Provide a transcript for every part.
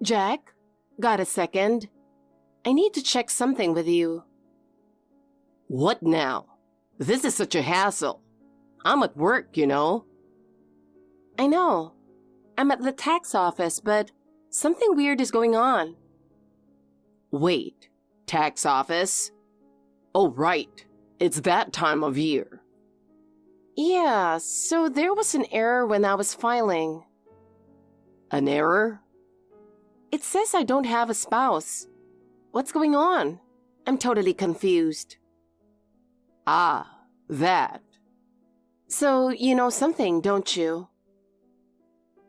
Jack, got a second? I need to check something with you. What now? This is such a hassle. I'm at work, you know. I know. I'm at the tax office, but something weird is going on. Wait, tax office? Oh, right. It's that time of year. Yeah, so there was an error when I was filing. An error? It says I don't have a spouse. What's going on? I'm totally confused. Ah, that. So you know something, don't you?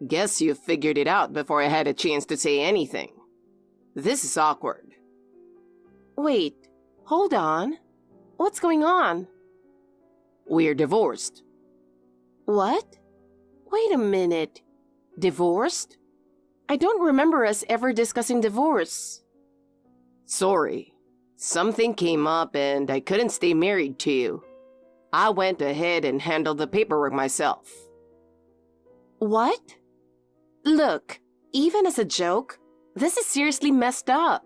Guess you figured it out before I had a chance to say anything. This is awkward. Wait, hold on. What's going on? We're divorced. What? Wait a minute. Divorced? I don't remember us ever discussing divorce. Sorry. Something came up and I couldn't stay married to you. I went ahead and handled the paperwork myself. What? Look, even as a joke, this is seriously messed up.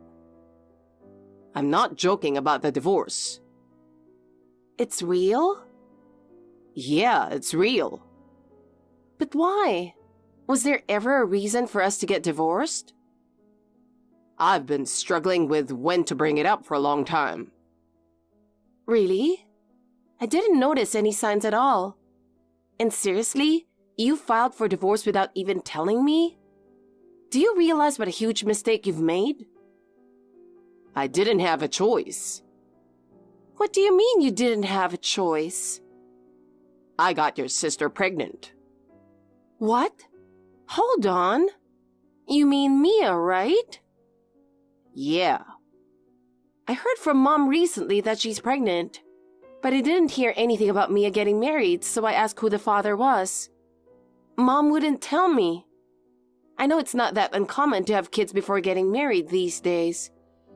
I'm not joking about the divorce. It's real? Yeah, it's real. But why? Was there ever a reason for us to get divorced? I've been struggling with when to bring it up for a long time. Really? I didn't notice any signs at all. And seriously, you filed for divorce without even telling me? Do you realize what a huge mistake you've made? I didn't have a choice. What do you mean you didn't have a choice? I got your sister pregnant. What? Hold on. You mean Mia, right? Yeah. I heard from Mom recently that she's pregnant, but I didn't hear anything about Mia getting married, so I asked who the father was. Mom wouldn't tell me. I know it's not that uncommon to have kids before getting married these days,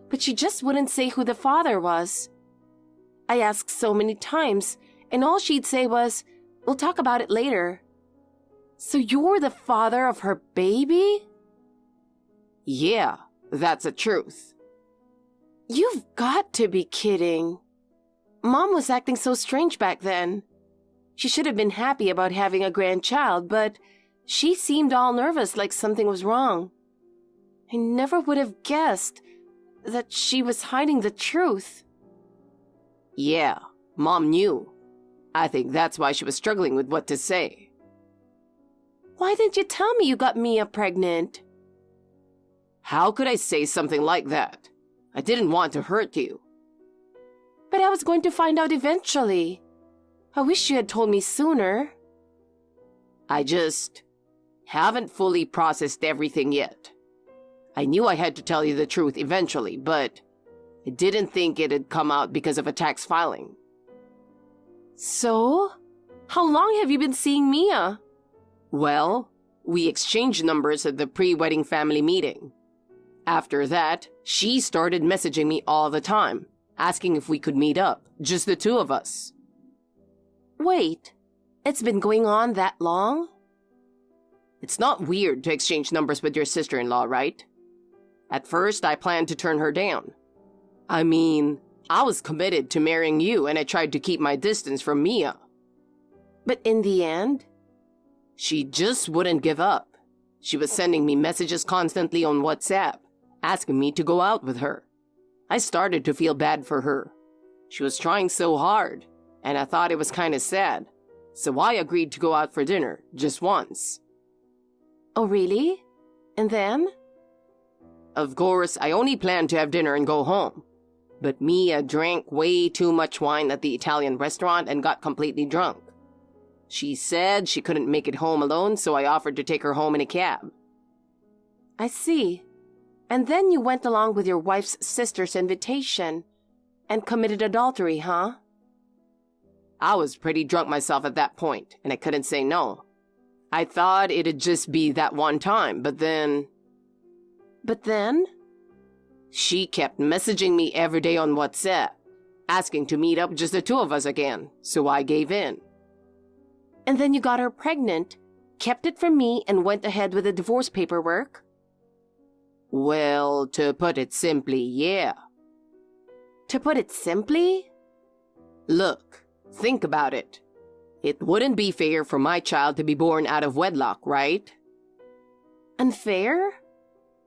but she just wouldn't say who the father was. I asked so many times, and all she'd say was, "We'll talk about it later." So you're the father of her baby? Yeah, that's the truth. You've got to be kidding. Mom was acting so strange back then. She should have been happy about having a grandchild, but she seemed all nervous like something was wrong. I never would have guessed that she was hiding the truth. Yeah, Mom knew. I think that's why she was struggling with what to say. Why didn't you tell me you got Mia pregnant? How could I say something like that? I didn't want to hurt you. But I was going to find out eventually. I wish you had told me sooner. I just haven't fully processed everything yet. I knew I had to tell you the truth eventually, but I didn't think it'd come out because of a tax filing. So? How long have you been seeing Mia? Well, we exchanged numbers at the pre-wedding family meeting. After that, she started messaging me all the time, asking if we could meet up, just the two of us. Wait, it's been going on that long? It's not weird to exchange numbers with your sister-in-law, right? At first, I planned to turn her down. I mean, I was committed to marrying you and I tried to keep my distance from Mia. But in the end? She just wouldn't give up. She was sending me messages constantly on WhatsApp, asking me to go out with her. I started to feel bad for her. She was trying so hard, and I thought it was kind of sad. So I agreed to go out for dinner, just once. Oh, really? And then? Of course, I only planned to have dinner and go home. But Mia drank way too much wine at the Italian restaurant and got completely drunk. She said she couldn't make it home alone, so I offered to take her home in a cab. I see. And then you went along with your wife's sister's invitation and committed adultery, huh? I was pretty drunk myself at that point, and I couldn't say no. I thought it'd just be that one time, but then... But then? She kept messaging me every day on WhatsApp, asking to meet up just the two of us again, so I gave in. And then you got her pregnant, kept it from me, and went ahead with the divorce paperwork? Well, to put it simply, yeah. To put it simply? Look, think about it. It wouldn't be fair for my child to be born out of wedlock, right? Unfair?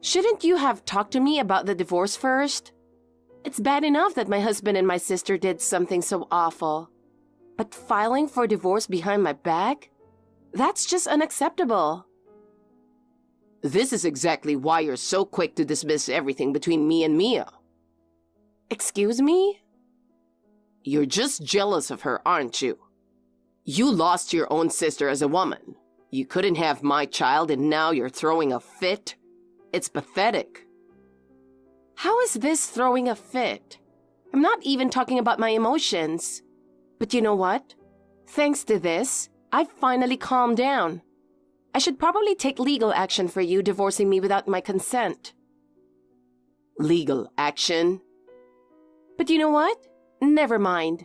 Shouldn't you have talked to me about the divorce first? It's bad enough that my husband and my sister did something so awful. But filing for divorce behind my back? That's just unacceptable. This is exactly why you're so quick to dismiss everything between me and Mia. Excuse me? You're just jealous of her, aren't you? You lost your own sister as a woman. You couldn't have my child and now you're throwing a fit? It's pathetic. How is this throwing a fit? I'm not even talking about my emotions. But you know what? Thanks to this, I've finally calmed down. I should probably take legal action for you divorcing me without my consent. Legal action? But you know what? Never mind.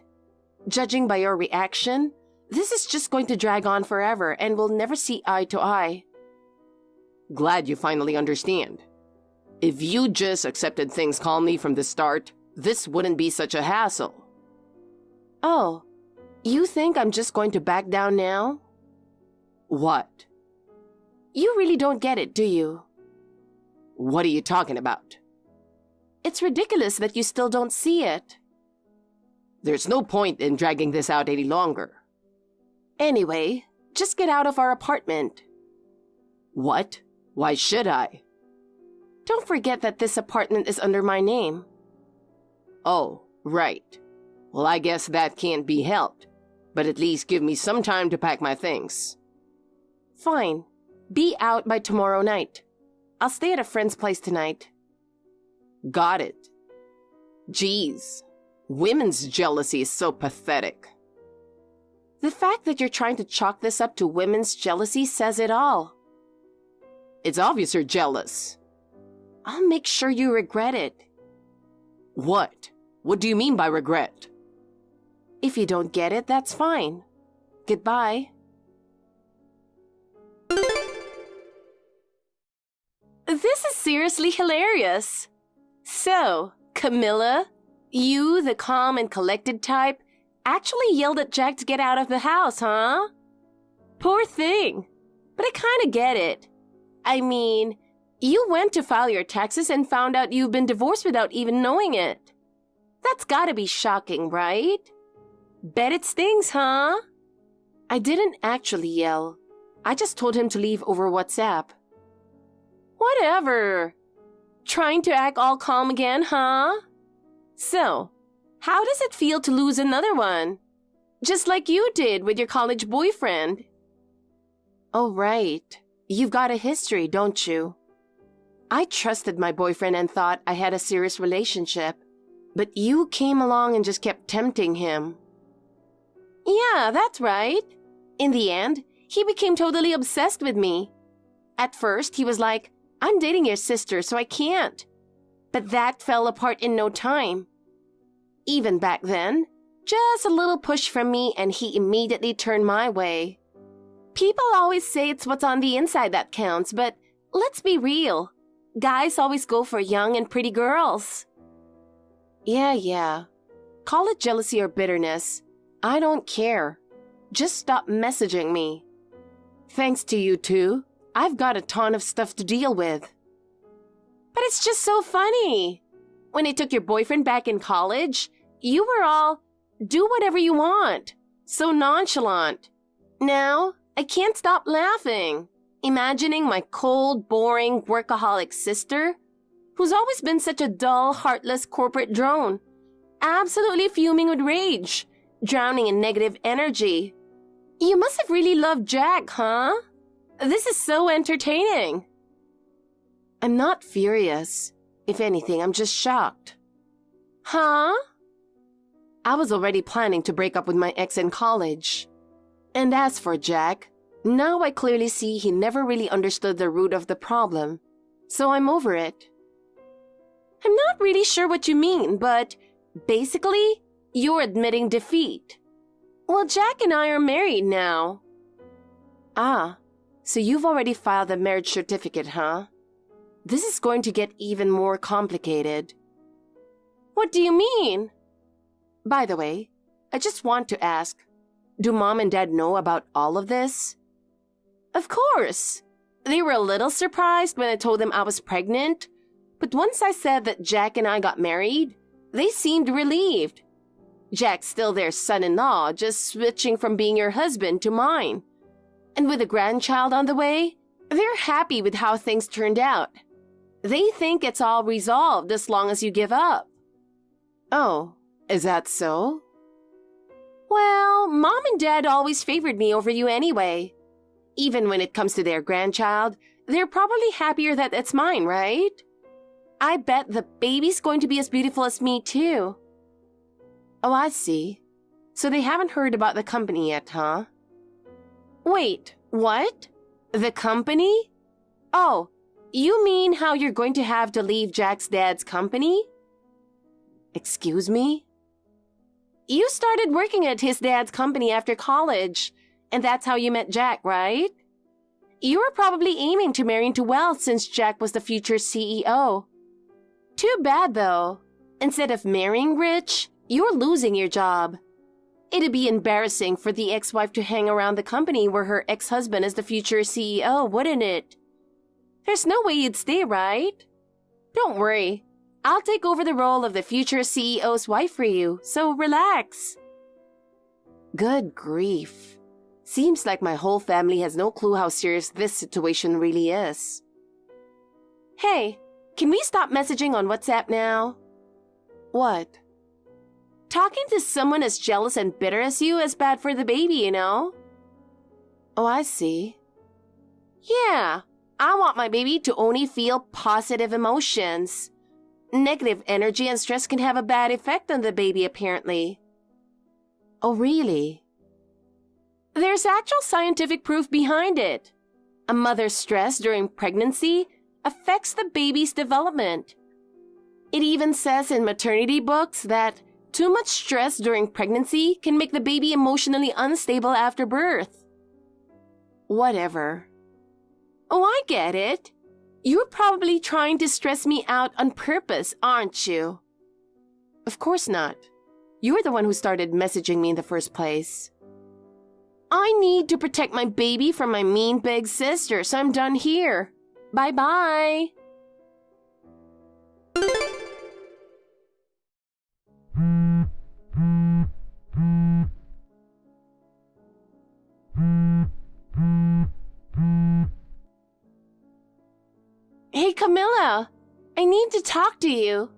Judging by your reaction, this is just going to drag on forever and we'll never see eye to eye. Glad you finally understand. If you just accepted things calmly from the start, this wouldn't be such a hassle. Oh, you think I'm just going to back down now? What? You really don't get it, do you? What are you talking about? It's ridiculous that you still don't see it. There's no point in dragging this out any longer. Anyway, just get out of our apartment. What? Why should I? Don't forget that this apartment is under my name. Oh, right. Well, I guess that can't be helped. But at least give me some time to pack my things. Fine. Be out by tomorrow night. I'll stay at a friend's place tonight. Got it. Geez. Women's jealousy is so pathetic. The fact that you're trying to chalk this up to women's jealousy says it all. It's obvious you're jealous. I'll make sure you regret it. What? What do you mean by regret? If you don't get it, that's fine. Goodbye. This is seriously hilarious. So, Camilla, you, the calm and collected type, actually yelled at Jack to get out of the house, huh? Poor thing. But I kind of get it. I mean, you went to file your taxes and found out you've been divorced without even knowing it. That's gotta be shocking, right? Bet it stings, huh? I didn't actually yell. I just told him to leave over WhatsApp. Whatever. Trying to act all calm again, huh? So, how does it feel to lose another one? Just like you did with your college boyfriend. Oh, right. You've got a history, don't you? I trusted my boyfriend and thought I had a serious relationship. But you came along and just kept tempting him. Yeah, that's right. In the end, he became totally obsessed with me. At first, he was like, I'm dating your sister, so I can't. But that fell apart in no time. Even back then, just a little push from me and he immediately turned my way. People always say it's what's on the inside that counts, but let's be real. Guys always go for young and pretty girls. Yeah. Call it jealousy or bitterness. I don't care. Just stop messaging me. Thanks to you two, I've got a ton of stuff to deal with. But it's just so funny. When I took your boyfriend back in college, you were all, do whatever you want. So nonchalant. Now, I can't stop laughing, imagining my cold, boring, workaholic sister, who's always been such a dull, heartless corporate drone, absolutely fuming with rage, drowning in negative energy. You must have really loved Jack, huh? This is so entertaining. I'm not furious. If anything, I'm just shocked. Huh? I was already planning to break up with my ex in college. And as for Jack, now I clearly see he never really understood the root of the problem, so I'm over it. I'm not really sure what you mean, but basically, you're admitting defeat. Well, Jack and I are married now. Ah, so you've already filed the marriage certificate, huh? This is going to get even more complicated. What do you mean? By the way, I just want to ask, do Mom and Dad know about all of this? Of course. They were a little surprised when I told them I was pregnant, but once I said that Jack and I got married, they seemed relieved. Jack's still their son-in-law, just switching from being your husband to mine. And with a grandchild on the way, they're happy with how things turned out. They think it's all resolved as long as you give up. Oh, is that so? Well, Mom and Dad always favored me over you anyway. Even when it comes to their grandchild, they're probably happier that it's mine, right? I bet the baby's going to be as beautiful as me, too. Oh, I see. So they haven't heard about the company yet, huh? Wait, what? The company? Oh, you mean how you're going to have to leave Jack's dad's company? Excuse me? You started working at his dad's company after college, and that's how you met Jack, right? You were probably aiming to marry into wealth since Jack was the future CEO. Too bad, though. Instead of marrying rich, you're losing your job. It'd be embarrassing for the ex-wife to hang around the company where her ex-husband is the future CEO, wouldn't it? There's no way you'd stay, right? Don't worry. I'll take over the role of the future CEO's wife for you, so relax. Good grief. Seems like my whole family has no clue how serious this situation really is. Hey, can we stop messaging on WhatsApp now? What? Talking to someone as jealous and bitter as you is bad for the baby, you know? Oh, I see. Yeah, I want my baby to only feel positive emotions. Negative energy and stress can have a bad effect on the baby, apparently. Oh, really? There's actual scientific proof behind it. A mother's stress during pregnancy affects the baby's development. It even says in maternity books that too much stress during pregnancy can make the baby emotionally unstable after birth. Whatever. Oh, I get it. You're probably trying to stress me out on purpose, aren't you? Of course not. You're the one who started messaging me in the first place. I need to protect my baby from my mean big sister, so I'm done here. Bye-bye. Hey, Camilla. I need to talk to you.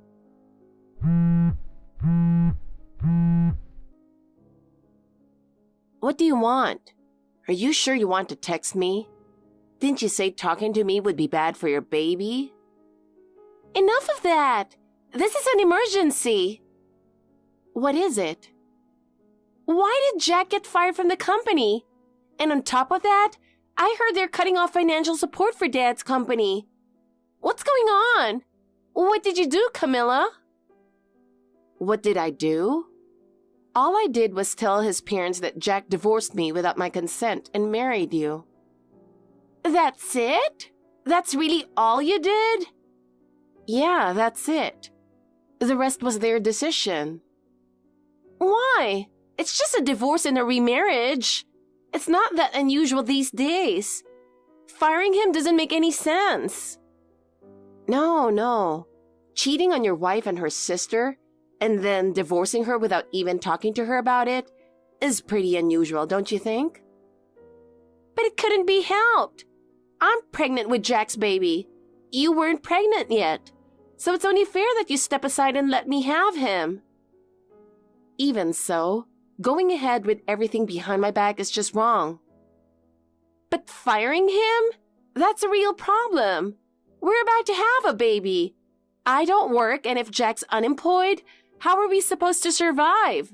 What do you want? Are you sure you want to text me? Didn't you say talking to me would be bad for your baby? Enough of that. This is an emergency. What is it? Why did Jack get fired from the company? And on top of that, I heard they're cutting off financial support for Dad's company. What's going on? What did you do, Camilla? What did I do? All I did was tell his parents that Jack divorced me without my consent and married you. That's it? That's really all you did? Yeah, that's it. The rest was their decision. Why? It's just a divorce and a remarriage. It's not that unusual these days. Firing him doesn't make any sense. No. Cheating on your wife and her sister, and then divorcing her without even talking to her about it, is pretty unusual, don't you think? But it couldn't be helped. I'm pregnant with Jack's baby. You weren't pregnant yet. So it's only fair that you step aside and let me have him. Even so, going ahead with everything behind my back is just wrong. But firing him? That's a real problem. We're about to have a baby. I don't work, and if Jack's unemployed, how are we supposed to survive?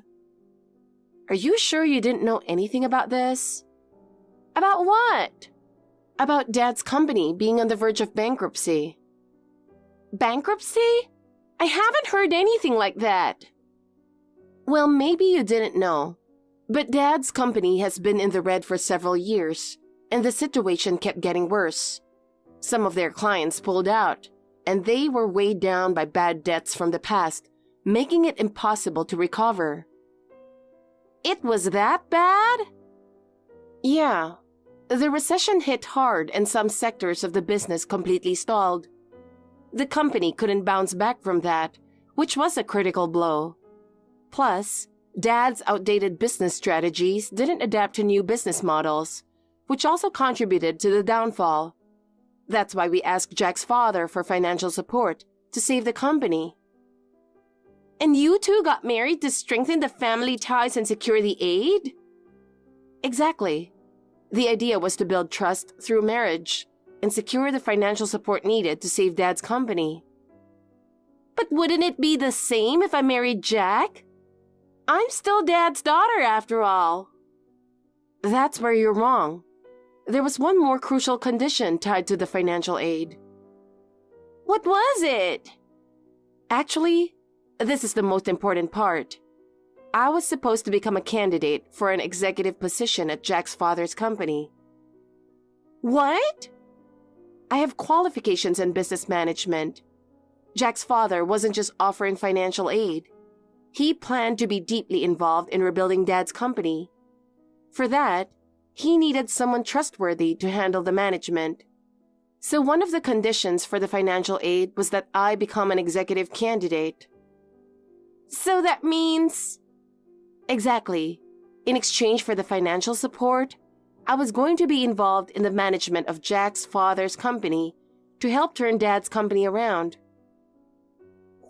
Are you sure you didn't know anything about this? About what? About Dad's company being on the verge of bankruptcy. Bankruptcy? I haven't heard anything like that. Well, maybe you didn't know, but Dad's company has been in the red for several years, and the situation kept getting worse. Some of their clients pulled out, and they were weighed down by bad debts from the past, making it impossible to recover. It was that bad? Yeah. The recession hit hard and some sectors of the business completely stalled. The company couldn't bounce back from that, which was a critical blow. Plus, Dad's outdated business strategies didn't adapt to new business models, which also contributed to the downfall. That's why we asked Jack's father for financial support to save the company. And you two got married to strengthen the family ties and secure the aid? Exactly. The idea was to build trust through marriage and secure the financial support needed to save Dad's company. But wouldn't it be the same if I married Jack? I'm still Dad's daughter after all. That's where you're wrong. There was one more crucial condition tied to the financial aid. What was it? Actually, this is the most important part. I was supposed to become a candidate for an executive position at Jack's father's company. What? I have qualifications in business management. Jack's father wasn't just offering financial aid. He planned to be deeply involved in rebuilding Dad's company. For that, he needed someone trustworthy to handle the management. So one of the conditions for the financial aid was that I become an executive candidate. So that means... Exactly. In exchange for the financial support, I was going to be involved in the management of Jack's father's company to help turn Dad's company around.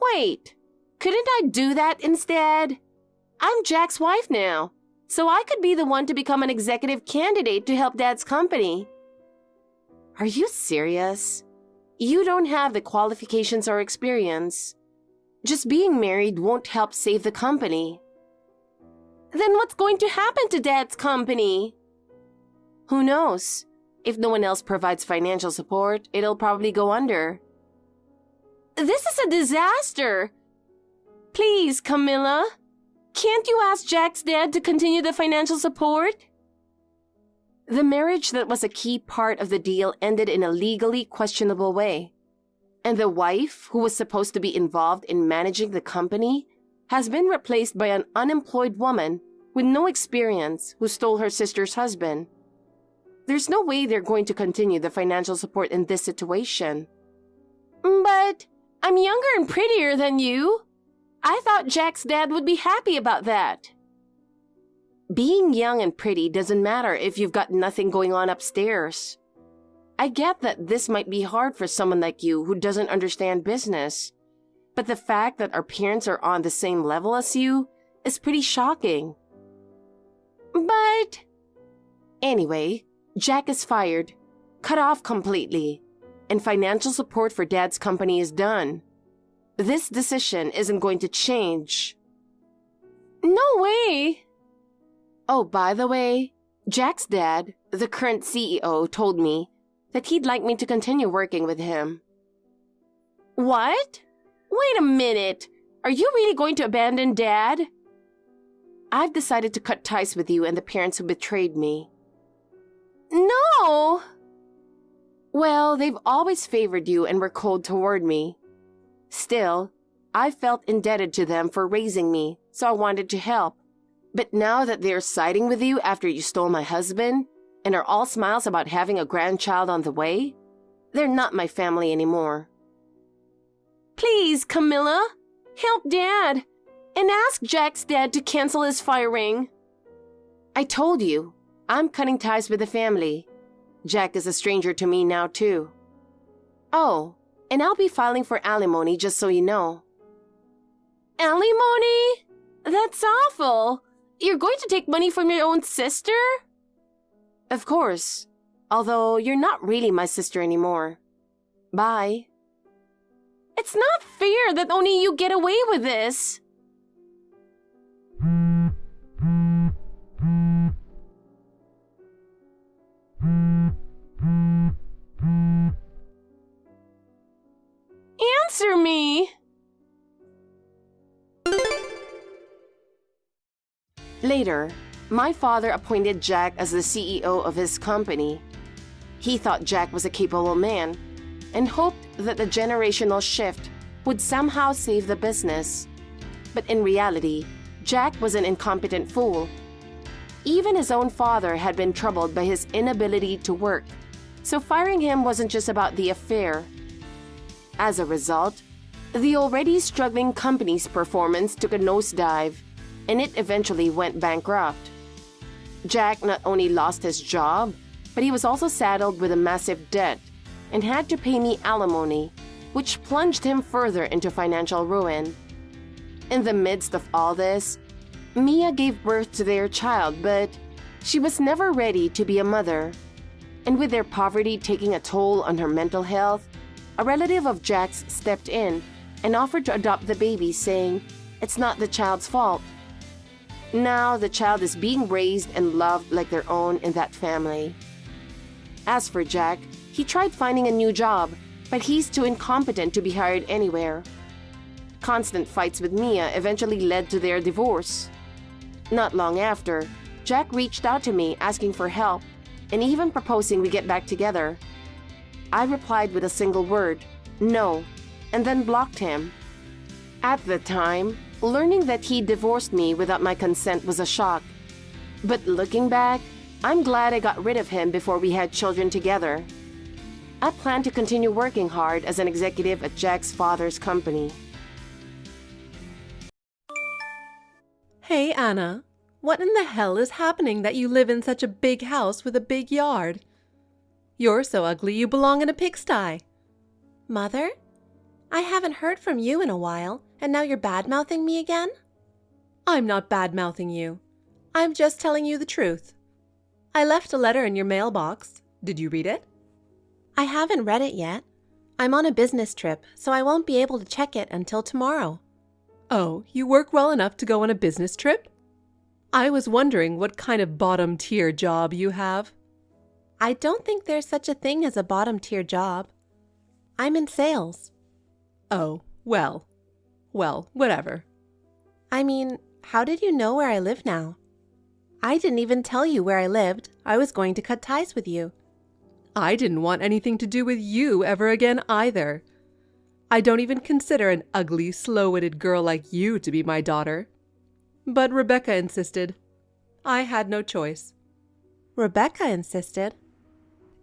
Wait, couldn't I do that instead? I'm Jack's wife now, so I could be the one to become an executive candidate to help Dad's company. Are you serious? You don't have the qualifications or experience. Just being married won't help save the company. Then what's going to happen to Dad's company? Who knows? If no one else provides financial support, it'll probably go under. This is a disaster! Please, Camilla, can't you ask Jack's dad to continue the financial support? The marriage that was a key part of the deal ended in a legally questionable way. And the wife, who was supposed to be involved in managing the company, has been replaced by an unemployed woman with no experience who stole her sister's husband. There's no way they're going to continue the financial support in this situation. But I'm younger and prettier than you. I thought Jack's dad would be happy about that. Being young and pretty doesn't matter if you've got nothing going on upstairs. I get that this might be hard for someone like you who doesn't understand business. But the fact that our parents are on the same level as you is pretty shocking. But... Anyway, Jack is fired, cut off completely, and financial support for Dad's company is done. This decision isn't going to change. No way! Oh, by the way, Jack's dad, the current CEO, told me that he'd like me to continue working with him. What? Wait a minute! Are you really going to abandon Dad? I've decided to cut ties with you and the parents who betrayed me. No! Well, they've always favored you and were cold toward me. Still, I felt indebted to them for raising me, so I wanted to help. But now that they're siding with you after you stole my husband and are all smiles about having a grandchild on the way, they're not my family anymore. Please, Camilla, help Dad and ask Jack's dad to cancel his firing. I told you, I'm cutting ties with the family. Jack is a stranger to me now, too. Oh, and I'll be filing for alimony, just so you know. Alimony? That's awful. You're going to take money from your own sister? Of course, although you're not really my sister anymore. Bye. It's not fair that only you get away with this. Answer me! Later, my father appointed Jack as the CEO of his company. He thought Jack was a capable man and hoped that the generational shift would somehow save the business. But in reality, Jack was an incompetent fool. Even his own father had been troubled by his inability to work, so firing him wasn't just about the affair. As a result, the already struggling company's performance took a nosedive, and it eventually went bankrupt. Jack not only lost his job, but he was also saddled with a massive debt and had to pay me alimony, which plunged him further into financial ruin. In the midst of all this, Mia gave birth to their child, but she was never ready to be a mother. And with their poverty taking a toll on her mental health, a relative of Jack's stepped in and offered to adopt the baby, saying it's not the child's fault. Now the child is being raised and loved like their own in that family. As for Jack, he tried finding a new job, but he's too incompetent to be hired anywhere. Constant fights with Mia eventually led to their divorce. Not long after, Jack reached out to me asking for help and even proposing we get back together. I replied with a single word, no, and then blocked him. At the time, learning that he divorced me without my consent was a shock. But looking back, I'm glad I got rid of him before we had children together. I plan to continue working hard as an executive at Jack's father's company. Hey, Anna. What in the hell is happening that you live in such a big house with a big yard? You're so ugly you belong in a pigsty. Mother? I haven't heard from you in a while, and now you're bad-mouthing me again? I'm not bad-mouthing you. I'm just telling you the truth. I left a letter in your mailbox. Did you read it? I haven't read it yet. I'm on a business trip, so I won't be able to check it until tomorrow. Oh, you work well enough to go on a business trip? I was wondering what kind of bottom-tier job you have. I don't think there's such a thing as a bottom-tier job. I'm in sales. Oh, well, whatever. I mean, how did you know where I live now? I didn't even tell you where I lived. I was going to cut ties with you. I didn't want anything to do with you ever again either. I don't even consider an ugly, slow-witted girl like you to be my daughter. But Rebecca insisted. I had no choice. Rebecca insisted?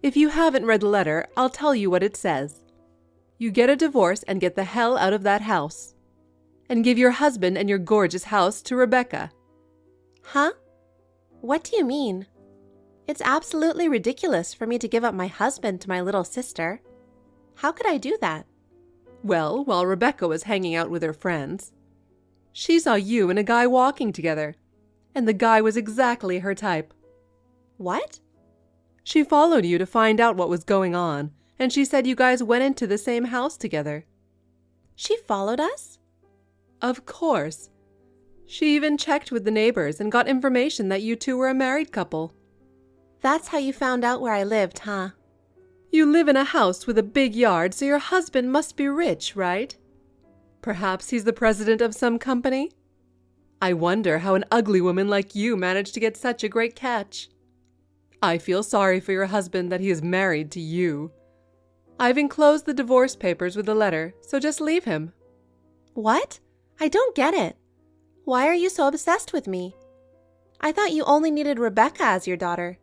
If you haven't read the letter, I'll tell you what it says. You get a divorce and get the hell out of that house. And give your husband and your gorgeous house to Rebecca. Huh? What do you mean? It's absolutely ridiculous for me to give up my husband to my little sister. How could I do that? Well, while Rebecca was hanging out with her friends, she saw you and a guy walking together, and the guy was exactly her type. What? She followed you to find out what was going on, and she said you guys went into the same house together. She followed us? Of course. She even checked with the neighbors and got information that you two were a married couple. That's how you found out where I lived, huh? You live in a house with a big yard, so your husband must be rich, right? Perhaps he's the president of some company? I wonder how an ugly woman like you managed to get such a great catch. I feel sorry for your husband that he is married to you. I've enclosed the divorce papers with the letter, so just leave him. What? I don't get it. Why are you so obsessed with me? I thought you only needed Rebecca as your daughter.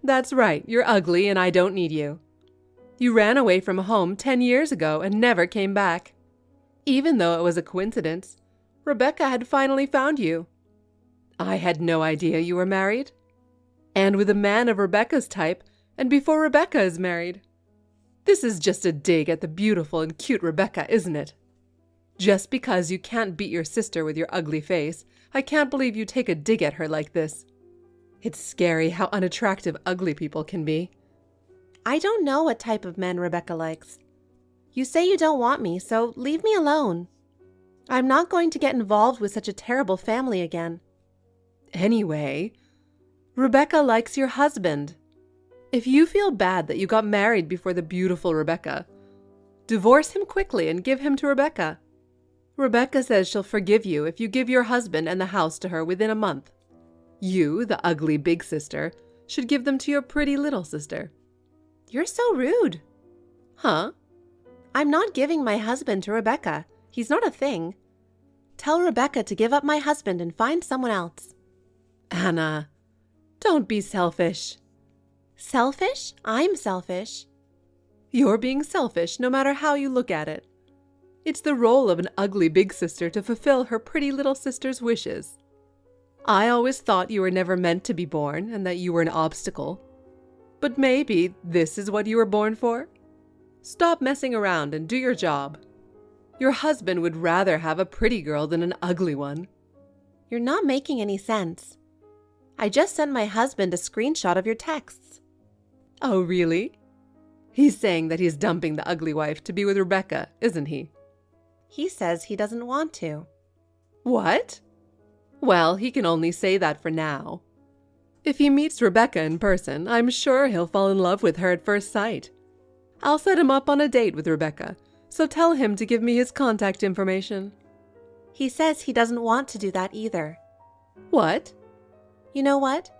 That's right, you're ugly and I don't need you. You ran away from home 10 years ago and never came back. Even though it was a coincidence, Rebecca had finally found you. I had no idea you were married. And with a man of Rebecca's type, and before Rebecca is married. This is just a dig at the beautiful and cute Rebecca, isn't it? Just because you can't beat your sister with your ugly face, I can't believe you take a dig at her like this. It's scary how unattractive ugly people can be. I don't know what type of men Rebecca likes. You say you don't want me, so leave me alone. I'm not going to get involved with such a terrible family again. Anyway, Rebecca likes your husband. If you feel bad that you got married before the beautiful Rebecca, divorce him quickly and give him to Rebecca. Rebecca says she'll forgive you if you give your husband and the house to her within a month. You, the ugly big sister, should give them to your pretty little sister. You're so rude. Huh? I'm not giving my husband to Rebecca. He's not a thing. Tell Rebecca to give up my husband and find someone else. Anna, don't be selfish. Selfish? I'm selfish. You're being selfish no matter how you look at it. It's the role of an ugly big sister to fulfill her pretty little sister's wishes. I always thought you were never meant to be born and that you were an obstacle. But maybe this is what you were born for? Stop messing around and do your job. Your husband would rather have a pretty girl than an ugly one. You're not making any sense. I just sent my husband a screenshot of your texts. Oh, really? He's saying that he's dumping the ugly wife to be with Rebecca, isn't he? He says he doesn't want to. What? Well, he can only say that for now. If he meets Rebecca in person, I'm sure he'll fall in love with her at first sight. I'll set him up on a date with Rebecca, so tell him to give me his contact information. He says he doesn't want to do that either. What? You know what?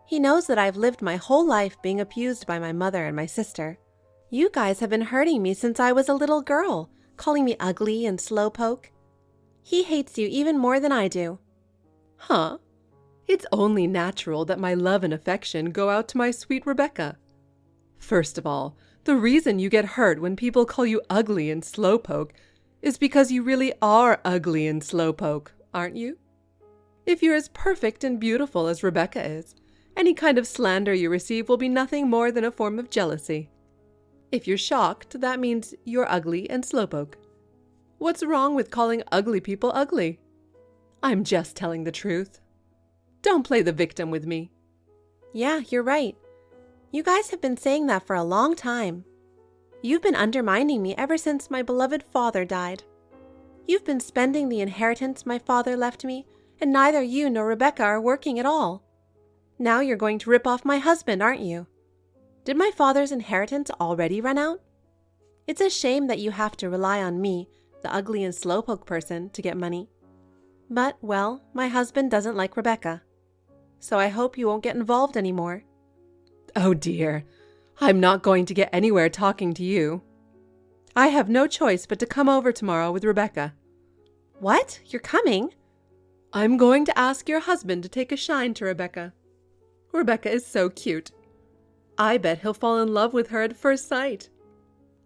He knows that I've lived my whole life being abused by my mother and my sister. You guys have been hurting me since I was a little girl, calling me ugly and slowpoke. He hates you even more than I do. Huh? It's only natural that my love and affection go out to my sweet Rebecca. First of all, the reason you get hurt when people call you ugly and slowpoke is because you really are ugly and slowpoke, aren't you? If you're as perfect and beautiful as Rebecca is, any kind of slander you receive will be nothing more than a form of jealousy. If you're shocked, that means you're ugly and slowpoke. What's wrong with calling ugly people ugly? I'm just telling the truth. Don't play the victim with me. Yeah, you're right. You guys have been saying that for a long time. You've been undermining me ever since my beloved father died. You've been spending the inheritance my father left me, and neither you nor Rebecca are working at all. Now you're going to rip off my husband, aren't you? Did my father's inheritance already run out? It's a shame that you have to rely on me, the ugly and slowpoke person, to get money. But, well, my husband doesn't like Rebecca. So I hope you won't get involved anymore. Oh dear, I'm not going to get anywhere talking to you. I have no choice but to come over tomorrow with Rebecca. What? You're coming? I'm going to ask your husband to take a shine to Rebecca. Rebecca is so cute. I bet he'll fall in love with her at first sight.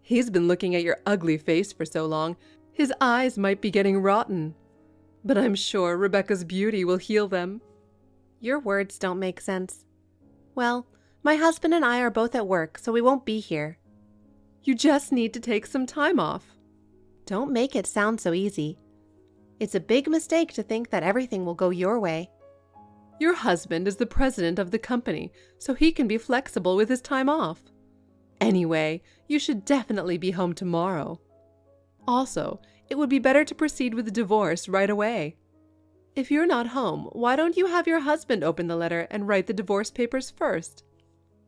He's been looking at your ugly face for so long, his eyes might be getting rotten. But I'm sure Rebecca's beauty will heal them. Your words don't make sense. Well, my husband and I are both at work, so we won't be here. You just need to take some time off. Don't make it sound so easy. It's a big mistake to think that everything will go your way. Your husband is the president of the company, so he can be flexible with his time off. Anyway, you should definitely be home tomorrow. Also, it would be better to proceed with the divorce right away. If you're not home, why don't you have your husband open the letter and write the divorce papers first?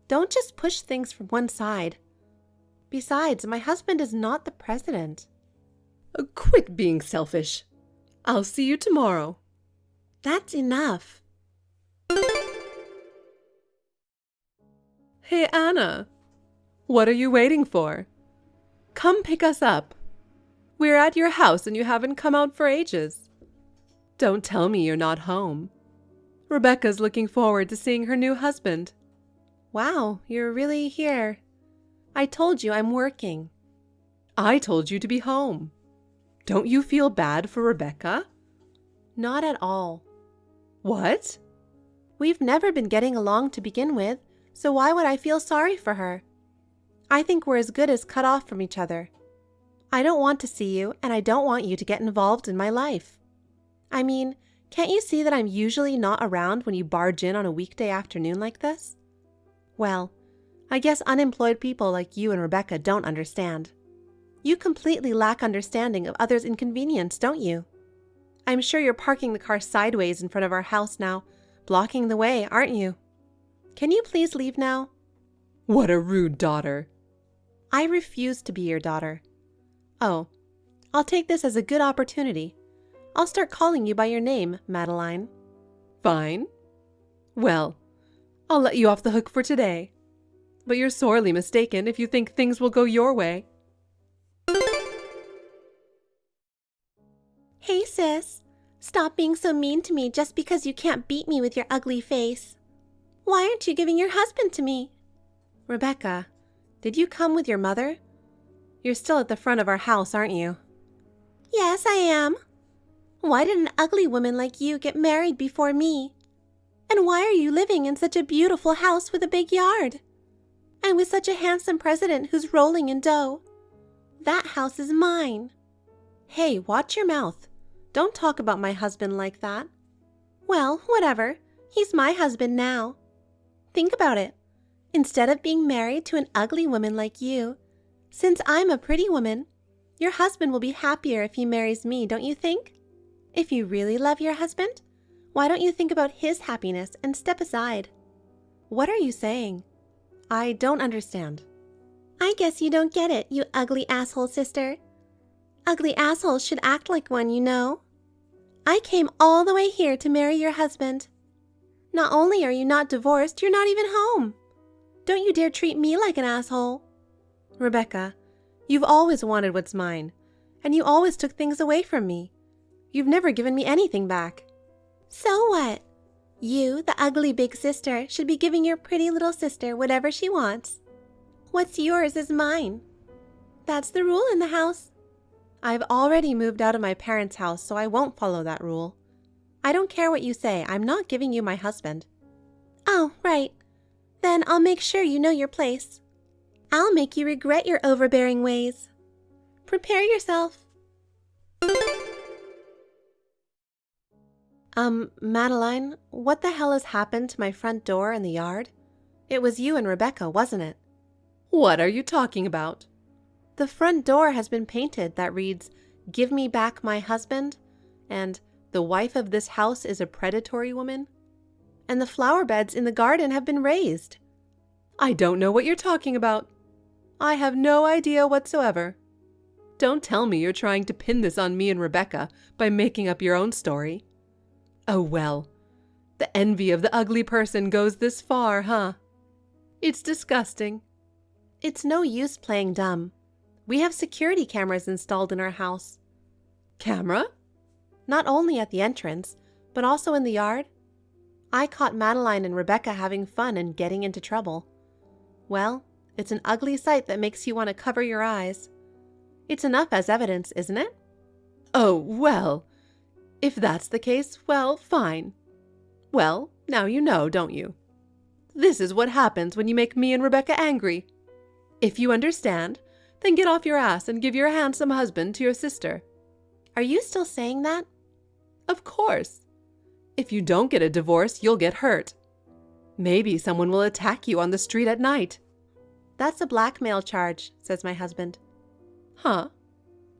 Don't just push things from one side. Besides, my husband is not the president. Quit being selfish. I'll see you tomorrow. That's enough. Hey, Anna. What are you waiting for? Come pick us up. We're at your house and you haven't come out for ages. Don't tell me you're not home. Rebecca's looking forward to seeing her new husband. Wow, you're really here. I told you I'm working. I told you to be home. Don't you feel bad for Rebecca? Not at all. What? We've never been getting along to begin with, so why would I feel sorry for her? I think we're as good as cut off from each other. I don't want to see you, and I don't want you to get involved in my life. I mean, can't you see that I'm usually not around when you barge in on a weekday afternoon like this? Well, I guess unemployed people like you and Rebecca don't understand. You completely lack understanding of others' inconvenience, don't you? I'm sure you're parking the car sideways in front of our house now, blocking the way, aren't you? Can you please leave now? What a rude daughter. I refuse to be your daughter. Oh, I'll take this as a good opportunity. I'll start calling you by your name, Madeline. Fine. Well, I'll let you off the hook for today. but you're sorely mistaken if you think things will go your way. Hey, sis. Stop being so mean to me just because you can't beat me with your ugly face. Why aren't you giving your husband to me? Rebecca, did you come with your mother? You're still at the front of our house, aren't you? Yes, I am. Why did an ugly woman like you get married before me? And why are you living in such a beautiful house with a big yard? And with such a handsome president who's rolling in dough? That house is mine. Hey, watch your mouth. Don't talk about my husband like that. Well, whatever. He's my husband now. Think about it. Instead of being married to an ugly woman like you, since I'm a pretty woman, your husband will be happier if he marries me, don't you think? If you really love your husband, why don't you think about his happiness and step aside? What are you saying? I don't understand. I guess you don't get it, you ugly asshole sister. Ugly assholes should act like one, you know. I came all the way here to marry your husband. Not only are you not divorced, you're not even home. Don't you dare treat me like an asshole. Rebecca, you've always wanted what's mine, and you always took things away from me. You've never given me anything back. So what? You, the ugly big sister, should be giving your pretty little sister whatever she wants. What's yours is mine. That's the rule in the house. I've already moved out of my parents' house, so I won't follow that rule. I don't care what you say. I'm not giving you my husband. Oh, right. Then I'll make sure you know your place. I'll make you regret your overbearing ways. Prepare yourself. Madeline, what the hell has happened to my front door in the yard? It was you and Rebecca, wasn't it? What are you talking about? The front door has been painted that reads, "Give me back my husband," and "The wife of this house is a predatory woman." And the flower beds in the garden have been raised. I don't know what you're talking about. I have no idea whatsoever. Don't tell me you're trying to pin this on me and Rebecca by making up your own story. Oh well, the envy of the ugly person goes this far, huh? It's disgusting. It's no use playing dumb. We have security cameras installed in our house. Camera? Not only at the entrance, but also in the yard. I caught Madeline and Rebecca having fun and getting into trouble. Well, it's an ugly sight that makes you want to cover your eyes. It's enough as evidence, isn't it? Oh, well, if that's the case, well, fine. Well, now you know, don't you? This is what happens when you make me and Rebecca angry. If you understand, then get off your ass and give your handsome husband to your sister. Are you still saying that? Of course. If you don't get a divorce, you'll get hurt. Maybe someone will attack you on the street at night. That's a blackmail charge, says my husband. Huh?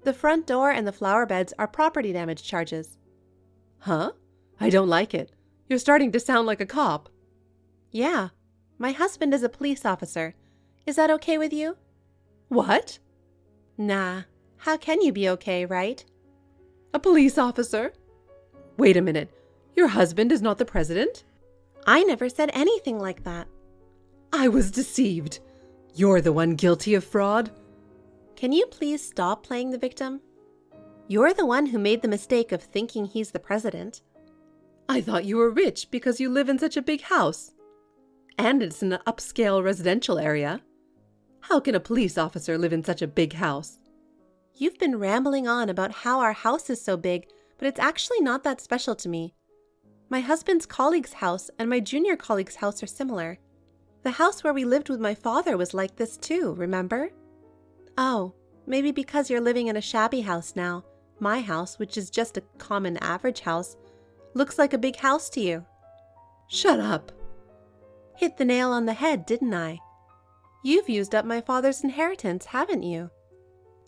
The front door and the flower beds are property damage charges. Huh? I don't like it. You're starting to sound like a cop. Yeah, my husband is a police officer. Is that okay with you? What? Nah, how can you be okay, right? A police officer? Wait a minute, your husband is not the president? I never said anything like that. I was deceived. You're the one guilty of fraud. Can you please stop playing the victim? You're the one who made the mistake of thinking he's the president. I thought you were rich because you live in such a big house. And it's an upscale residential area. How can a police officer live in such a big house? You've been rambling on about how our house is so big, but it's actually not that special to me. My husband's colleague's house and my junior colleague's house are similar. The house where we lived with my father was like this too, remember? Oh, maybe because you're living in a shabby house now, my house, which is just a common average house, looks like a big house to you. Shut up. Hit the nail on the head, didn't I? You've used up my father's inheritance, haven't you?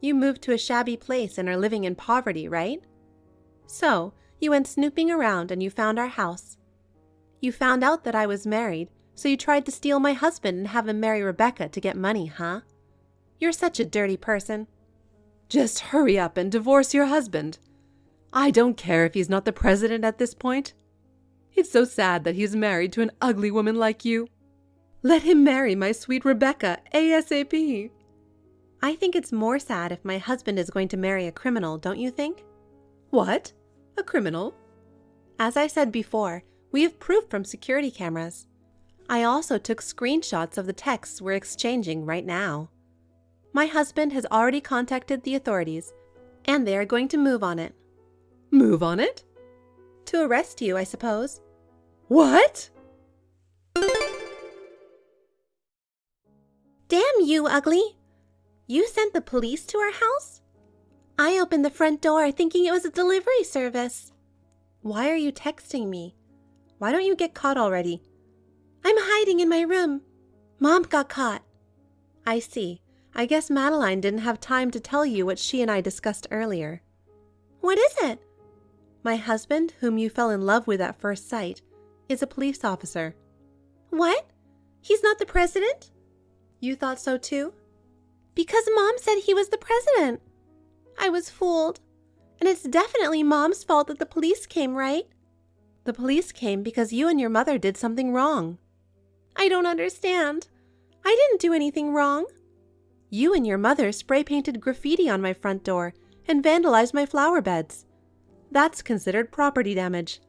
You moved to a shabby place and are living in poverty, right? So, you went snooping around and you found our house. You found out that I was married, so you tried to steal my husband and have him marry Rebecca to get money, huh? You're such a dirty person. Just hurry up and divorce your husband. I don't care if he's not the president at this point. It's so sad that he's married to an ugly woman like you. Let him marry my sweet Rebecca ASAP. I think it's more sad if my husband is going to marry a criminal, don't you think? What? A criminal? As I said before, we have proof from security cameras. I also took screenshots of the texts we're exchanging right now. My husband has already contacted the authorities, and they are going to move on it. Move on it? To arrest you, I suppose. What? Damn you, ugly! You sent the police to our house? I opened the front door thinking it was a delivery service. Why are you texting me? Why don't you get caught already? I'm hiding in my room. Mom got caught. I see. I guess Madeline didn't have time to tell you what she and I discussed earlier. What is it? My husband, whom you fell in love with at first sight, is a police officer. What? He's not the president? You thought so too? Because Mom said he was the president. I was fooled. And it's definitely Mom's fault that the police came, right? The police came because you and your mother did something wrong. I don't understand. I didn't do anything wrong. You and your mother spray-painted graffiti on my front door and vandalized my flower beds. That's considered property damage.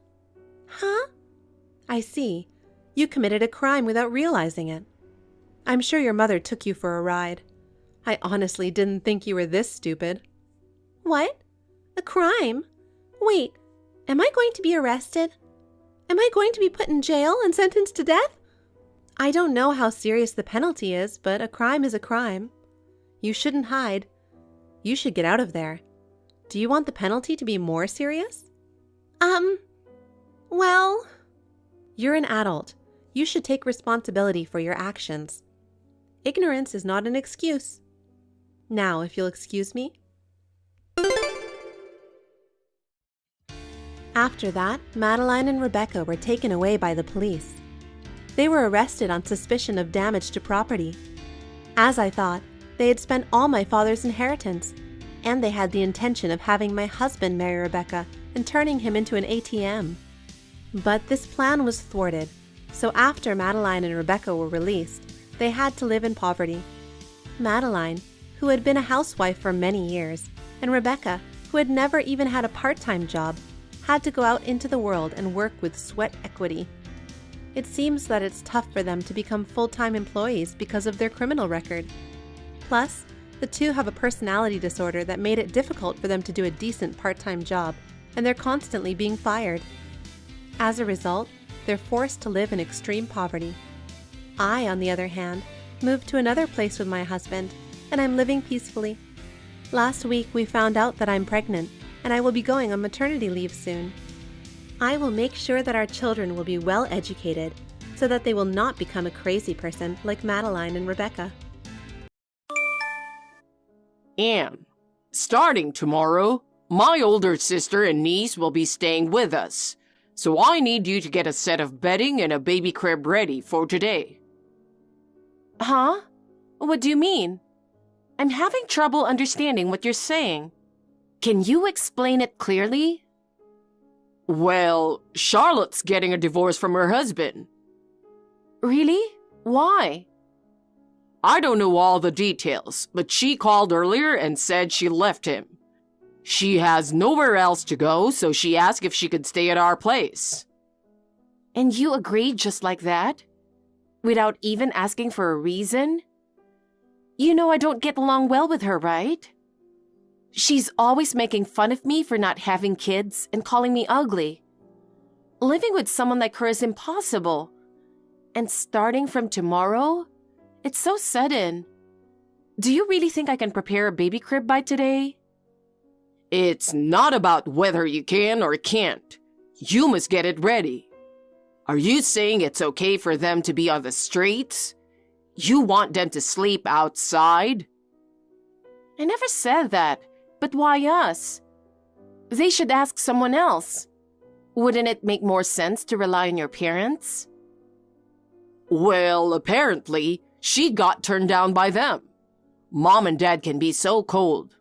Huh? I see. You committed a crime without realizing it. I'm sure your mother took you for a ride. I honestly didn't think you were this stupid. What? A crime? Wait, am I going to be arrested? Am I going to be put in jail and sentenced to death? I don't know how serious the penalty is, but a crime is a crime. You shouldn't hide. You should get out of there. Do you want the penalty to be more serious? Well... You're an adult. You should take responsibility for your actions. Ignorance is not an excuse. Now, if you'll excuse me. After that, Madeline and Rebecca were taken away by the police. They were arrested on suspicion of damage to property. As I thought, they had spent all my father's inheritance, and they had the intention of having my husband marry Rebecca and turning him into an ATM. But this plan was thwarted, so after Madeline and Rebecca were released, they had to live in poverty. Madeline, who had been a housewife for many years, and Rebecca, who had never even had a part-time job, had to go out into the world and work with sweat equity. It seems that it's tough for them to become full-time employees because of their criminal record. Plus, the two have a personality disorder that made it difficult for them to do a decent part-time job, and they're constantly being fired. As a result, they're forced to live in extreme poverty. I, on the other hand, moved to another place with my husband, and I'm living peacefully. Last week, we found out that I'm pregnant, and I will be going on maternity leave soon. I will make sure that our children will be well educated so that they will not become a crazy person like Madeline and Rebecca. Anne, starting tomorrow, my older sister and niece will be staying with us, so I need you to get a set of bedding and a baby crib ready for today. Huh? What do you mean? I'm having trouble understanding what you're saying. Can you explain it clearly? Well, Charlotte's getting a divorce from her husband. Really? Why? I don't know all the details, but she called earlier and said she left him. She has nowhere else to go, so she asked if she could stay at our place. And you agreed just like that? Without even asking for a reason? You know I don't get along well with her, right? She's always making fun of me for not having kids and calling me ugly. Living with someone like her is impossible. And starting from tomorrow, it's so sudden. Do you really think I can prepare a baby crib by today? It's not about whether you can or can't. You must get it ready. Are you saying it's okay for them to be on the streets? You want them to sleep outside? I never said that. But why us? They should ask someone else. Wouldn't it make more sense to rely on your parents? Well, apparently, she got turned down by them. Mom and Dad can be so cold.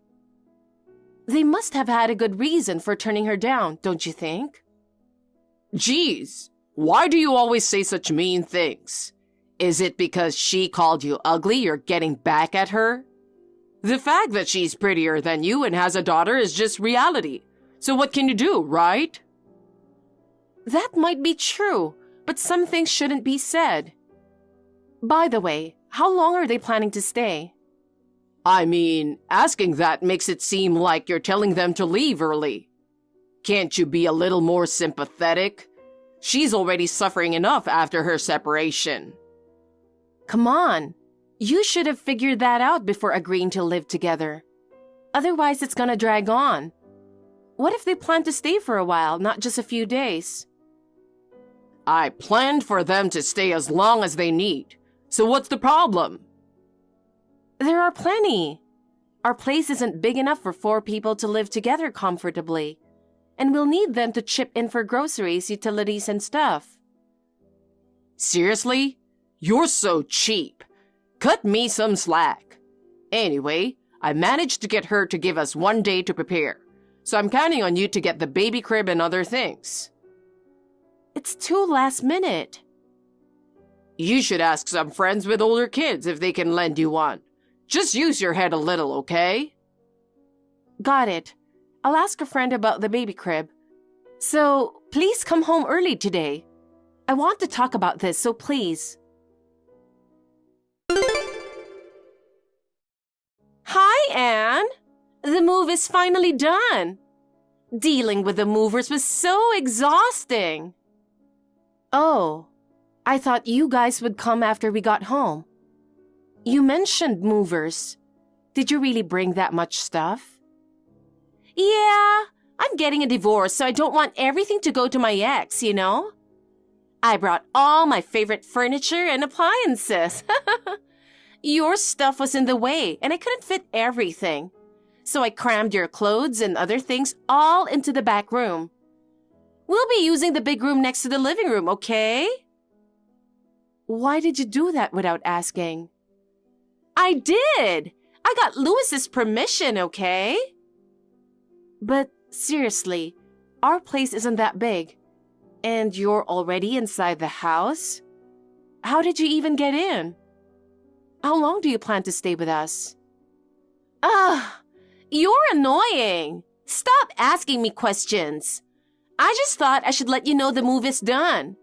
They must have had a good reason for turning her down, don't you think? Geez, why do you always say such mean things? Is it because she called you ugly you're getting back at her? The fact that she's prettier than you and has a daughter is just reality. So what can you do, right? That might be true, but some things shouldn't be said. By the way, how long are they planning to stay? I mean, asking that makes it seem like you're telling them to leave early. Can't you be a little more sympathetic? She's already suffering enough after her separation. Come on. You should have figured that out before agreeing to live together. Otherwise, it's gonna drag on. What if they plan to stay for a while, not just a few days? I planned for them to stay as long as they need. So what's the problem? There are plenty. Our place isn't big enough for 4 people to live together comfortably, and we'll need them to chip in for groceries, utilities, and stuff. Seriously? You're so cheap. Cut me some slack. Anyway, I managed to get her to give us 1 day to prepare, so I'm counting on you to get the baby crib and other things. It's too last minute. You should ask some friends with older kids if they can lend you one. Just use your head a little, okay? Got it. I'll ask a friend about the baby crib. So, please come home early today. I want to talk about this, so please. Hi, Anne. The move is finally done. Dealing with the movers was so exhausting. Oh, I thought you guys would come after we got home. You mentioned movers. Did you really bring that much stuff? Yeah, I'm getting a divorce, so I don't want everything to go to my ex, you know? I brought all my favorite furniture and appliances. Your stuff was in the way, and I couldn't fit everything. So I crammed your clothes and other things all into the back room. We'll be using the big room next to the living room, okay? Why did you do that without asking? I did! I got Louis's permission, okay? But seriously, our place isn't that big. And you're already inside the house? How did you even get in? How long do you plan to stay with us? You're annoying. Stop asking me questions. I just thought I should let you know the move is done.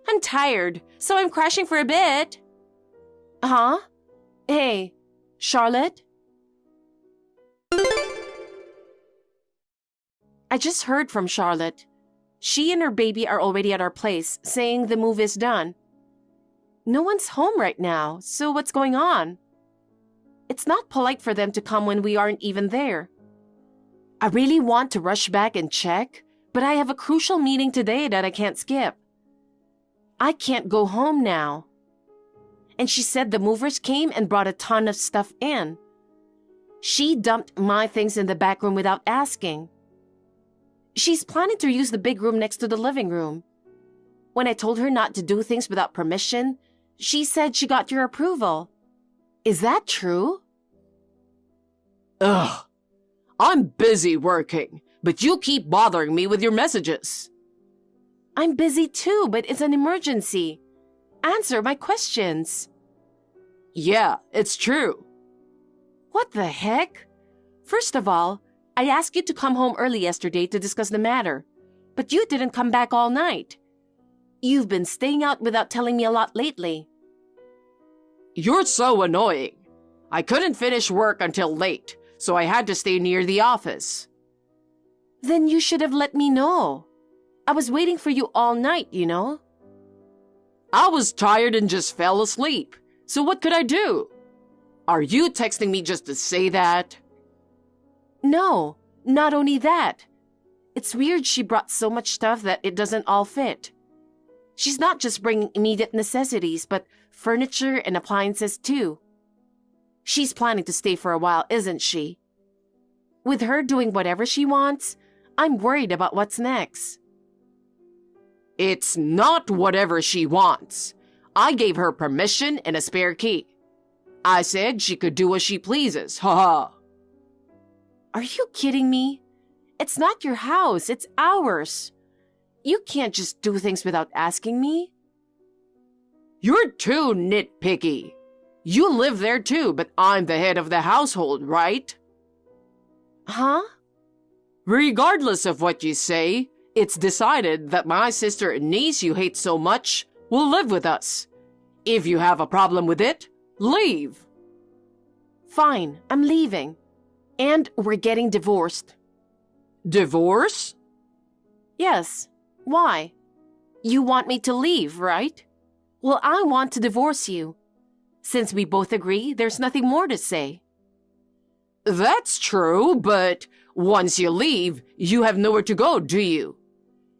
I'm tired, so I'm crashing for a bit. Huh? Hey, Charlotte? I just heard from Charlotte. She and her baby are already at our place, saying the move is done. No one's home right now, so what's going on? It's not polite for them to come when we aren't even there. I really want to rush back and check, but I have a crucial meeting today that I can't skip. I can't go home now. And she said the movers came and brought a ton of stuff in. She dumped my things in the back room without asking. She's planning to use the big room next to the living room. When I told her not to do things without permission, she said she got your approval. Is that true? Ugh. I'm busy working, but you keep bothering me with your messages. I'm busy too, but it's an emergency. Answer my questions. Yeah, it's true. What the heck? First of all, I asked you to come home early yesterday to discuss the matter, but you didn't come back all night. You've been staying out without telling me a lot lately. You're so annoying. I couldn't finish work until late, so I had to stay near the office. Then you should have let me know. I was waiting for you all night, you know. I was tired and just fell asleep, so what could I do? Are you texting me just to say that? No, not only that. It's weird she brought so much stuff that it doesn't all fit. She's not just bringing immediate necessities, but furniture and appliances too. She's planning to stay for a while, isn't she? With her doing whatever she wants, I'm worried about what's next. It's not whatever she wants. I gave her permission and a spare key. I said she could do as she pleases, haha. Are you kidding me? It's not your house, it's ours. You can't just do things without asking me. You're too nitpicky. You live there too, but I'm the head of the household, right? Huh? Regardless of what you say, it's decided that my sister and niece you hate so much will live with us. If you have a problem with it, leave. Fine, I'm leaving. And we're getting divorced. Divorce? Yes. Why? You want me to leave, right? Well, I want to divorce you. Since we both agree, there's nothing more to say. That's true, but once you leave, you have nowhere to go, do you?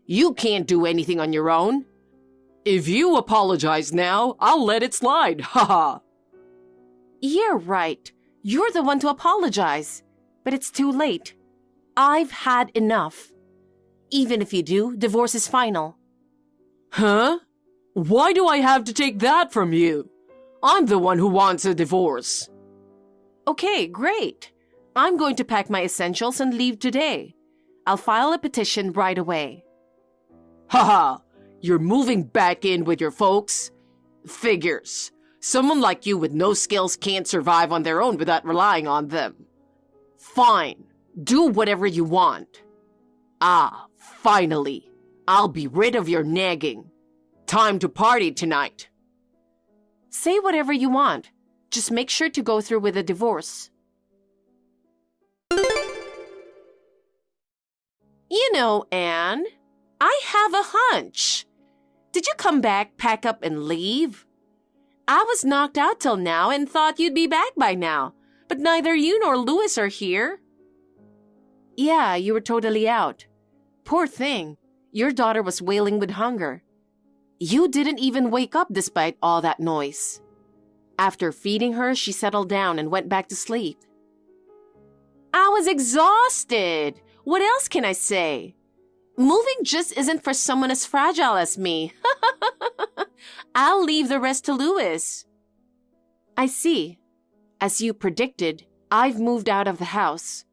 You can't do anything on your own. If you apologize now, I'll let it slide, haha. You're right. You're the one to apologize. But it's too late. I've had enough. Even if you do, divorce is final. Huh? Why do I have to take that from you? I'm the one who wants a divorce. Okay, great. I'm going to pack my essentials and leave today. I'll file a petition right away. Haha, you're moving back in with your folks? Figures. Someone like you with no skills can't survive on their own without relying on them. Fine, do whatever you want. Ah, finally, I'll be rid of your nagging. Time to party tonight. Say whatever you want. Just make sure to go through with the divorce. You know, Anne, I have a hunch. Did you come back, pack up, and leave? I was knocked out till now and thought you'd be back by now, but neither you nor Louis are here. Yeah, you were totally out. Poor thing, your daughter was wailing with hunger. You didn't even wake up despite all that noise. After feeding her, she settled down and went back to sleep. I was exhausted. What else can I say? Moving just isn't for someone as fragile as me. I'll leave the rest to Louis. I see. As you predicted, I've moved out of the house.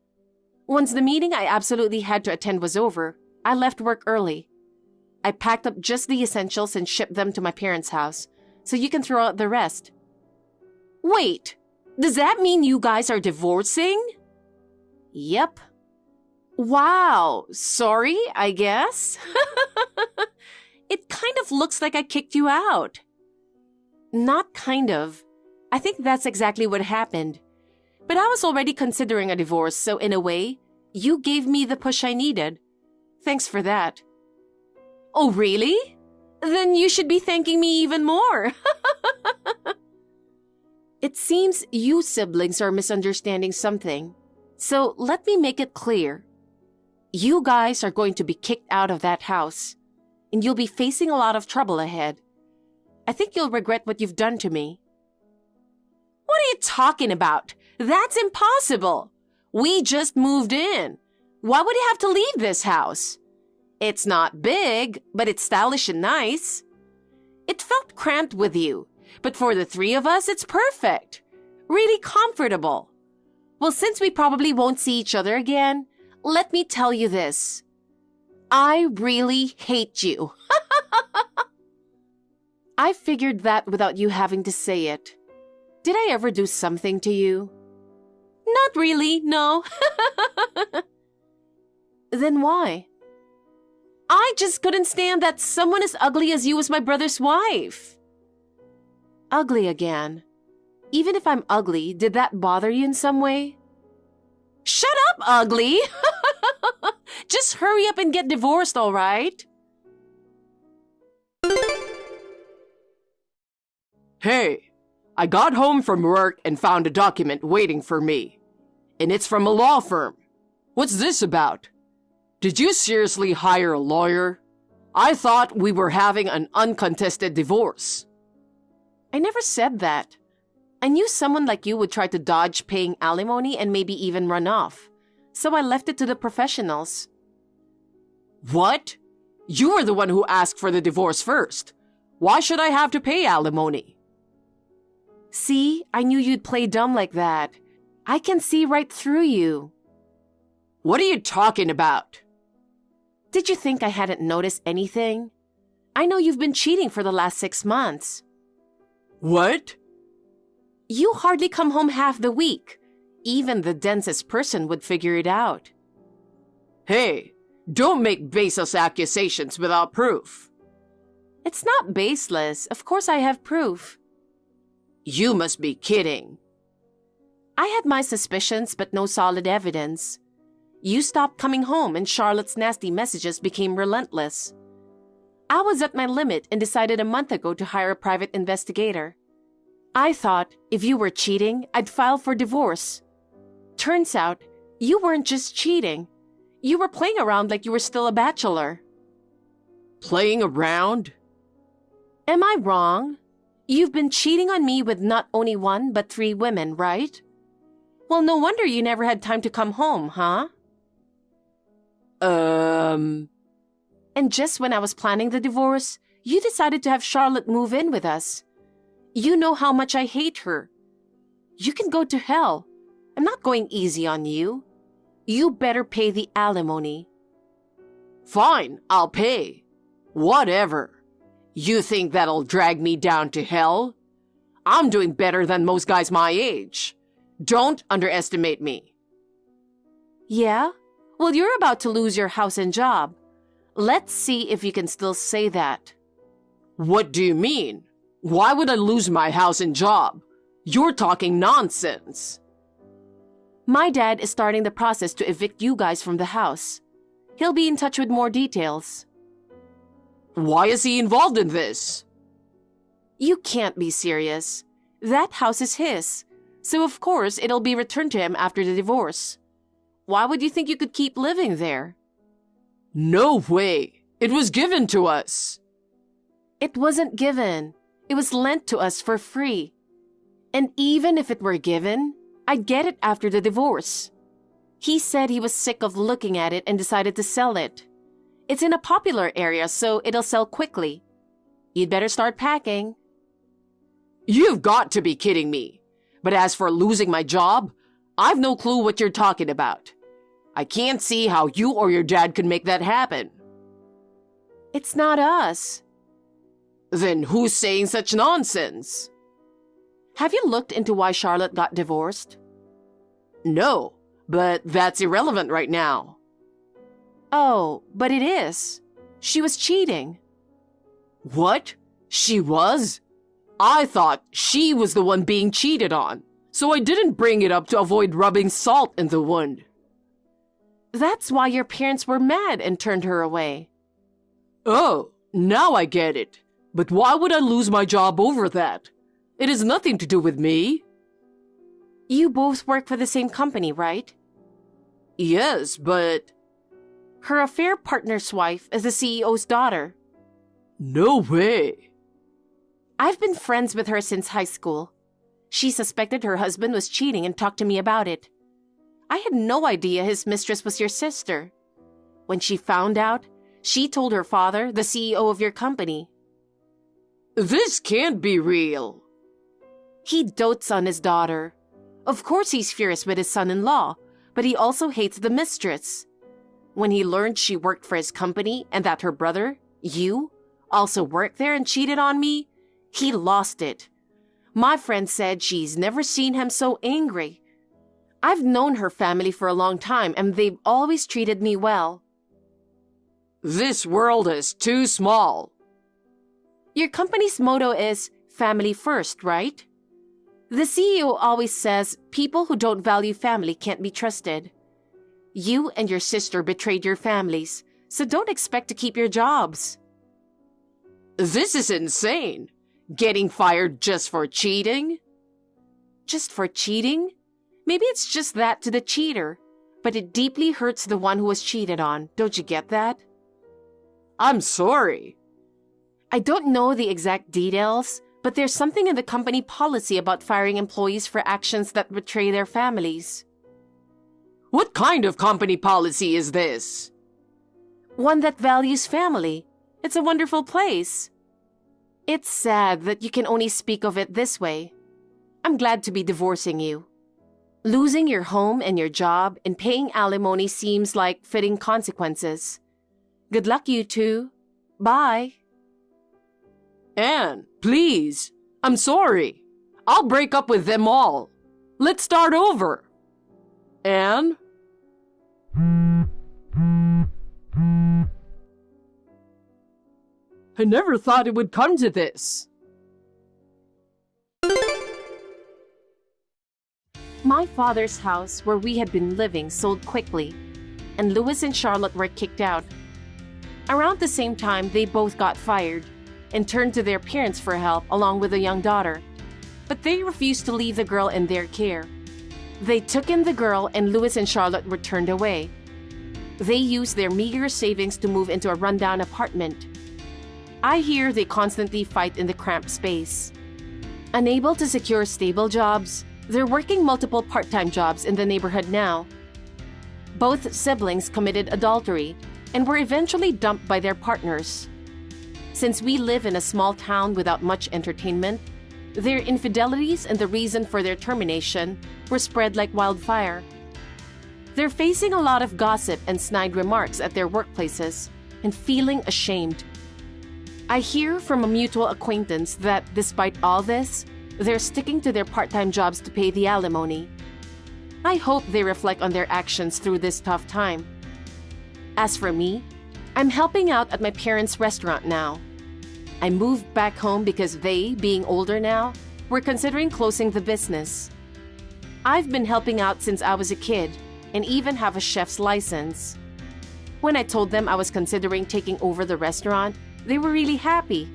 Once the meeting I absolutely had to attend was over, I left work early. I packed up just the essentials and shipped them to my parents' house, so you can throw out the rest. Wait, does that mean you guys are divorcing? Yep. Wow, sorry, I guess. It kind of looks like I kicked you out. Not kind of. I think that's exactly what happened. But I was already considering a divorce, so in a way, you gave me the push I needed. Thanks for that. Oh, really? Then you should be thanking me even more. It seems you siblings are misunderstanding something. So let me make it clear. You guys are going to be kicked out of that house, and you'll be facing a lot of trouble ahead. I think you'll regret what you've done to me. What are you talking about? That's impossible. We just moved in. Why would you have to leave this house? It's not big, but it's stylish and nice. It felt cramped with you, but for the three of us, it's perfect. Really comfortable. Well, since we probably won't see each other again, let me tell you this. I really hate you. I figured that without you having to say it. Did I ever do something to you? Not really, no. Then why? I just couldn't stand that someone as ugly as you was my brother's wife. Ugly again. Even if I'm ugly, did that bother you in some way? Shut up, ugly! Just hurry up and get divorced, all right? Hey, I got home from work and found a document waiting for me. And it's from a law firm. What's this about? Did you seriously hire a lawyer? I thought we were having an uncontested divorce. I never said that. I knew someone like you would try to dodge paying alimony and maybe even run off. So I left it to the professionals. What? You were the one who asked for the divorce first. Why should I have to pay alimony? See, I knew you'd play dumb like that. I can see right through you. What are you talking about? Did you think I hadn't noticed anything? I know you've been cheating for the last 6 months. What? You hardly come home half the week. Even the densest person would figure it out. Hey, don't make baseless accusations without proof. It's not baseless. Of course I have proof. You must be kidding. I had my suspicions, but no solid evidence. You stopped coming home and Charlotte's nasty messages became relentless. I was at my limit and decided a month ago to hire a private investigator. I thought if you were cheating, I'd file for divorce. Turns out, you weren't just cheating. You were playing around like you were still a bachelor. Playing around? Am I wrong? You've been cheating on me with not only one, but 3 women, right? Well, no wonder you never had time to come home, huh? And just when I was planning the divorce, you decided to have Charlotte move in with us. You know how much I hate her. You can go to hell. I'm not going easy on you. You better pay the alimony. Fine, I'll pay. Whatever. You think that'll drag me down to hell? I'm doing better than most guys my age. Don't underestimate me. Yeah? Well, you're about to lose your house and job. Let's see if you can still say that. What do you mean? Why would I lose my house and job? You're talking nonsense. My dad is starting the process to evict you guys from the house. He'll be in touch with more details. Why is he involved in this? You can't be serious. That house is his, so of course it'll be returned to him after the divorce. Why would you think you could keep living there? No way. It was given to us. It wasn't given. It was lent to us for free. And even if it were given, I'd get it after the divorce. He said he was sick of looking at it and decided to sell it. It's in a popular area, so it'll sell quickly. You'd better start packing. You've got to be kidding me. But as for losing my job, I've no clue what you're talking about. I can't see how you or your dad could make that happen. It's not us. Then who's saying such nonsense? Have you looked into why Charlotte got divorced? No, but that's irrelevant right now. Oh, but it is. She was cheating. What? She was? I thought she was the one being cheated on, so I didn't bring it up to avoid rubbing salt in the wound. That's why your parents were mad and turned her away. Oh, now I get it. But why would I lose my job over that? It has nothing to do with me. You both work for the same company, right? Yes, but... Her affair partner's wife is the CEO's daughter. No way. I've been friends with her since high school. She suspected her husband was cheating and talked to me about it. I had no idea his mistress was your sister. When she found out, she told her father, the CEO of your company. This can't be real. He dotes on his daughter. Of course he's furious with his son-in-law, but he also hates the mistress. When he learned she worked for his company and that her brother, you, also worked there and cheated on me, he lost it. My friend said she's never seen him so angry. I've known her family for a long time and they've always treated me well. This world is too small. Your company's motto is family first, right? The CEO always says people who don't value family can't be trusted. You and your sister betrayed your families, so don't expect to keep your jobs. This is insane. Getting fired just for cheating? Just for cheating? Maybe it's just that to the cheater, but it deeply hurts the one who was cheated on. Don't you get that? I'm sorry. I don't know the exact details, but there's something in the company policy about firing employees for actions that betray their families. What kind of company policy is this? One that values family. It's a wonderful place. It's sad that you can only speak of it this way. I'm glad to be divorcing you. Losing your home and your job and paying alimony seems like fitting consequences. Good luck, you two. Bye. Anne, please. I'm sorry. I'll break up with them all. Let's start over. Anne? I never thought it would come to this. My father's house, where we had been living, sold quickly, and Louis and Charlotte were kicked out. Around the same time, they both got fired and turned to their parents for help along with a young daughter. But they refused to leave the girl in their care. They took in the girl, and Louis and Charlotte were turned away. They used their meager savings to move into a rundown apartment. I hear they constantly fight in the cramped space. Unable to secure stable jobs, they're working multiple part-time jobs in the neighborhood now. Both siblings committed adultery and were eventually dumped by their partners. Since we live in a small town without much entertainment, their infidelities and the reason for their termination were spread like wildfire. They're facing a lot of gossip and snide remarks at their workplaces and feeling ashamed. I hear from a mutual acquaintance that despite all this, they're sticking to their part-time jobs to pay the alimony. I hope they reflect on their actions through this tough time. As for me, I'm helping out at my parents' restaurant now. I moved back home because they, being older now, were considering closing the business. I've been helping out since I was a kid and even have a chef's license. When I told them I was considering taking over the restaurant, they were really happy.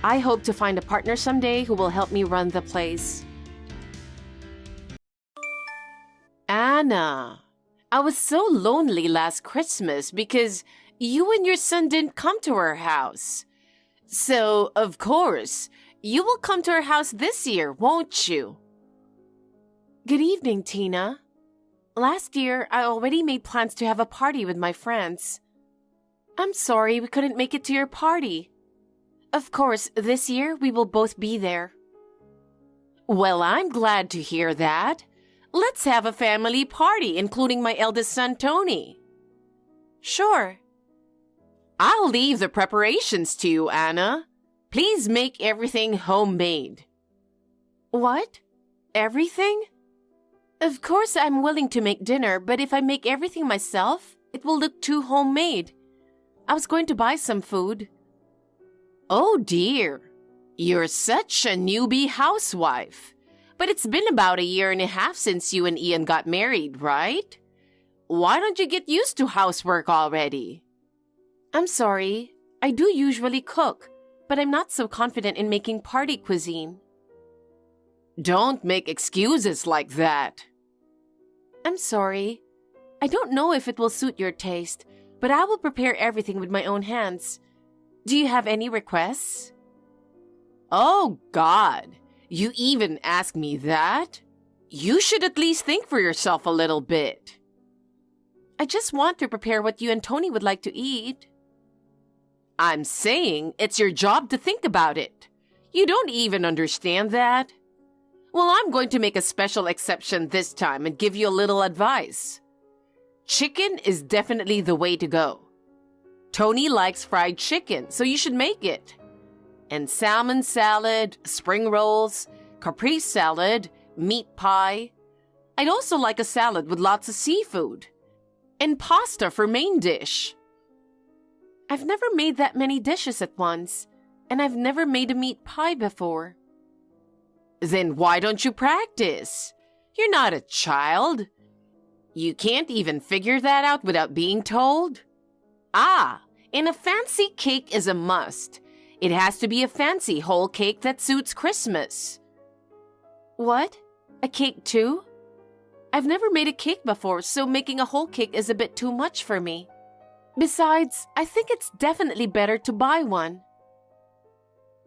I hope to find a partner someday who will help me run the place. Anna, I was so lonely last Christmas because you and your son didn't come to our house. So, of course, you will come to our house this year, won't you? Good evening, Tina. Last year, I already made plans to have a party with my friends. I'm sorry we couldn't make it to your party. Of course, this year we will both be there. Well, I'm glad to hear that. Let's have a family party, including my eldest son, Tony. Sure. I'll leave the preparations to you, Anna. Please make everything homemade. What? Everything? Of course I'm willing to make dinner, but if I make everything myself, it will look too homemade. I was going to buy some food. Oh dear, you're such a newbie housewife. But it's been about 1.5 years since you and Ian got married, right? Why don't you get used to housework already? I'm sorry. I do usually cook, but I'm not so confident in making party cuisine. Don't make excuses like that. I'm sorry. I don't know if it will suit your taste, but I will prepare everything with my own hands. Do you have any requests? Oh, God. You even ask me that? You should at least think for yourself a little bit. I just want to prepare what you and Tony would like to eat. I'm saying it's your job to think about it. You don't even understand that? Well, I'm going to make a special exception this time and give you a little advice. Chicken is definitely the way to go. Tony likes fried chicken, so you should make it. And salmon salad, spring rolls, caprese salad, meat pie. I'd also like a salad with lots of seafood. And pasta for main dish. I've never made that many dishes at once, and I've never made a meat pie before. Then why don't you practice? You're not a child. You can't even figure that out without being told? Ah, and a fancy cake is a must. It has to be a fancy whole cake that suits Christmas. What? A cake too? I've never made a cake before, so making a whole cake is a bit too much for me. Besides, I think it's definitely better to buy one.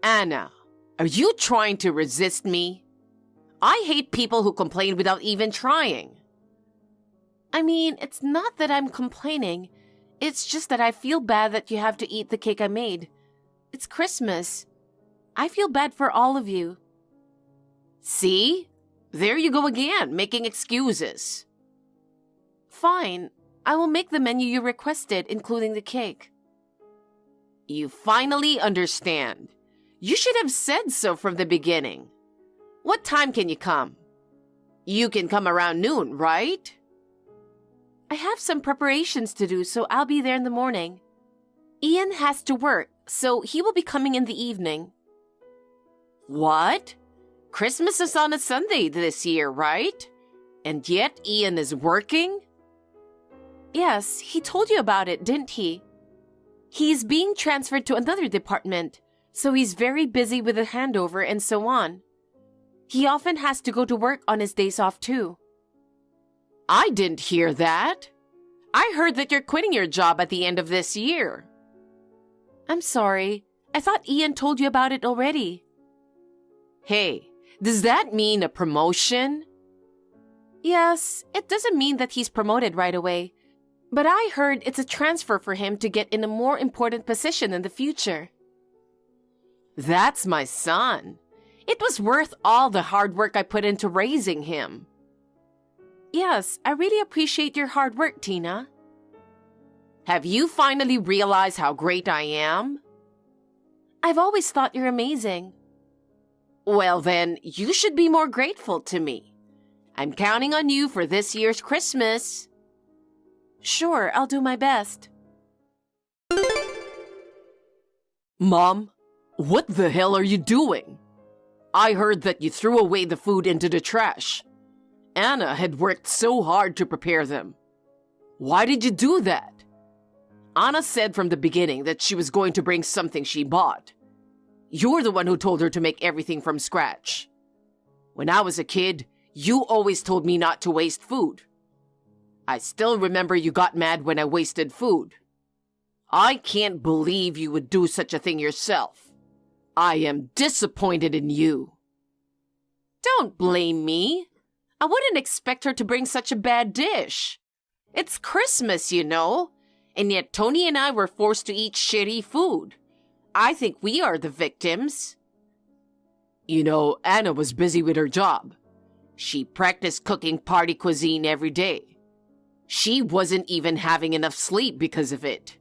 Anna, are you trying to resist me? I hate people who complain without even trying. I mean, it's not that I'm complaining. It's just that I feel bad that you have to eat the cake I made. It's Christmas. I feel bad for all of you. See? There you go again, making excuses. Fine. I will make the menu you requested, including the cake. You finally understand. You should have said so from the beginning. What time can you come? You can come around noon, right? I have some preparations to do, so I'll be there in the morning. Ian has to work, so he will be coming in the evening. What? Christmas is on a Sunday this year, right? And yet Ian is working? Yes, he told you about it, didn't he? He's being transferred to another department, so he's very busy with the handover and so on. He often has to go to work on his days off too. I didn't hear that. I heard that you're quitting your job at the end of this year. I'm sorry. I thought Ian told you about it already. Hey, does that mean a promotion? Yes, it doesn't mean that he's promoted right away, but I heard it's a transfer for him to get in a more important position in the future. That's my son. It was worth all the hard work I put into raising him. Yes, I really appreciate your hard work, Tina. Have you finally realized how great I am? I've always thought you're amazing. Well then, you should be more grateful to me. I'm counting on you for this year's Christmas. Sure, I'll do my best. Mom, what the hell are you doing? I heard that you threw away the food into the trash. Anna had worked so hard to prepare them. Why did you do that? Anna said from the beginning that she was going to bring something she bought. You're the one who told her to make everything from scratch. When I was a kid, you always told me not to waste food. I still remember you got mad when I wasted food. I can't believe you would do such a thing yourself. I am disappointed in you. Don't blame me. I wouldn't expect her to bring such a bad dish. It's Christmas, you know, and yet Tony and I were forced to eat shitty food. I think we are the victims. You know, Anna was busy with her job. She practiced cooking party cuisine every day. She wasn't even having enough sleep because of it.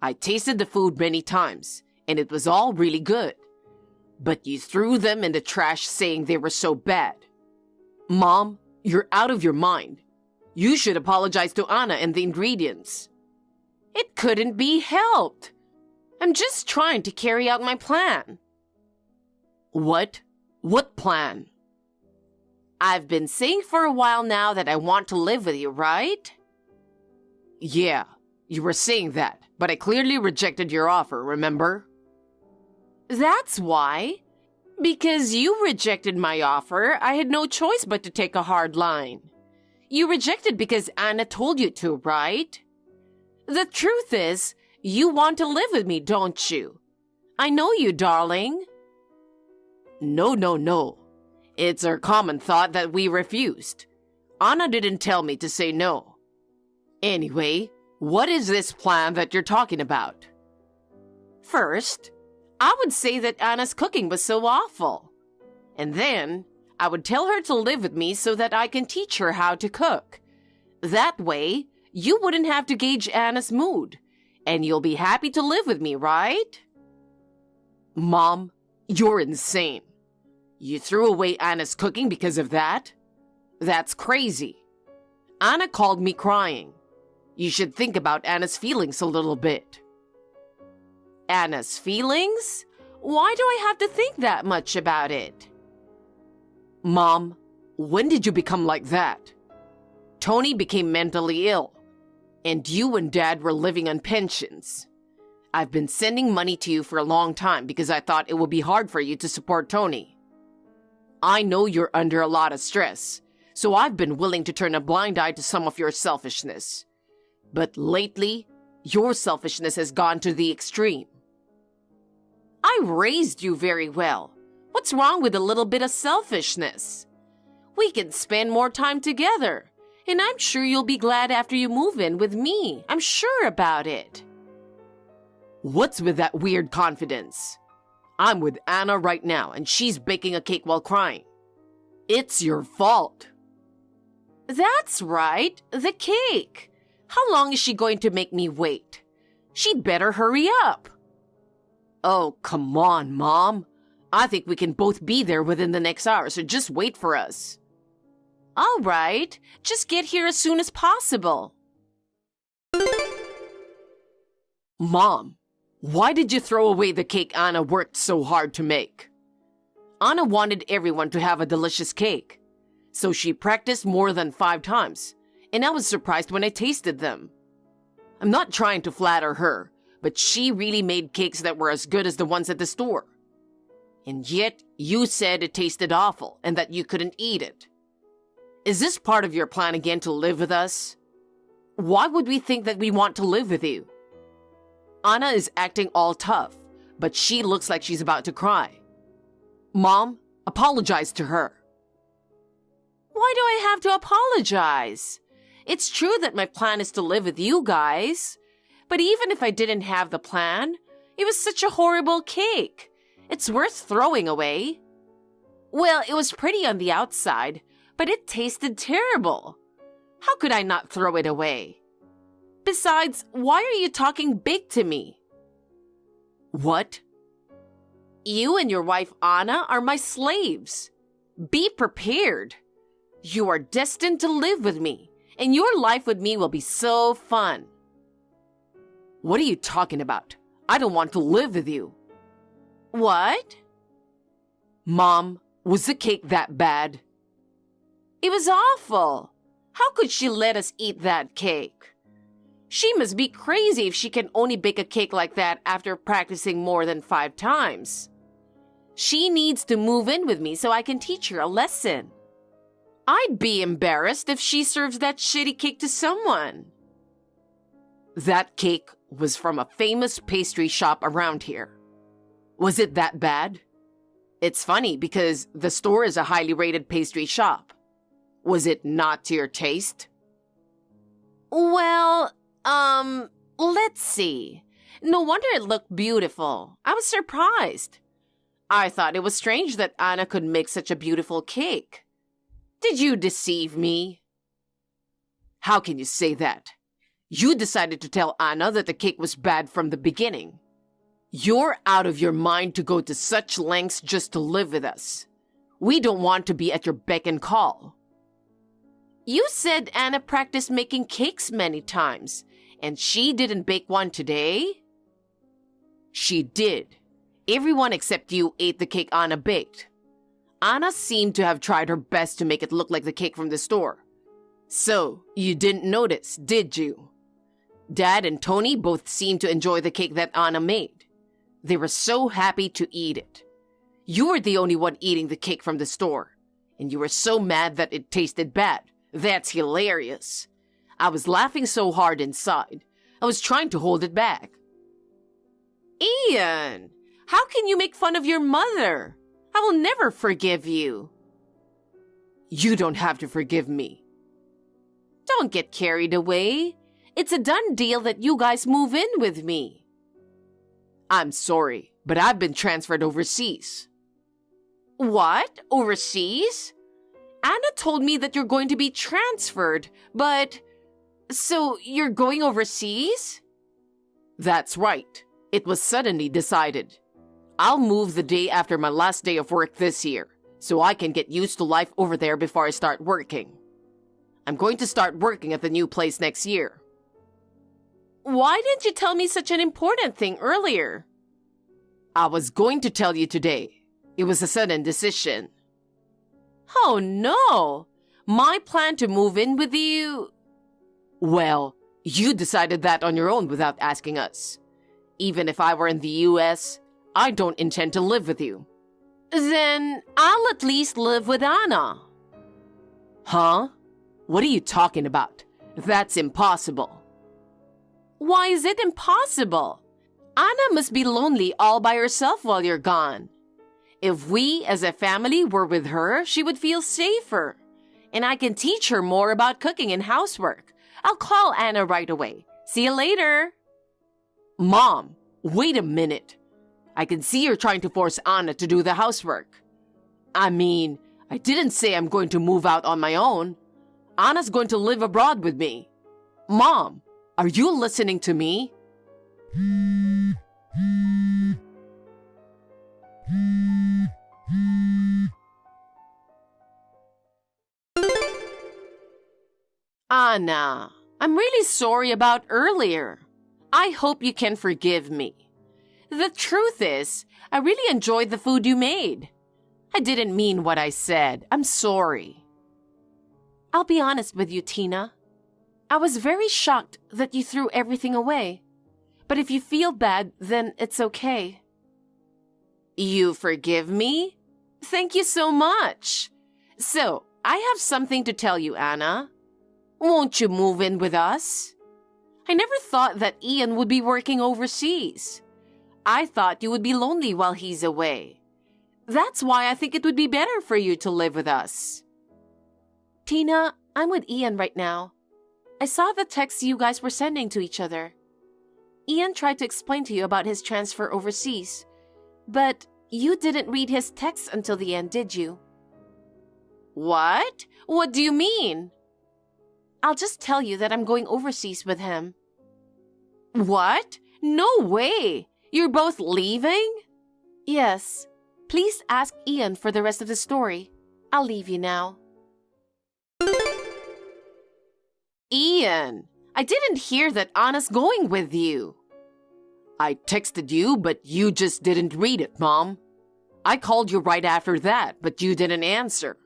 I tasted the food many times, and it was all really good. But you threw them in the trash saying they were so bad. Mom, you're out of your mind. You should apologize to Anna and the ingredients. It couldn't be helped. I'm just trying to carry out my plan. What? What plan? I've been saying for a while now that I want to live with you, right? Yeah, you were saying that, but I clearly rejected your offer, remember? That's why. Because you rejected my offer, I had no choice but to take a hard line. You rejected because Anna told you to, right? The truth is, you want to live with me, don't you? I know you, darling. No. It's our common thought that we refused. Anna didn't tell me to say no. Anyway, what is this plan that you're talking about? First, I would say that Anna's cooking was so awful. And then, I would tell her to live with me so that I can teach her how to cook. That way, you wouldn't have to gauge Anna's mood, and you'll be happy to live with me, right? Mom, you're insane. You threw away Anna's cooking because of that? That's crazy. Anna called me crying. You should think about Anna's feelings a little bit. Anna's feelings? Why do I have to think that much about it? Mom, when did you become like that? Tony became mentally ill, and you and Dad were living on pensions. I've been sending money to you for a long time because I thought it would be hard for you to support Tony. I know you're under a lot of stress, so I've been willing to turn a blind eye to some of your selfishness. But lately, your selfishness has gone to the extreme. I raised you very well. What's wrong with a little bit of selfishness? We can spend more time together, and I'm sure you'll be glad after you move in with me. I'm sure about it. What's with that weird confidence? I'm with Anna right now, and she's baking a cake while crying. It's your fault. That's right, the cake. How long is she going to make me wait? She'd better hurry up. Oh, come on, Mom. I think we can both be there within the next hour, so just wait for us. All right, just get here as soon as possible. Mom, why did you throw away the cake Anna worked so hard to make? Anna wanted everyone to have a delicious cake, so she practiced more than 5 times, and I was surprised when I tasted them. I'm not trying to flatter her, but she really made cakes that were as good as the ones at the store. And yet, you said it tasted awful and that you couldn't eat it. Is this part of your plan again to live with us? Why would we think that we want to live with you? Anna is acting all tough, but she looks like she's about to cry. Mom, apologize to her. Why do I have to apologize? It's true that my plan is to live with you guys. But even if I didn't have the plan, it was such a horrible cake. It's worth throwing away. Well, it was pretty on the outside, but it tasted terrible. How could I not throw it away? Besides, why are you talking big to me? What? You and your wife Anna are my slaves. Be prepared. You are destined to live with me, and your life with me will be so fun. What are you talking about? I don't want to live with you. What? Mom, was the cake that bad? It was awful. How could she let us eat that cake? She must be crazy if she can only bake a cake like that after practicing more than 5 times. She needs to move in with me so I can teach her a lesson. I'd be embarrassed if she serves that shitty cake to someone. That cake was from a famous pastry shop around here. Was it that bad? It's funny because the store is a highly rated pastry shop. Was it not to your taste? Well, let's see. No wonder it looked beautiful. I was surprised. I thought it was strange that Anna could make such a beautiful cake. Did you deceive me? How can you say that? You decided to tell Anna that the cake was bad from the beginning. You're out of your mind to go to such lengths just to live with us. We don't want to be at your beck and call. You said Anna practiced making cakes many times, and she didn't bake one today? She did. Everyone except you ate the cake Anna baked. Anna seemed to have tried her best to make it look like the cake from the store. So, you didn't notice, did you? Dad and Tony both seemed to enjoy the cake that Anna made. They were so happy to eat it. You were the only one eating the cake from the store, and you were so mad that it tasted bad. That's hilarious. I was laughing so hard inside. I was trying to hold it back. Ian, how can you make fun of your mother? I will never forgive you. You don't have to forgive me. Don't get carried away. It's a done deal that you guys move in with me. I'm sorry, but I've been transferred overseas. What? Overseas? Anna told me that you're going to be transferred, but... So, you're going overseas? That's right. It was suddenly decided. I'll move the day after my last day of work this year, so I can get used to life over there before I start working. I'm going to start working at the new place next year. Why didn't you tell me such an important thing earlier? I was going to tell you today. It was a sudden decision. Oh no! My plan to move in with you... Well, you decided that on your own without asking us. Even if I were in the US, I don't intend to live with you. Then I'll at least live with Anna. Huh? What are you talking about? That's impossible. Why is it impossible? Anna must be lonely all by herself while you're gone. If we, as a family, were with her, she would feel safer. And I can teach her more about cooking and housework. I'll call Anna right away. See you later. Mom, wait a minute. I can see you're trying to force Anna to do the housework. I mean, I didn't say I'm going to move out on my own. Anna's going to live abroad with me. Mom, are you listening to me? Anna, I'm really sorry about earlier. I hope you can forgive me. The truth is, I really enjoyed the food you made. I didn't mean what I said. I'm sorry. I'll be honest with you, Tina. I was very shocked that you threw everything away. But if you feel bad, then it's okay. You forgive me? Thank you so much. So, I have something to tell you, Anna. Won't you move in with us? I never thought that Ian would be working overseas. I thought you would be lonely while he's away. That's why I think it would be better for you to live with us. Tina, I'm with Ian right now. I saw the texts you guys were sending to each other. Ian tried to explain to you about his transfer overseas, but you didn't read his texts until the end, did you? What? What do you mean? I'll just tell you that I'm going overseas with him. What? No way! You're both leaving? Yes. Please ask Ian for the rest of the story. I'll leave you now. Ian, I didn't hear that Anna's going with you. I texted you, but you just didn't read it, Mom. I called you right after that, but you didn't answer.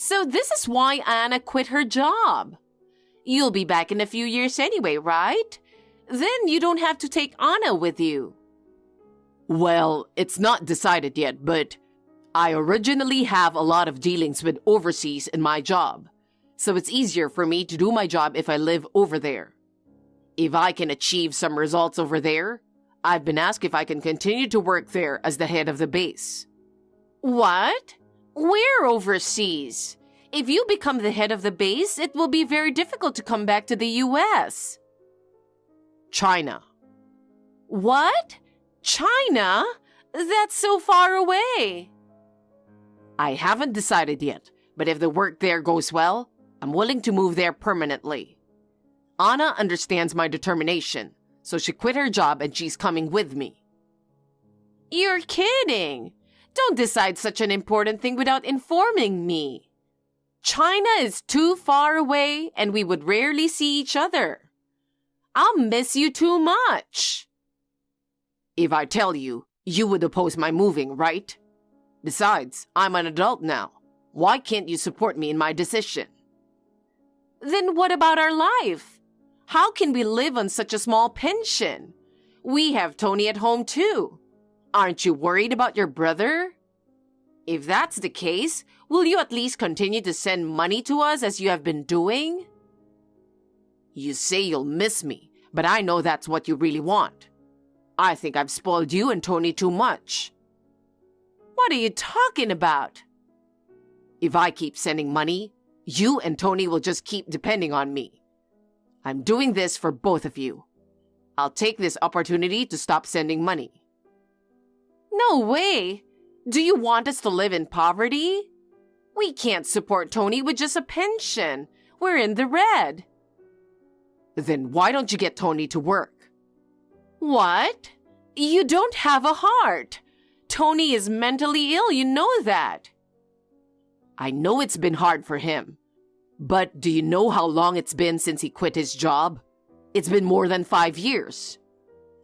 So this is why Anna quit her job. You'll be back in a few years anyway, right? Then you don't have to take Anna with you. Well, it's not decided yet, but I originally have a lot of dealings with overseas in my job, so it's easier for me to do my job if I live over there. If I can achieve some results over there, I've been asked if I can continue to work there as the head of the base. What? Where overseas? If you become the head of the base, it will be very difficult to come back to the US. China. What? China? That's so far away. I haven't decided yet, but if the work there goes well, I'm willing to move there permanently. Anna understands my determination, so she quit her job and she's coming with me. You're kidding! Don't decide such an important thing without informing me. China is too far away and we would rarely see each other. I'll miss you too much. If I tell you, you would oppose my moving, right? Besides, I'm an adult now. Why can't you support me in my decision? Then what about our life? How can we live on such a small pension? We have Tony at home too. Aren't you worried about your brother? If that's the case, will you at least continue to send money to us as you have been doing? You say you'll miss me, but I know that's what you really want. I think I've spoiled you and Tony too much. What are you talking about? If I keep sending money, you and Tony will just keep depending on me. I'm doing this for both of you. I'll take this opportunity to stop sending money. No way! Do you want us to live in poverty? We can't support Tony with just a pension. We're in the red. Then why don't you get Tony to work? What? You don't have a heart. Tony is mentally ill, you know that. I know it's been hard for him. But do you know how long it's been since he quit his job? It's been more than 5 years.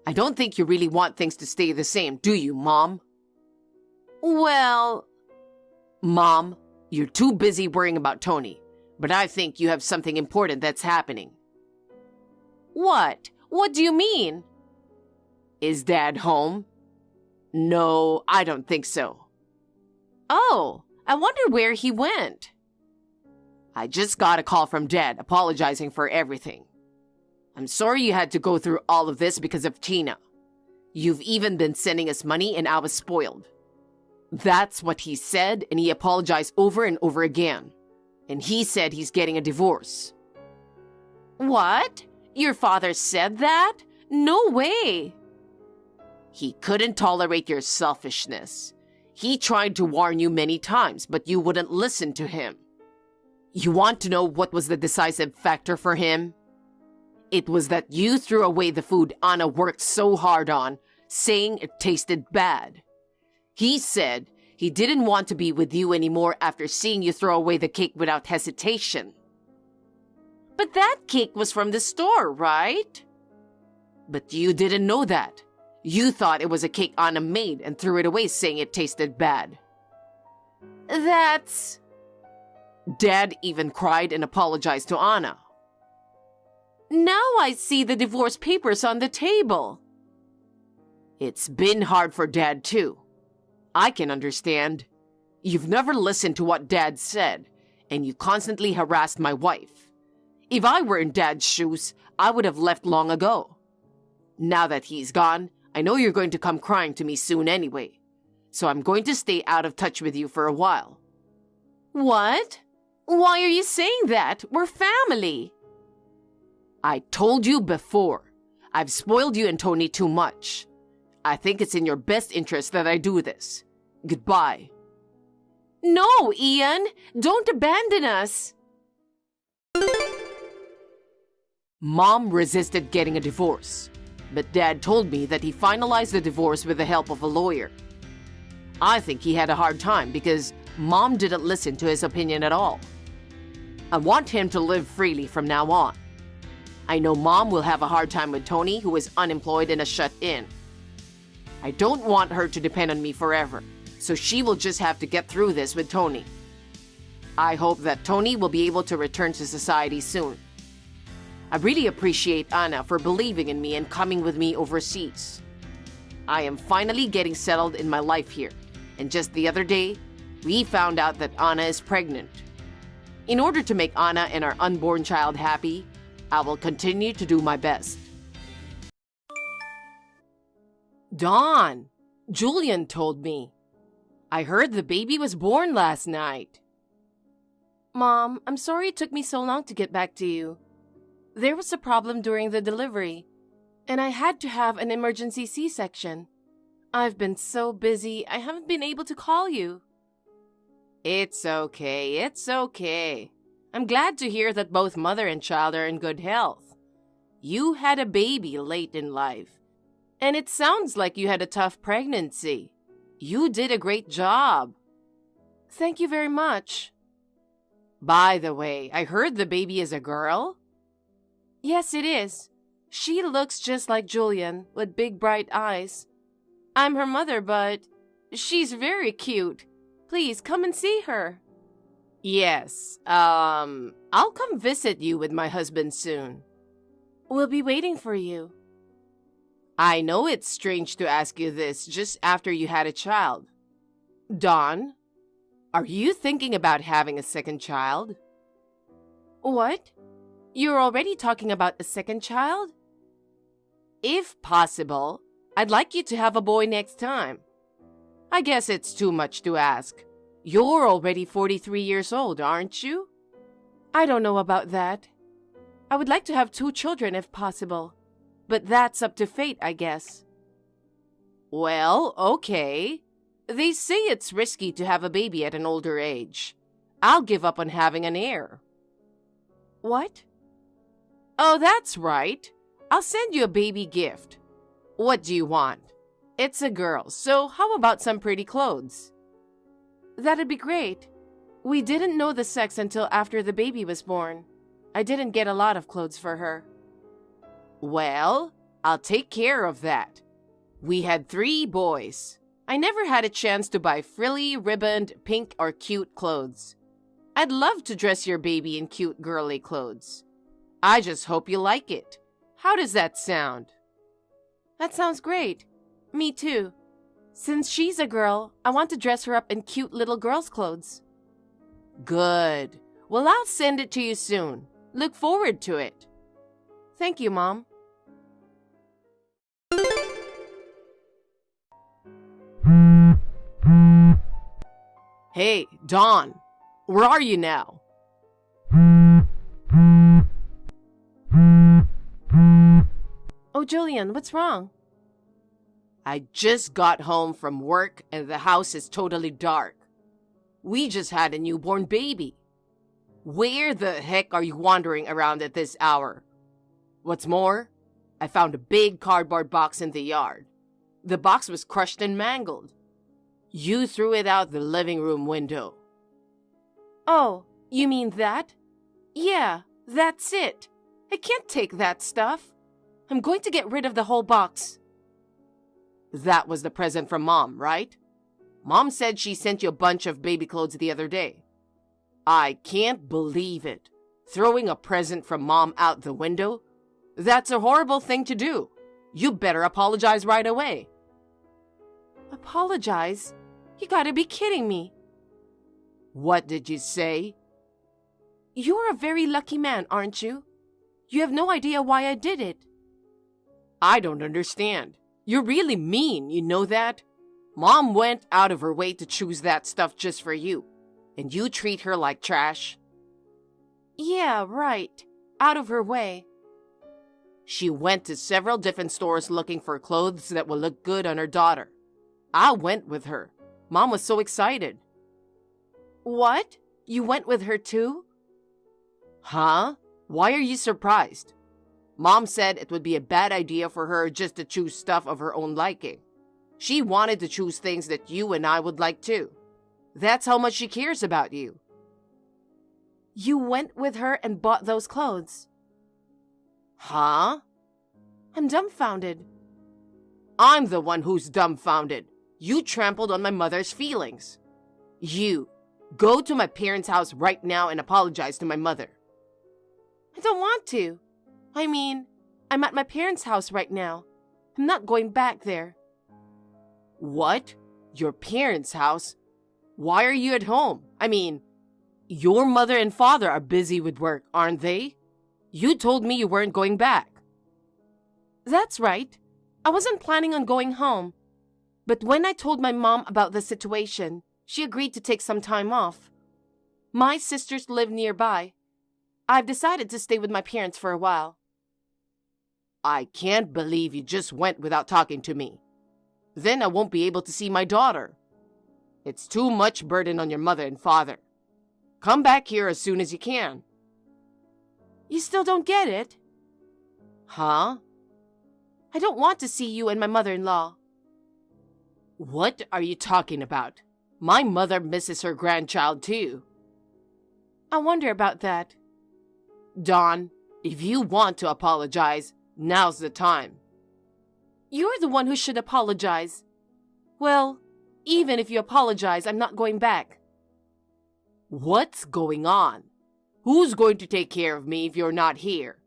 I don't think you really want things to stay the same, do you, Mom? Well... Mom, you're too busy worrying about Tony, but I think you have something important that's happening. What? What do you mean? Is Dad home? No, I don't think so. Oh, I wonder where he went. I just got a call from Dad apologizing for everything. I'm sorry you had to go through all of this because of Tina. You've even been sending us money and I was spoiled. That's what he said, and he apologized over and over again. And he said he's getting a divorce. What? Your father said that? No way! He couldn't tolerate your selfishness. He tried to warn you many times, but you wouldn't listen to him. You want to know what was the decisive factor for him? It was that you threw away the food Anna worked so hard on, saying it tasted bad. He said he didn't want to be with you anymore after seeing you throw away the cake without hesitation. But that cake was from the store, right? But you didn't know that. You thought it was a cake Anna made and threw it away saying it tasted bad. That's... Dad even cried and apologized to Anna. Now I see the divorce papers on the table. It's been hard for Dad too. I can understand. You've never listened to what Dad said, and you constantly harassed my wife. If I were in Dad's shoes, I would have left long ago. Now that he's gone, I know you're going to come crying to me soon anyway. So I'm going to stay out of touch with you for a while. What? Why are you saying that? We're family. I told you before. I've spoiled you and Tony too much. I think it's in your best interest that I do this. Goodbye. No, Ian! Don't abandon us! Mom resisted getting a divorce, but Dad told me that he finalized the divorce with the help of a lawyer. I think he had a hard time because Mom didn't listen to his opinion at all. I want him to live freely from now on. I know Mom will have a hard time with Tony, who is unemployed and a shut-in. I don't want her to depend on me forever, so she will just have to get through this with Tony. I hope that Tony will be able to return to society soon. I really appreciate Anna for believing in me and coming with me overseas. I am finally getting settled in my life here, and just the other day, we found out that Anna is pregnant. In order to make Anna and our unborn child happy, I will continue to do my best. Dawn, Julian told me. I heard the baby was born last night. Mom, I'm sorry it took me so long to get back to you. There was a problem during the delivery, and I had to have an emergency C-section. I've been so busy, I haven't been able to call you. It's okay. I'm glad to hear that both mother and child are in good health. You had a baby late in life, and it sounds like you had a tough pregnancy. You did a great job. Thank you very much. By the way, I heard the baby is a girl? Yes, it is. She looks just like Julian, with big bright eyes. I'm her mother, but she's very cute. Please come and see her. Yes, I'll come visit you with my husband soon. We'll be waiting for you. I know it's strange to ask you this just after you had a child. Dawn, are you thinking about having a second child? What? You're already talking about a second child? If possible, I'd like you to have a boy next time. I guess it's too much to ask. You're already 43 years old, aren't you? I don't know about that. I would like to have 2 children if possible, but that's up to fate, I guess. Well, okay. They say it's risky to have a baby at an older age. I'll give up on having an heir. What? Oh, that's right. I'll send you a baby gift. What do you want? It's a girl, so how about some pretty clothes? That'd be great. We didn't know the sex until after the baby was born. I didn't get a lot of clothes for her. Well, I'll take care of that. We had 3 boys. I never had a chance to buy frilly, ribboned, pink, or cute clothes. I'd love to dress your baby in cute girly clothes. I just hope you like it. How does that sound? That sounds great. Me too. Since she's a girl, I want to dress her up in cute little girl's clothes. Good. Well, I'll send it to you soon. Look forward to it. Thank you, Mom. Hey, Dawn. Where are you now? Oh, Julian, what's wrong? I just got home from work and the house is totally dark. We just had a newborn baby. Where the heck are you wandering around at this hour? What's more, I found a big cardboard box in the yard. The box was crushed and mangled. You threw it out the living room window. Oh, you mean that? Yeah, That's it. I can't take that stuff. I'm going to get rid of the whole box. That was the present from Mom, right? Mom said she sent you a bunch of baby clothes the other day. I can't believe it. Throwing a present from Mom out the window? That's a horrible thing to do. You better apologize right away. Apologize? You gotta be kidding me. What did you say? You're a very lucky man, aren't you? You have no idea why I did it. I don't understand. You're really mean, you know that? Mom went out of her way to choose that stuff just for you, and you treat her like trash. Yeah, right. Out of her way. She went to several different stores looking for clothes that will look good on her daughter. I went with her. Mom was so excited. What? You went with her too? Huh? Why are you surprised? Mom said it would be a bad idea for her just to choose stuff of her own liking. She wanted to choose things that you and I would like too. That's how much she cares about you. You went with her and bought those clothes. Huh? I'm dumbfounded. I'm the one who's dumbfounded. You trampled on my mother's feelings. You, go to my parents' house right now and apologize to my mother. I don't want to. I mean, I'm at my parents' house right now. I'm not going back there. What? Your parents' house? Why are you at home? I mean, your mother and father are busy with work, aren't they? You told me you weren't going back. That's right. I wasn't planning on going home. But when I told my mom about the situation, she agreed to take some time off. My sisters live nearby. I've decided to stay with my parents for a while. I can't believe you just went without talking to me. Then I won't be able to see my daughter. It's too much burden on your mother and father. Come back here as soon as you can. You still don't get it? Huh? I don't want to see you and my mother-in-law. What are you talking about? My mother misses her grandchild too. I wonder about that. Dawn, if you want to apologize, now's the time. You're the one who should apologize. Well, even if you apologize, I'm not going back. What's going on? Who's going to take care of me if you're not here?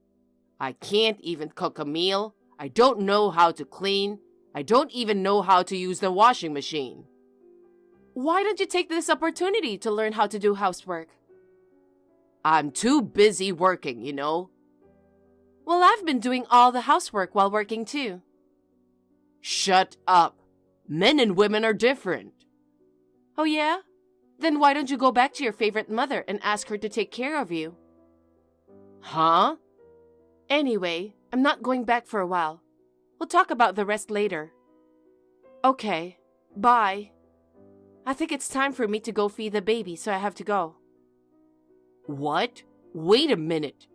I can't even cook a meal. I don't know how to clean. I don't even know how to use the washing machine. Why don't you take this opportunity to learn how to do housework? I'm too busy working, you know. Well, I've been doing all the housework while working too. Shut up. Men and women are different. Oh yeah? Then why don't you go back to your favorite mother and ask her to take care of you? Huh? Anyway, I'm not going back for a while. We'll talk about the rest later. Okay, bye. I think it's time for me to go feed the baby, so I have to go. What? Wait a minute.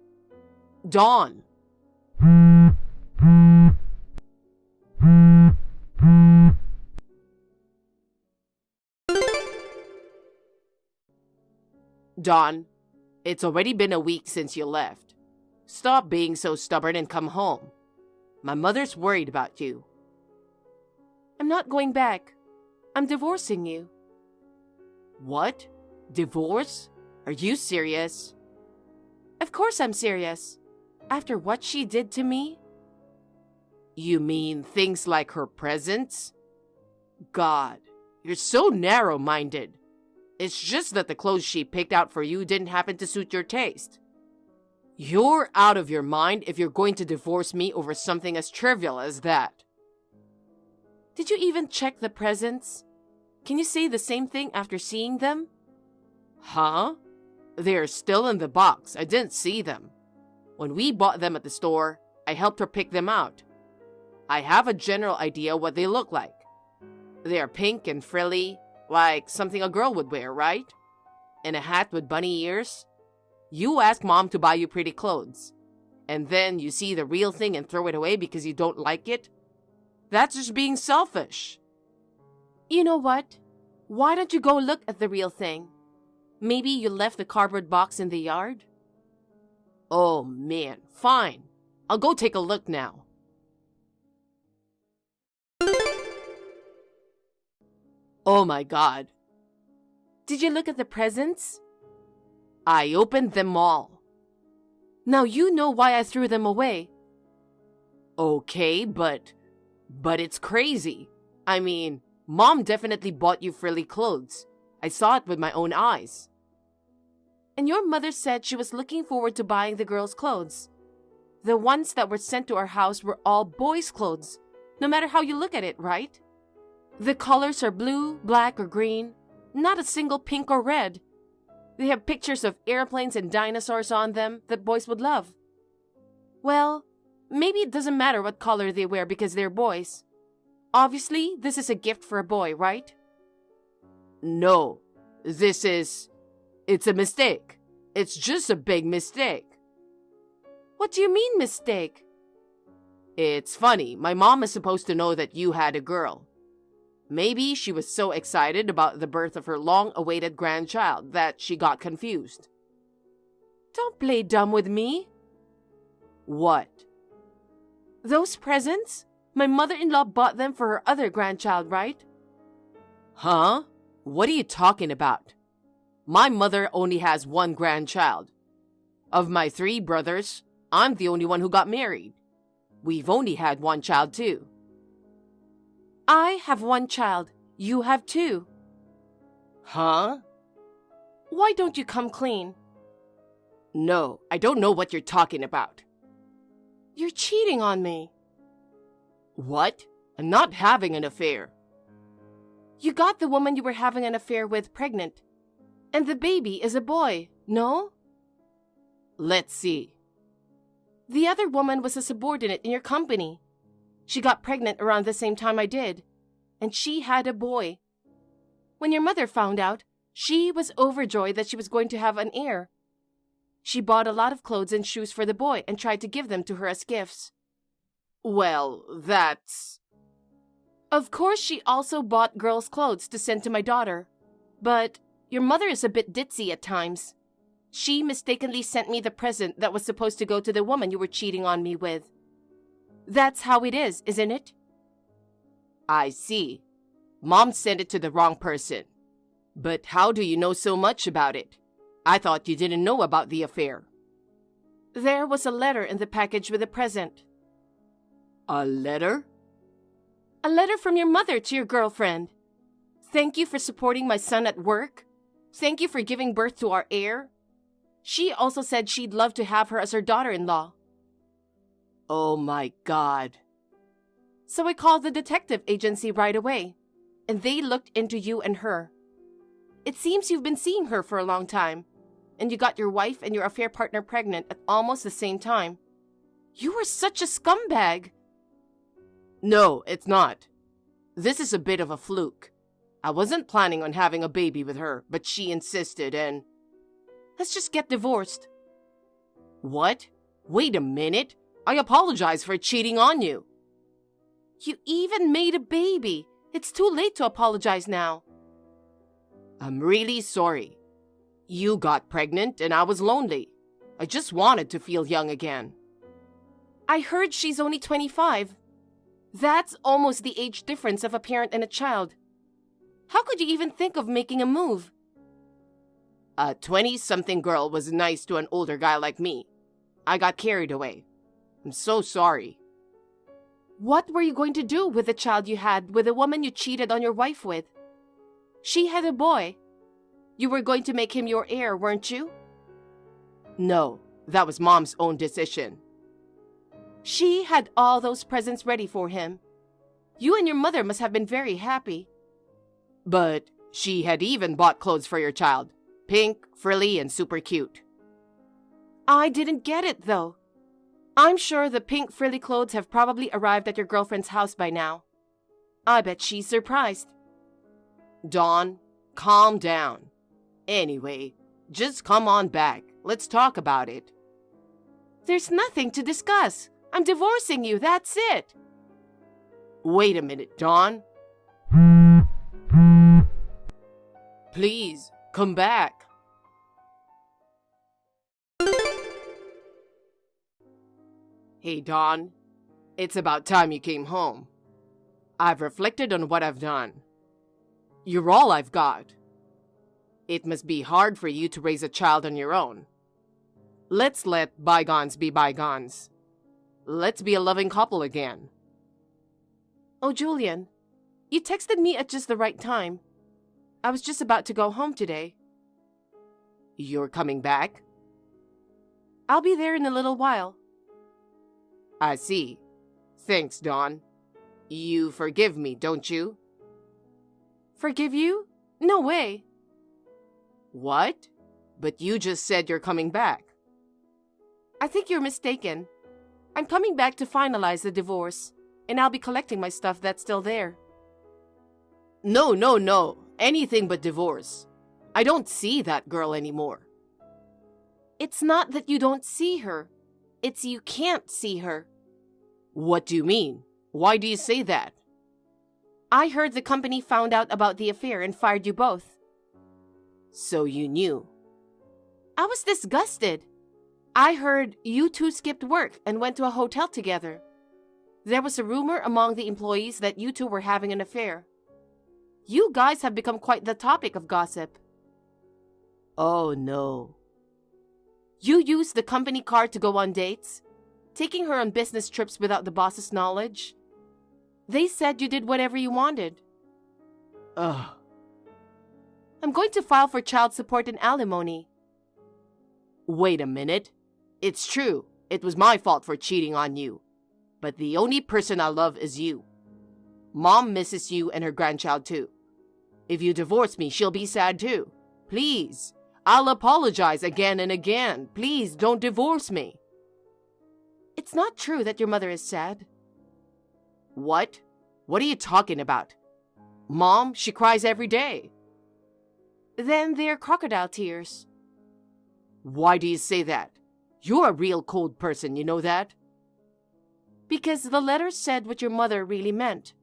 Dawn. Dawn, it's already been a week since you left. Stop being so stubborn and come home. My mother's worried about you. I'm not going back. I'm divorcing you. What? Divorce? Are you serious? Of course I'm serious. After what she did to me? You mean things like her presence? God, you're so narrow-minded. It's just that the clothes she picked out for you didn't happen to suit your taste. You're out of your mind if you're going to divorce me over something as trivial as that. Did you even check the presents? Can you say the same thing after seeing them? Huh? They're still in the box. I didn't see them. When we bought them at the store, I helped her pick them out. I have a general idea what they look like. They are pink and frilly, like something a girl would wear, right? And a hat with bunny ears. You ask Mom to buy you pretty clothes, and then you see the real thing and throw it away because you don't like it? That's just being selfish. You know what? Why don't you go look at the real thing? Maybe you left the cardboard box in the yard? Oh man, fine. I'll go take a look now. Oh my God. Did you look at the presents? I opened them all. Now you know why I threw them away. Okay, but it's crazy. I mean, Mom definitely bought you frilly clothes. I saw it with my own eyes. And your mother said she was looking forward to buying the girls' clothes. The ones that were sent to our house were all boys' clothes, no matter how you look at it, right? The colors are blue, black, or green, not a single pink or red. They have pictures of airplanes and dinosaurs on them that boys would love. Well, maybe it doesn't matter what color they wear because they're boys. Obviously, this is a gift for a boy, right? No, it's a mistake. It's just a big mistake. What do you mean, mistake? It's funny, my mom is supposed to know that you had a girl. Maybe she was so excited about the birth of her long-awaited grandchild that she got confused. Don't play dumb with me. What? Those presents? My mother-in-law bought them for her other grandchild, right? Huh? What are you talking about? My mother only has one grandchild. Of my 3 brothers, I'm the only one who got married. We've only had one child too. I have 1 child. You have 2. Huh? Why don't you come clean? No, I don't know what you're talking about. You're cheating on me. What? I'm not having an affair. You got the woman you were having an affair with pregnant. And the baby is a boy, no? Let's see. The other woman was a subordinate in your company. She got pregnant around the same time I did. And she had a boy. When your mother found out, she was overjoyed that she was going to have an heir. She bought a lot of clothes and shoes for the boy and tried to give them to her as gifts. Well, that's... Of course, she also bought girls' clothes to send to my daughter. But your mother is a bit ditzy at times. She mistakenly sent me the present that was supposed to go to the woman you were cheating on me with. That's how it is, isn't it? I see. Mom sent it to the wrong person. But how do you know so much about it? I thought you didn't know about the affair. There was a letter in the package with the present. A letter? A letter from your mother to your girlfriend. Thank you for supporting my son at work. Thank you for giving birth to our heir. She also said she'd love to have her as her daughter-in-law. Oh my God. So I called the detective agency right away, and they looked into you and her. It seems you've been seeing her for a long time, and you got your wife and your affair partner pregnant at almost the same time. You were such a scumbag. No, it's not. This is a bit of a fluke. I wasn't planning on having a baby with her, but she insisted and... Let's just get divorced. What? Wait a minute. I apologize for cheating on you. You even made a baby. It's too late to apologize now. I'm really sorry. You got pregnant and I was lonely. I just wanted to feel young again. I heard she's only 25. That's almost the age difference of a parent and a child. How could you even think of making a move? A 20-something girl was nice to an older guy like me. I got carried away. I'm so sorry. What were you going to do with the child you had with the woman you cheated on your wife with? She had a boy. You were going to make him your heir, weren't you? No, that was Mom's own decision. She had all those presents ready for him. You and your mother must have been very happy. But she had even bought clothes for your child. Pink, frilly, and super cute. I didn't get it, though. I'm sure the pink frilly clothes have probably arrived at your girlfriend's house by now. I bet she's surprised. Dawn, calm down. Anyway, just come on back. Let's talk about it. There's nothing to discuss. I'm divorcing you, that's it. Wait a minute, Dawn. Please, come back. Hey, Dawn. It's about time you came home. I've reflected on what I've done. You're all I've got. It must be hard for you to raise a child on your own. Let's let bygones be bygones. Let's be a loving couple again. Oh, Julian, you texted me at just the right time. I was just about to go home today. You're coming back? I'll be there in a little while. I see. Thanks, Dawn. You forgive me, don't you? Forgive you? No way. What? But you just said you're coming back. I think you're mistaken. I'm coming back to finalize the divorce, and I'll be collecting my stuff that's still there. No. Anything but divorce. I don't see that girl anymore. It's not that you don't see her. It's you can't see her. What do you mean? Why do you say that? I heard the company found out about the affair and fired you both. So you knew. I was disgusted. I heard you two skipped work and went to a hotel together. There was a rumor among the employees that you two were having an affair. You guys have become quite the topic of gossip. Oh no. You used the company car to go on dates, taking her on business trips without the boss's knowledge. They said you did whatever you wanted. Ugh. I'm going to file for child support and alimony. Wait a minute. It's true. It was my fault for cheating on you. But the only person I love is you. Mom misses you and her grandchild too. If you divorce me, she'll be sad too. Please. I'll apologize again and again. Please don't divorce me. It's not true that your mother is sad. What? What are you talking about? Mom, she cries every day. Then they're crocodile tears. Why do you say that? You're a real cold person, you know that? Because the letter said what your mother really meant.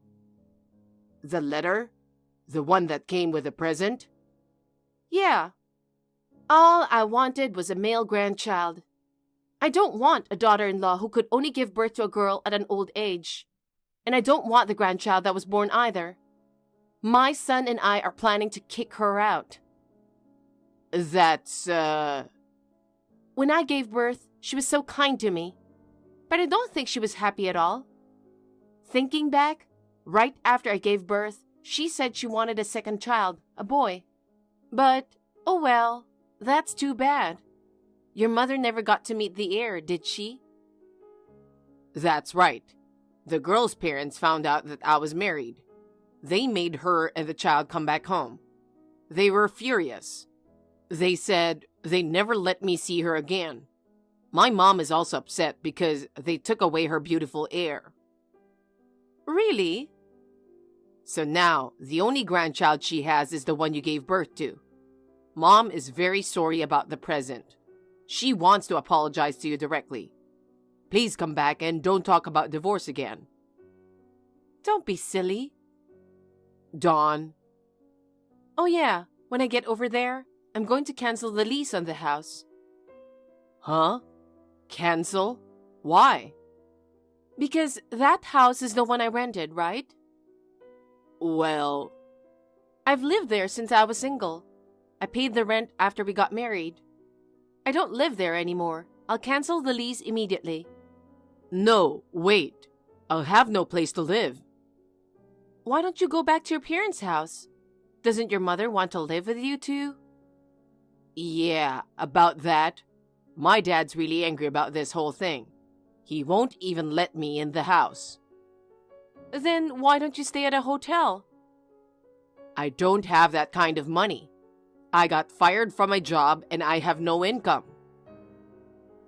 The letter? The one that came with the present? Yeah. All I wanted was a male grandchild. I don't want a daughter-in-law who could only give birth to a girl at an old age. And I don't want the grandchild that was born either. My son and I are planning to kick her out. That's, When I gave birth, she was so kind to me. But I don't think she was happy at all. Thinking back, right after I gave birth, she said she wanted a second child, a boy. But, oh well, that's too bad. Your mother never got to meet the heir, did she? That's right. The girl's parents found out that I was married. They made her and the child come back home. They were furious. They said they never let me see her again. My mom is also upset because they took away her beautiful heir. Really? So now, the only grandchild she has is the one you gave birth to. Mom is very sorry about the present. She wants to apologize to you directly. Please come back and don't talk about divorce again. Don't be silly. Dawn. Oh yeah, when I get over there, I'm going to cancel the lease on the house. Huh? Cancel? Why? Because that house is the one I rented, right? Well, I've lived there since I was single. I paid the rent after we got married. I don't live there anymore. I'll cancel the lease immediately. no, wait. I'll have no place to live. Why don't you go back to your parents' house? Doesn't your mother want to live with you too? Yeah, about that. My dad's really angry about this whole thing. He won't even let me in the house. Then why don't you stay at a hotel? I don't have that kind of money. I got fired from my job and I have no income.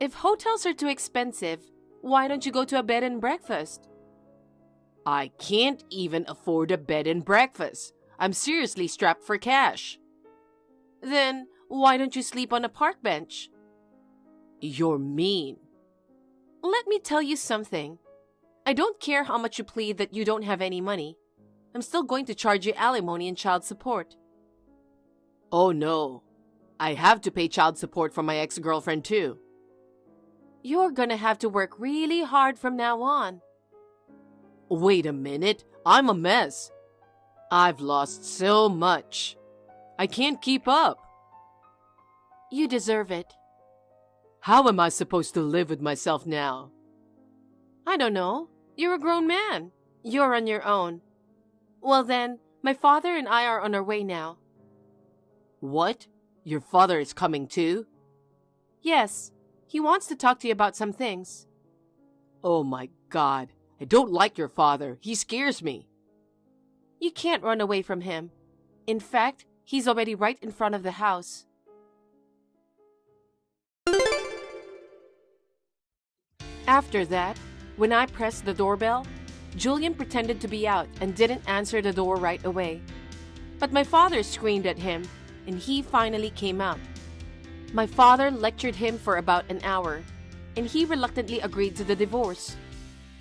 If hotels are too expensive, why don't you go to a bed and breakfast? I can't even afford a bed and breakfast. I'm seriously strapped for cash. Then why don't you sleep on a park bench? You're mean. Let me tell you something. I don't care how much you plead that you don't have any money. I'm still going to charge you alimony and child support. Oh no. I have to pay child support for my ex-girlfriend too. You're gonna have to work really hard from now on. Wait a minute, I'm a mess. I've lost so much. I can't keep up. You deserve it. How am I supposed to live with myself now? I don't know. You're a grown man. You're on your own. Well then, my father and I are on our way now. What? Your father is coming too? Yes, he wants to talk to you about some things. Oh my God, I don't like your father. He scares me. You can't run away from him. In fact, he's already right in front of the house. After that, when I pressed the doorbell, Julian pretended to be out and didn't answer the door right away. But my father screamed at him, and he finally came out. My father lectured him for about an hour, and he reluctantly agreed to the divorce.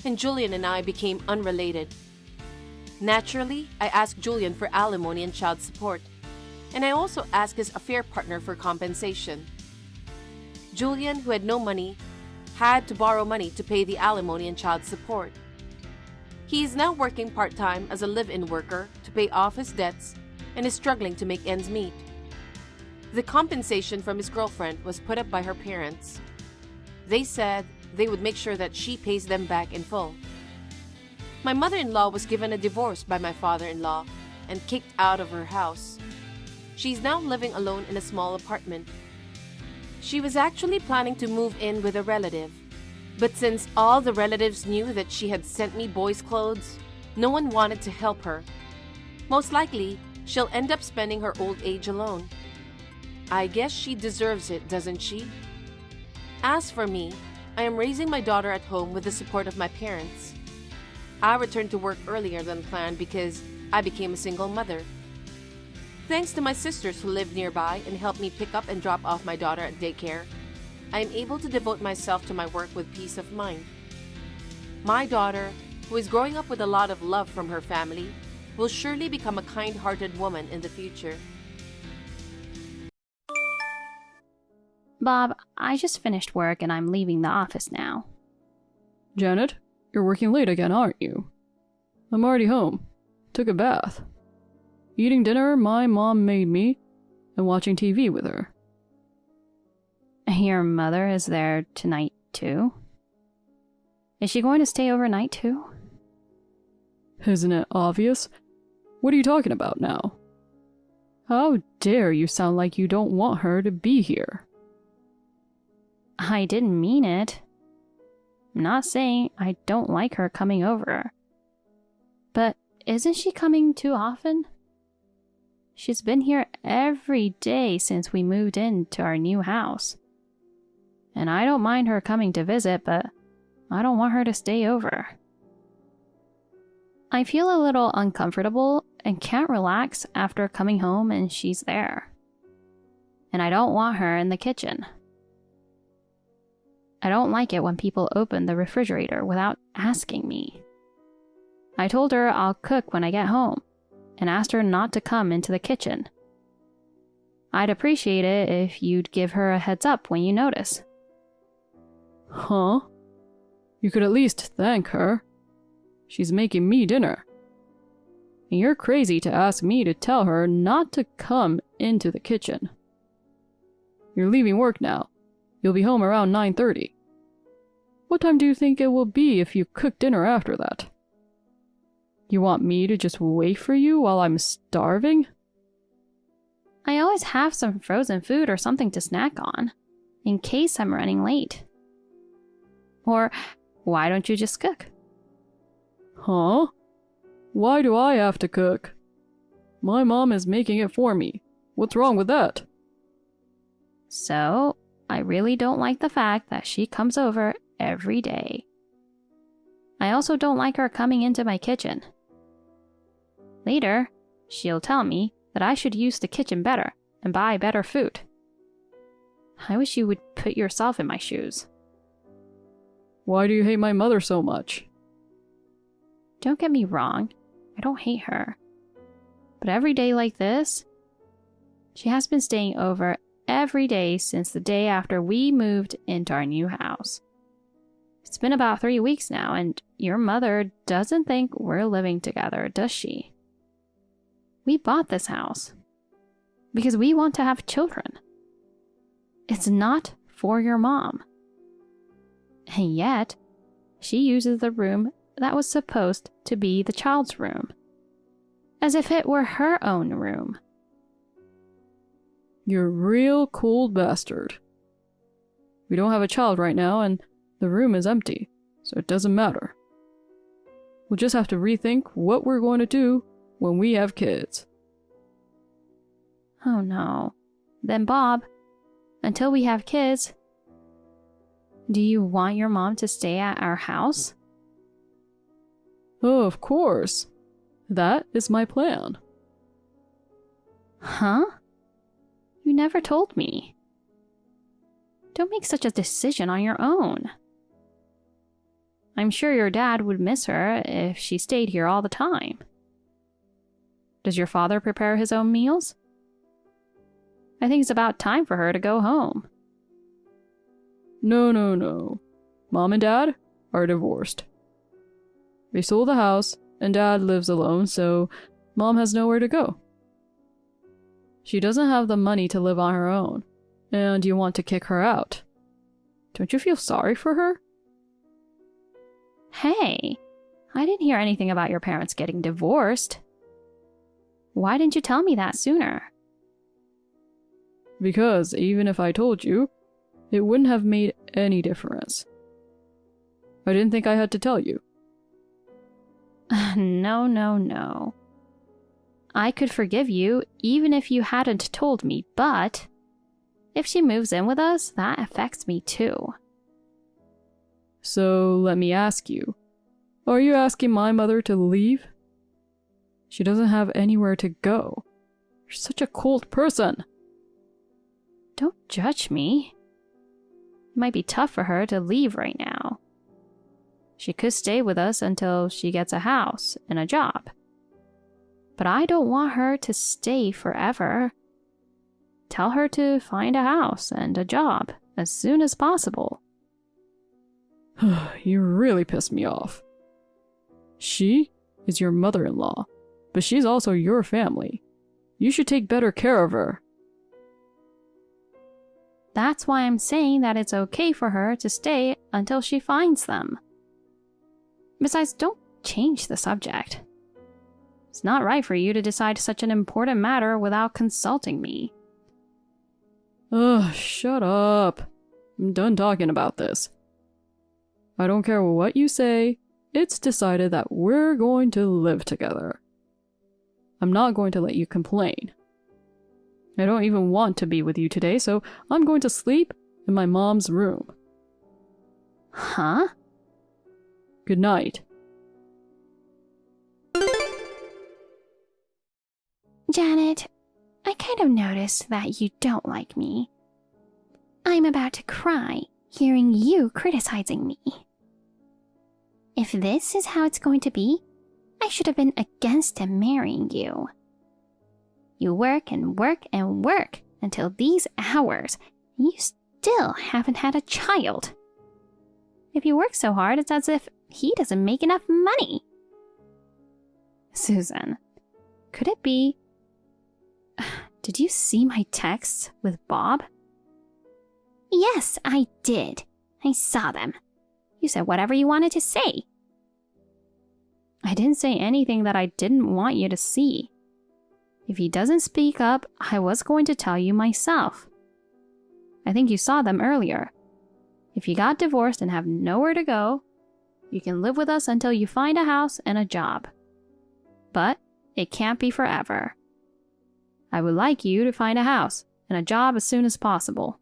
And Julian and I became unrelated. Naturally, I asked Julian for alimony and child support, and I also asked his affair partner for compensation. Julian, who had no money, had to borrow money to pay the alimony and child support. He is now working part-time as a live-in worker to pay off his debts and is struggling to make ends meet. The compensation from his girlfriend was put up by her parents. They said they would make sure that she pays them back in full. My mother-in-law was given a divorce by my father-in-law and kicked out of her house. She's now living alone in a small apartment. She was actually planning to move in with a relative, but since all the relatives knew that she had sent me boys' clothes, no one wanted to help her. Most likely, she'll end up spending her old age alone. I guess she deserves it, doesn't she? As for me, I am raising my daughter at home with the support of my parents. I returned to work earlier than planned because I became a single mother. Thanks to my sisters who live nearby and helped me pick up and drop off my daughter at daycare, I am able to devote myself to my work with peace of mind. My daughter, who is growing up with a lot of love from her family, will surely become a kind-hearted woman in the future. Bob, I just finished work and I'm leaving the office now. Janet, you're working late again, aren't you? I'm already home. Took a bath. Eating dinner my mom made me, and watching TV with her. Your mother is there tonight, too? Is she going to stay overnight, too? Isn't it obvious? What are you talking about now? How dare you sound like you don't want her to be here? I didn't mean it. I'm not saying I don't like her coming over. But isn't she coming too often? She's been here every day since we moved into our new house. And I don't mind her coming to visit, but I don't want her to stay over. I feel a little uncomfortable and can't relax after coming home and she's there. And I don't want her in the kitchen. I don't like it when people open the refrigerator without asking me. I told her I'll cook when I get home, and asked her not to come into the kitchen. I'd appreciate it if you'd give her a heads up when you notice. Huh? You could at least thank her. She's making me dinner. And you're crazy to ask me to tell her not to come into the kitchen. You're leaving work now. You'll be home around 9:30. What time do you think it will be if you cook dinner after that? You want me to just wait for you while I'm starving? I always have some frozen food or something to snack on, in case I'm running late. Or why don't you just cook? Huh? Why do I have to cook? My mom is making it for me. What's wrong with that? So, I really don't like the fact that she comes over every day. I also don't like her coming into my kitchen. Later, she'll tell me that I should use the kitchen better and buy better food. I wish you would put yourself in my shoes. Why do you hate my mother so much? Don't get me wrong, I don't hate her. But every day like this, she has been staying over every day since the day after we moved into our new house. It's been about 3 weeks now, and your mother doesn't think we're living together, does she? We bought this house because we want to have children. It's not for your mom. And yet, she uses the room that was supposed to be the child's room, as if it were her own room. You're a real cold bastard. We don't have a child right now, and the room is empty, so it doesn't matter. We'll just have to rethink what we're going to do when we have kids. Oh no. Then Bob, until we have kids, do you want your mom to stay at our house? Oh, of course. That is my plan. Huh? You never told me. Don't make such a decision on your own. I'm sure your dad would miss her if she stayed here all the time. Does your father prepare his own meals? I think it's about time for her to go home. No. Mom and Dad are divorced. They sold the house, and Dad lives alone, so Mom has nowhere to go. She doesn't have the money to live on her own, and you want to kick her out. Don't you feel sorry for her? Hey, I didn't hear anything about your parents getting divorced. Why didn't you tell me that sooner? Because even if I told you, it wouldn't have made any difference. I didn't think I had to tell you. No. I could forgive you even if you hadn't told me, but if she moves in with us, that affects me too. So let me ask you, are you asking my mother to leave? She doesn't have anywhere to go. You're such a cold person. Don't judge me. It might be tough for her to leave right now. She could stay with us until she gets a house and a job. But I don't want her to stay forever. Tell her to find a house and a job as soon as possible. You really pissed me off. She is your mother-in-law, but she's also your family. You should take better care of her. That's why I'm saying that it's okay for her to stay until she finds them. Besides, don't change the subject. It's not right for you to decide such an important matter without consulting me. Ugh, shut up. I'm done talking about this. I don't care what you say, it's decided that we're going to live together. I'm not going to let you complain. I don't even want to be with you today, so I'm going to sleep in my mom's room. Huh? Good night. Janet, I kind of noticed that you don't like me. I'm about to cry hearing you criticizing me. If this is how it's going to be, I should have been against him marrying you. You work and work and work until these hours, and you still haven't had a child. If you work so hard, it's as if he doesn't make enough money. Susan, could it be... Did you see my texts with Bob? Yes, I did. I saw them. You said whatever you wanted to say. I didn't say anything that I didn't want you to see. If he doesn't speak up, I was going to tell you myself. I think you saw them earlier. If you got divorced and have nowhere to go, you can live with us until you find a house and a job. But it can't be forever. I would like you to find a house and a job as soon as possible.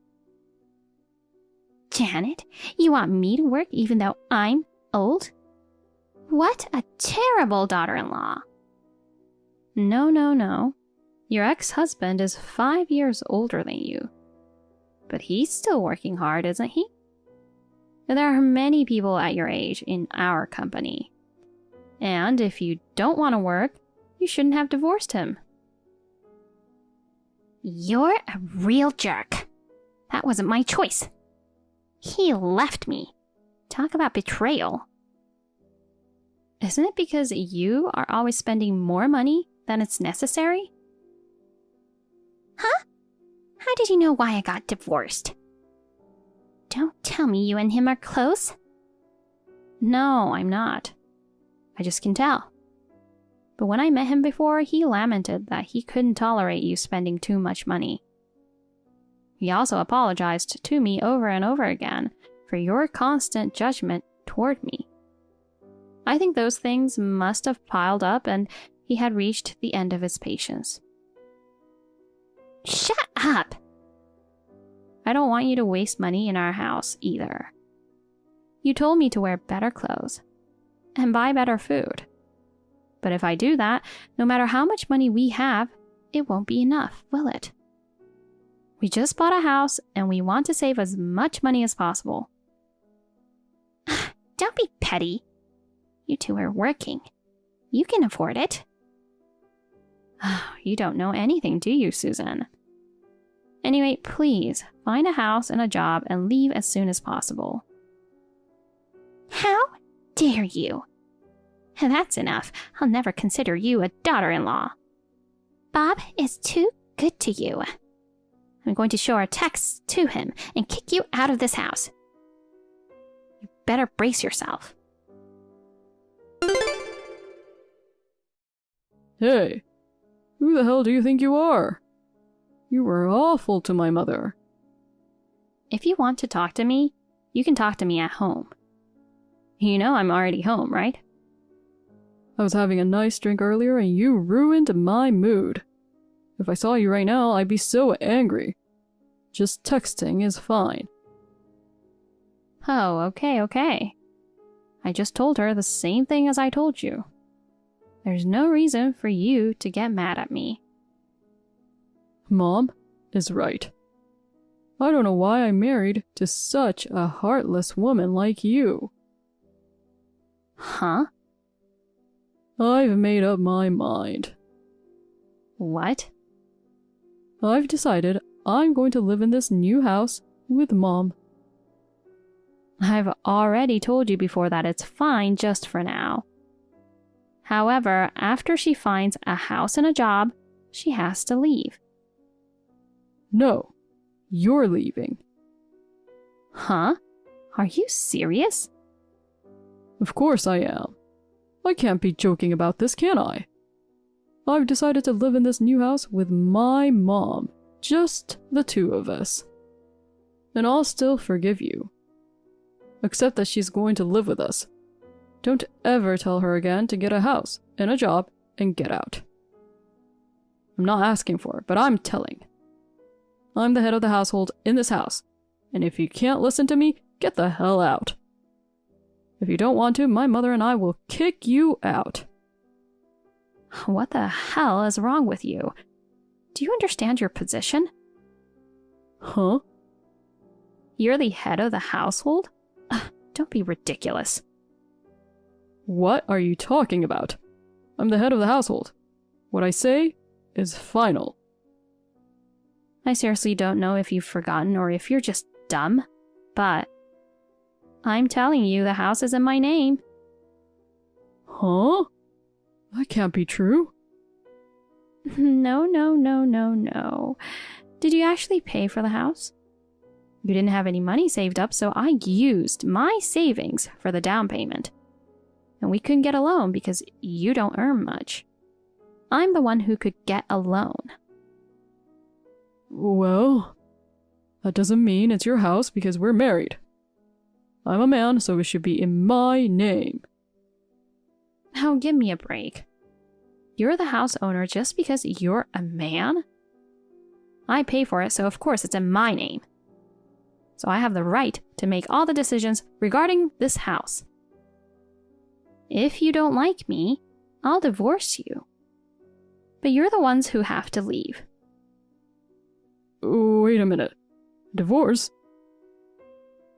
Janet, you want me to work even though I'm old? What a terrible daughter-in-law. No. Your ex-husband is 5 years older than you. But he's still working hard, isn't he? There are many people at your age in our company. And if you don't want to work, you shouldn't have divorced him. You're a real jerk. That wasn't my choice. He left me. Talk about betrayal. Isn't it because you are always spending more money than it's necessary? Huh? How did you know why I got divorced? Don't tell me you and him are close. No, I'm not. I just can tell. But when I met him before, he lamented that he couldn't tolerate you spending too much money. He also apologized to me over and over again for your constant judgment toward me. I think those things must have piled up and he had reached the end of his patience. Shut up! I don't want you to waste money in our house either. You told me to wear better clothes and buy better food. But if I do that, no matter how much money we have, it won't be enough, will it? We just bought a house and we want to save as much money as possible. Don't be petty. You two are working. You can afford it. You don't know anything, do you, Susan? Anyway, please, find a house and a job and leave as soon as possible. How dare you? That's enough. I'll never consider you a daughter-in-law. Bob is too good to you. I'm going to show our texts to him and kick you out of this house. You better brace yourself. Hey, who the hell do you think you are? You were awful to my mother. If you want to talk to me, you can talk to me at home. You know I'm already home, right? I was having a nice drink earlier and you ruined my mood. If I saw you right now, I'd be so angry. Just texting is fine. Oh, okay. I just told her the same thing as I told you. There's no reason for you to get mad at me. Mom is right. I don't know why I married to such a heartless woman like you. Huh? I've made up my mind. What? I've decided I'm going to live in this new house with Mom. I've already told you before that it's fine just for now. However, after she finds a house and a job, she has to leave. No, you're leaving. Huh? Are you serious? Of course I am. I can't be joking about this, can I? I've decided to live in this new house with my mom, just the two of us. And I'll still forgive you. Except that she's going to live with us. Don't ever tell her again to get a house and a job and get out. I'm not asking for it, but I'm telling. I'm the head of the household in this house, and if you can't listen to me, get the hell out. If you don't want to, my mother and I will kick you out. What the hell is wrong with you? Do you understand your position? Huh? You're the head of the household? Don't be ridiculous. What are you talking about? I'm the head of the household. What I say is final. I seriously don't know if you've forgotten or if you're just dumb, but I'm telling you the house is in my name. Huh? That can't be true. No. Did you actually pay for the house? You didn't have any money saved up, so I used my savings for the down payment. And we couldn't get a loan because you don't earn much. I'm the one who could get a loan. Well, that doesn't mean it's your house because we're married. I'm a man, so it should be in my name. Now give me a break. You're the house owner just because you're a man? I pay for it, so of course it's in my name. So I have the right to make all the decisions regarding this house. If you don't like me, I'll divorce you. But you're the ones who have to leave. Wait a minute. Divorce?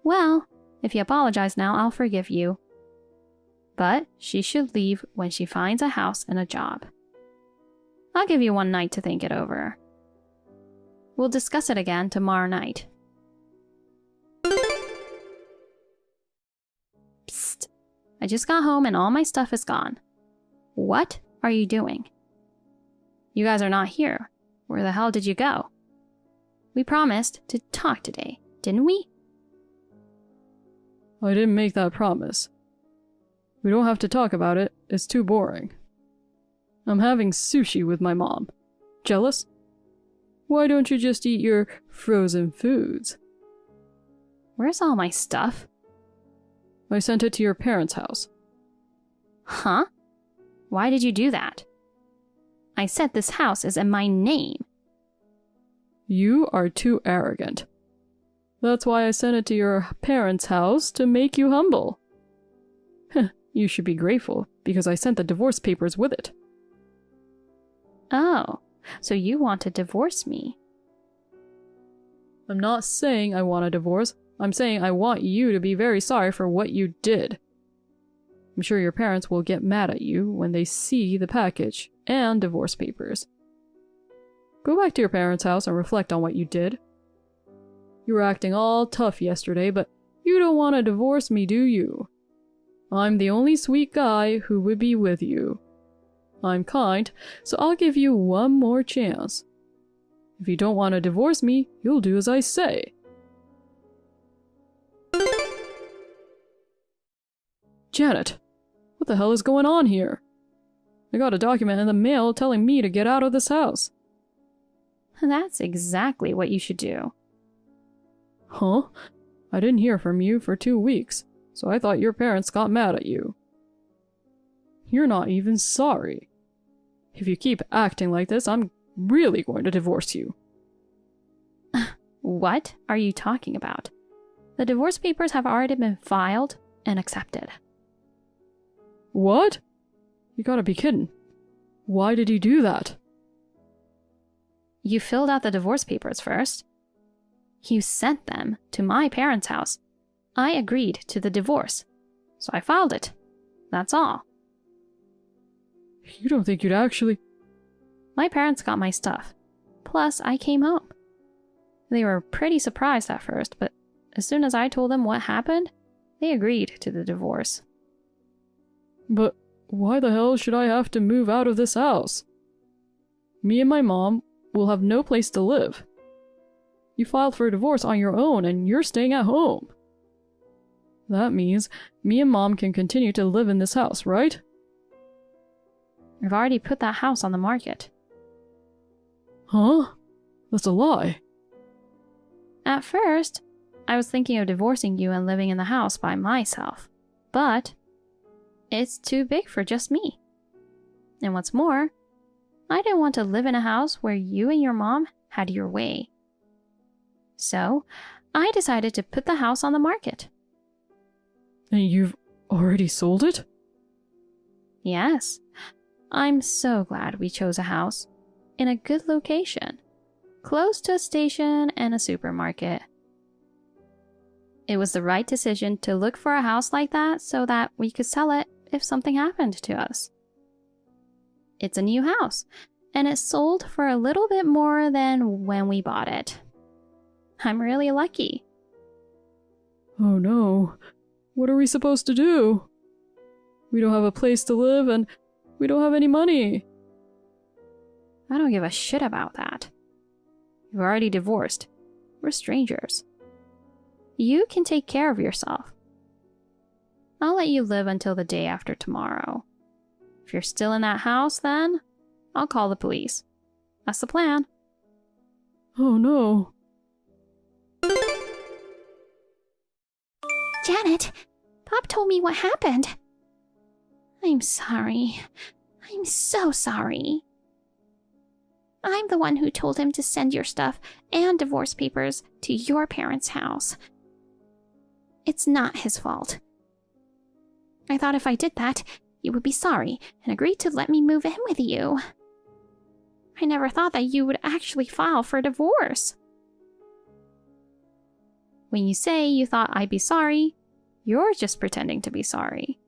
Well, if you apologize now, I'll forgive you. But she should leave when she finds a house and a job. I'll give you one night to think it over. We'll discuss it again tomorrow night. I just got home and all my stuff is gone. What are you doing? You guys are not here. Where the hell did you go? We promised to talk today, didn't we? I didn't make that promise. We don't have to talk about it. It's too boring. I'm having sushi with my mom. Jealous? Why don't you just eat your frozen foods? Where's all my stuff? I sent it to your parents' house. Huh? Why did you do that? I said this house is in my name. You are too arrogant. That's why I sent it to your parents' house, to make you humble. You should be grateful, because I sent the divorce papers with it. Oh, so you want to divorce me? I'm not saying I want a divorce. I'm saying I want you to be very sorry for what you did. I'm sure your parents will get mad at you when they see the package and divorce papers. Go back to your parents' house and reflect on what you did. You were acting all tough yesterday, but you don't want to divorce me, do you? I'm the only sweet guy who would be with you. I'm kind, so I'll give you one more chance. If you don't want to divorce me, you'll do as I say. Janet, what the hell is going on here? I got a document in the mail telling me to get out of this house. That's exactly what you should do. Huh? I didn't hear from you for 2 weeks, so I thought your parents got mad at you. You're not even sorry. If you keep acting like this, I'm really going to divorce you. What are you talking about? The divorce papers have already been filed and accepted. What? You gotta be kidding. Why did you do that? You filled out the divorce papers first. You sent them to my parents' house. I agreed to the divorce, so I filed it. That's all. You don't think you'd actually... My parents got my stuff. Plus, I came home. They were pretty surprised at first, but as soon as I told them what happened, they agreed to the divorce. But why the hell should I have to move out of this house? Me and my mom will have no place to live. You filed for a divorce on your own and you're staying at home. That means me and Mom can continue to live in this house, right? I've already put that house on the market. Huh? That's a lie. At first, I was thinking of divorcing you and living in the house by myself. But it's too big for just me. And what's more, I didn't want to live in a house where you and your mom had your way. So, I decided to put the house on the market. And you've already sold it? Yes. I'm so glad we chose a house in a good location, close to a station and a supermarket. It was the right decision to look for a house like that so that we could sell it if something happened to us. It's a new house, and it sold for a little bit more than when we bought it. I'm really lucky. Oh no. What are we supposed to do? We don't have a place to live and we don't have any money. I don't give a shit about that. You've already divorced. We're strangers. You can take care of yourself. I'll let you live until the day after tomorrow. If you're still in that house, then I'll call the police. That's the plan. Oh no. Janet, Pop told me what happened. I'm sorry. I'm so sorry. I'm the one who told him to send your stuff and divorce papers to your parents' house. It's not his fault. I thought if I did that, you would be sorry and agree to let me move in with you. I never thought that you would actually file for divorce. When you say you thought I'd be sorry, you're just pretending to be sorry.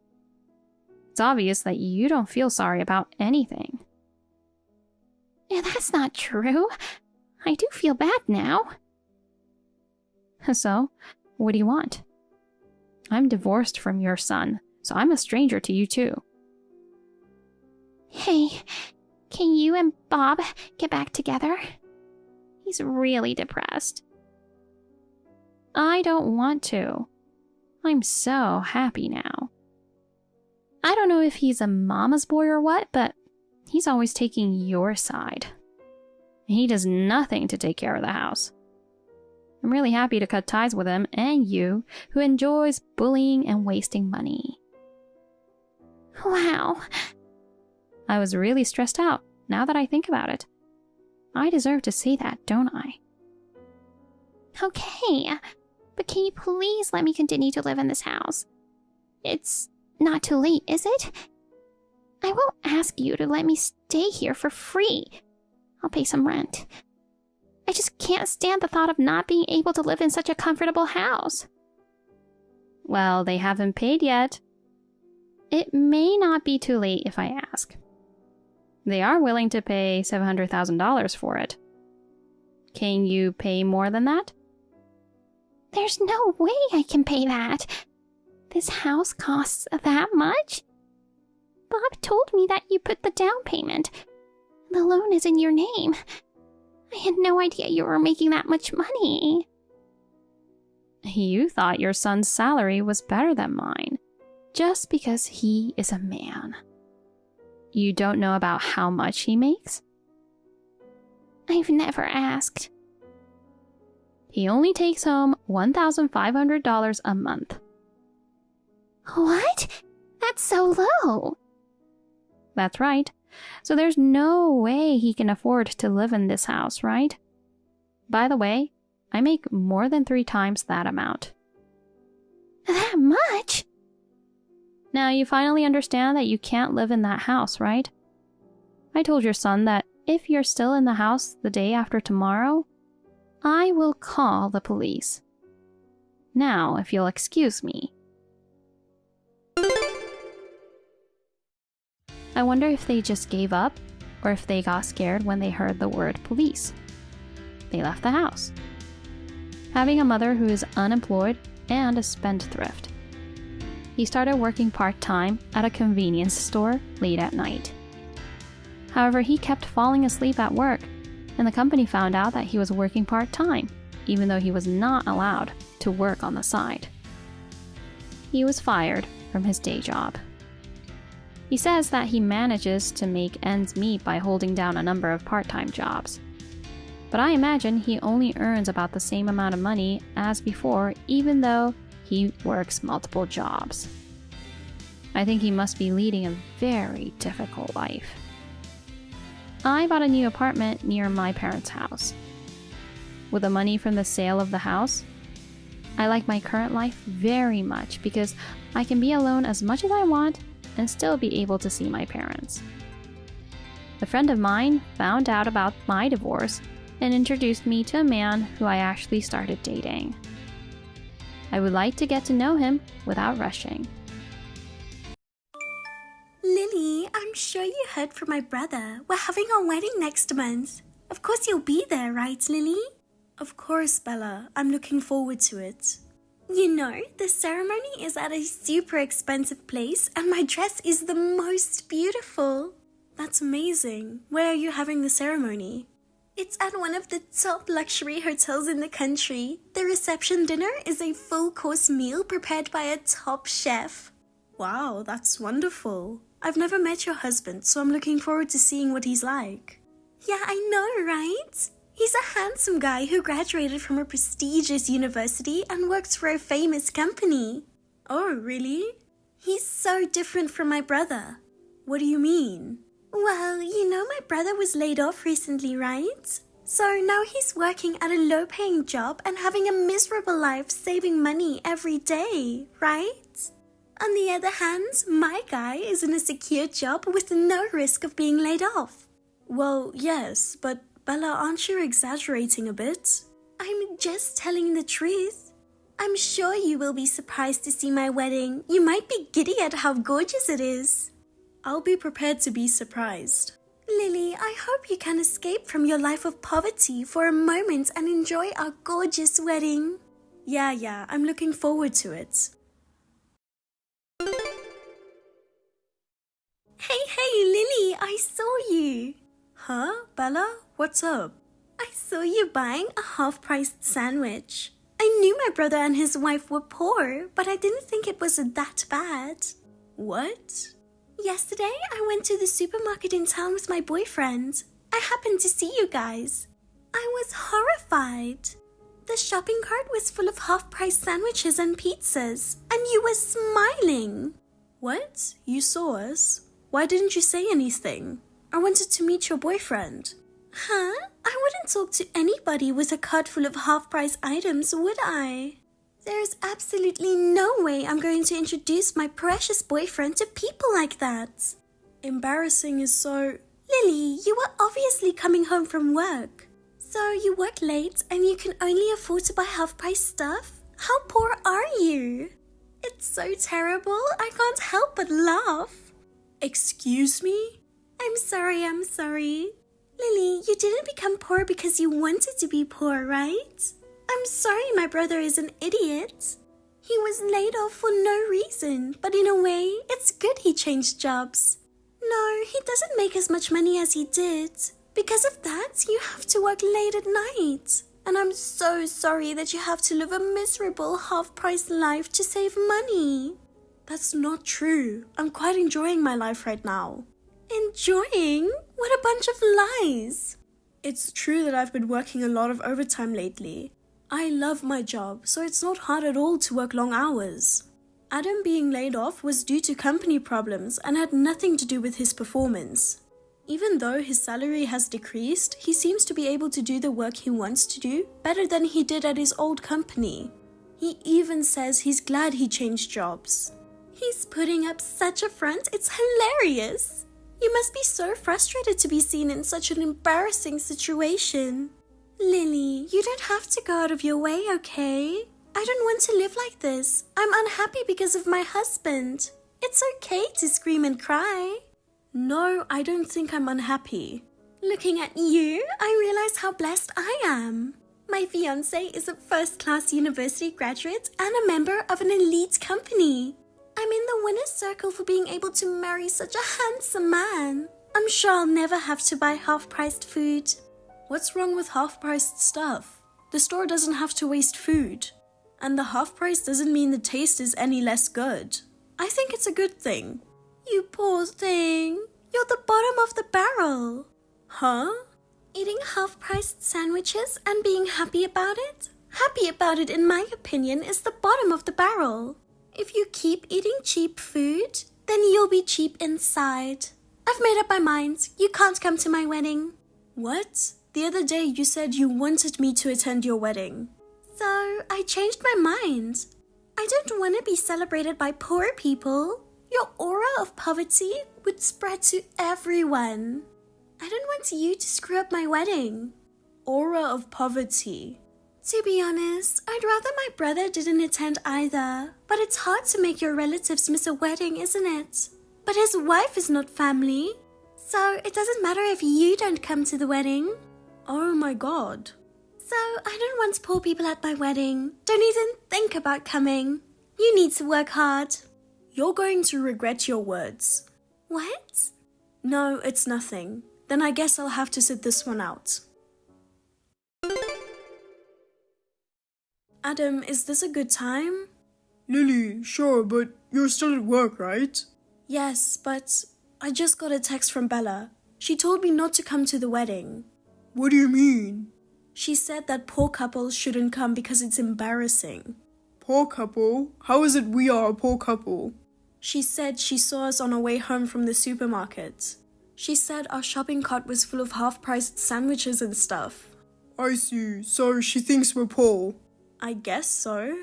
It's obvious that you don't feel sorry about anything. Yeah, that's not true. I do feel bad now. So, what do you want? I'm divorced from your son, so I'm a stranger to you too. Hey, can you and Bob get back together? He's really depressed. I don't want to. I'm so happy now. I don't know if he's a mama's boy or what, but he's always taking your side. He does nothing to take care of the house. I'm really happy to cut ties with him and you, who enjoys bullying and wasting money. Wow. I was really stressed out, now that I think about it. I deserve to say that, don't I? Okay, but can you please let me continue to live in this house? It's not too late, is it? I won't ask you to let me stay here for free. I'll pay some rent. I just can't stand the thought of not being able to live in such a comfortable house. Well, they haven't paid yet. It may not be too late if I ask. They are willing to pay $700,000 for it. Can you pay more than that? There's no way I can pay that. This house costs that much? Bob told me that you put the down payment. The loan is in your name. I had no idea you were making that much money. You thought your son's salary was better than mine, just because he is a man. You don't know about how much he makes? I've never asked. He only takes home $1,500 a month. What? That's so low. That's right. So there's no way he can afford to live in this house, right? By the way, I make more than 3 times that amount. That much? Now you finally understand that you can't live in that house, right? I told your son that if you're still in the house the day after tomorrow, I will call the police. Now, if you'll excuse me. I wonder if they just gave up, or if they got scared when they heard the word police. They left the house. Having a mother who is unemployed and a spendthrift. He started working part-time at a convenience store late at night. However, he kept falling asleep at work, and the company found out that he was working part-time, even though he was not allowed to work on the side. He was fired from his day job. He says that he manages to make ends meet by holding down a number of part-time jobs. But I imagine he only earns about the same amount of money as before, even though he works multiple jobs. I think he must be leading a very difficult life. I bought a new apartment near my parents' house. With the money from the sale of the house, I like my current life very much because I can be alone as much as I want and still be able to see my parents. A friend of mine found out about my divorce and introduced me to a man who I actually started dating. I would like to get to know him without rushing. Lily, I'm sure you heard from my brother. We're having our wedding next month. Of course you'll be there, right, Lily? Of course, Bella. I'm looking forward to it. You know, the ceremony is at a super expensive place and my dress is the most beautiful. That's amazing. Where are you having the ceremony? It's at one of the top luxury hotels in the country. The reception dinner is a full-course meal prepared by a top chef. Wow, that's wonderful. I've never met your husband, so I'm looking forward to seeing what he's like. Yeah, I know, right? He's a handsome guy who graduated from a prestigious university and works for a famous company. Oh, really? He's so different from my brother. What do you mean? Well, you know my brother was laid off recently, right? So now he's working at a low-paying job and having a miserable life saving money every day, right? On the other hand, my guy is in a secure job with no risk of being laid off. Well, yes, but Bella, aren't you exaggerating a bit? I'm just telling the truth. I'm sure you will be surprised to see my wedding. You might be giddy at how gorgeous it is. I'll be prepared to be surprised. Lily, I hope you can escape from your life of poverty for a moment and enjoy our gorgeous wedding. Yeah, I'm looking forward to it. saw you. Huh? Bella? What's up? I saw you buying a half-priced sandwich. I knew my brother and his wife were poor, but I didn't think it was that bad. What? Yesterday, I went to the supermarket in town with my boyfriend. I happened to see you guys. I was horrified. The shopping cart was full of half-price sandwiches and pizzas, and you were smiling. What? You saw us? Why didn't you say anything? I wanted to meet your boyfriend. Huh? I wouldn't talk to anybody with a cart full of half-price items, would I? There's absolutely no way I'm going to introduce my precious boyfriend to people like that. Embarrassing is so... Lily, you were obviously coming home from work. So you work late and you can only afford to buy half-price stuff? How poor are you? It's so terrible, I can't help but laugh. Excuse me? I'm sorry. Lily, you didn't become poor because you wanted to be poor, right? I'm sorry my brother is an idiot. He was laid off for no reason, but in a way, it's good he changed jobs. No, he doesn't make as much money as he did. Because of that, you have to work late at night. And I'm so sorry that you have to live a miserable half-price life to save money. That's not true. I'm quite enjoying my life right now. Enjoying? What a bunch of lies. It's true that I've been working a lot of overtime lately. I love my job, so it's not hard at all to work long hours. Adam being laid off was due to company problems and had nothing to do with his performance. Even though his salary has decreased, he seems to be able to do the work he wants to do better than he did at his old company. He even says he's glad he changed jobs. He's putting up such a front, it's hilarious. You must be so frustrated to be seen in such an embarrassing situation. Lily, you don't have to go out of your way, okay? I don't want to live like this. I'm unhappy because of my husband. It's okay to scream and cry. No, I don't think I'm unhappy. Looking at you, I realize how blessed I am. My fiancé is a first-class university graduate and a member of an elite company. I'm in the winner's circle for being able to marry such a handsome man. I'm sure I'll never have to buy half-priced food. What's wrong with half-priced stuff? The store doesn't have to waste food. And the half-price doesn't mean the taste is any less good. I think it's a good thing. You poor thing. You're the bottom of the barrel. Huh? Eating half-priced sandwiches and being happy about it? Happy about it, in my opinion, is the bottom of the barrel. If you keep eating cheap food, then you'll be cheap inside. I've made up my mind. You can't come to my wedding. What? The other day you said you wanted me to attend your wedding. So I changed my mind. I don't want to be celebrated by poor people. Your aura of poverty would spread to everyone. I don't want you to screw up my wedding. Aura of poverty. To be honest, I'd rather my brother didn't attend either. But it's hard to make your relatives miss a wedding, isn't it? But his wife is not family. So it doesn't matter if you don't come to the wedding. Oh my god. So I don't want poor people at my wedding. Don't even think about coming. You need to work hard. You're going to regret your words. What? No, it's nothing. Then I guess I'll have to sit this one out. Adam, is this a good time? Lily, sure, but you're still at work, right? Yes, but I just got a text from Bella. She told me not to come to the wedding. What do you mean? She said that poor couples shouldn't come because it's embarrassing. Poor couple? How is it we are a poor couple? She said she saw us on our way home from the supermarket. She said our shopping cart was full of half-priced sandwiches and stuff. I see. So she thinks we're poor. I guess so.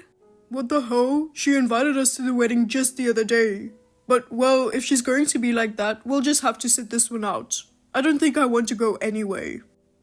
What the hell? She invited us to the wedding just the other day. But, well, if she's going to be like that, we'll just have to sit this one out. I don't think I want to go anyway.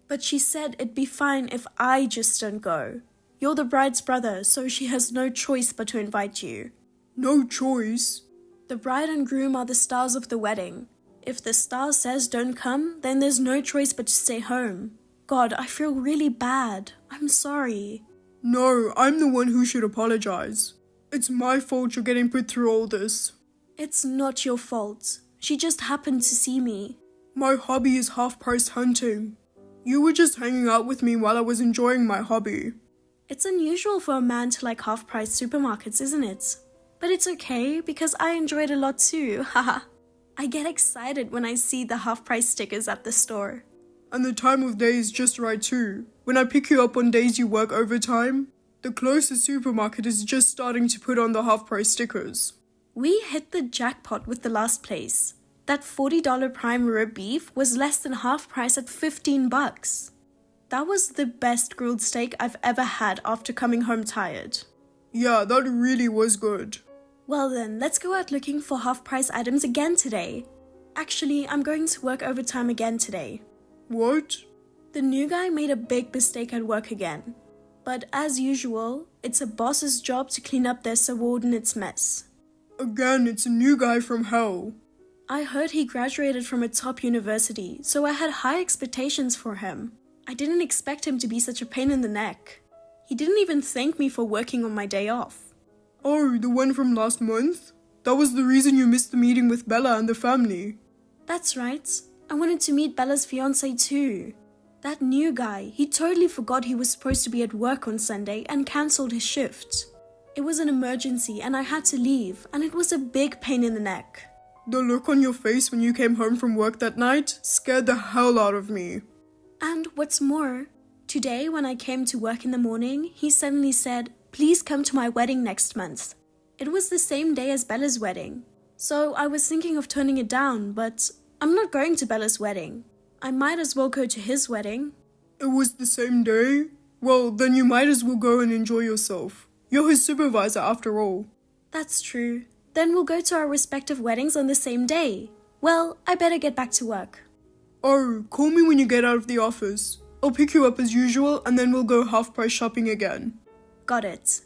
But she said it'd be fine if I just don't go. You're the bride's brother, so she has no choice but to invite you. No choice? The bride and groom are the stars of the wedding. If the star says don't come, then there's no choice but to stay home. God, I feel really bad. I'm sorry. No, I'm the one who should apologize. It's my fault you're getting put through all this. It's not your fault. She just happened to see me. My hobby is half-price hunting. You were just hanging out with me while I was enjoying my hobby. It's unusual for a man to like half-price supermarkets, isn't it? But it's okay, because I enjoy it a lot too, haha. I get excited when I see the half-price stickers at the store. And the time of day is just right too. When I pick you up on days you work overtime, the closest supermarket is just starting to put on the half-price stickers. We hit the jackpot with the last place. That $40 prime rib beef was less than half price at $15. That was the best grilled steak I've ever had after coming home tired. Yeah, that really was good. Well then, let's go out looking for half-price items again today. Actually, I'm going to work overtime again today. What? The new guy made a big mistake at work again. But as usual, it's a boss's job to clean up their subordinate's mess. Again, it's a new guy from hell. I heard he graduated from a top university, so I had high expectations for him. I didn't expect him to be such a pain in the neck. He didn't even thank me for working on my day off. Oh, the one from last month? That was the reason you missed the meeting with Bella and the family. That's right. I wanted to meet Bella's fiancé too. That new guy, he totally forgot he was supposed to be at work on Sunday and cancelled his shift. It was an emergency and I had to leave, and it was a big pain in the neck. The look on your face when you came home from work that night scared the hell out of me. And what's more, today when I came to work in the morning, he suddenly said, "Please come to my wedding next month." It was the same day as Bella's wedding. So I was thinking of turning it down, but I'm not going to Bella's wedding. I might as well go to his wedding. It was the same day? Well, then you might as well go and enjoy yourself. You're his supervisor after all. That's true. Then we'll go to our respective weddings on the same day. Well, I better get back to work. Oh, call me when you get out of the office. I'll pick you up as usual and then we'll go half-price shopping again. Got it.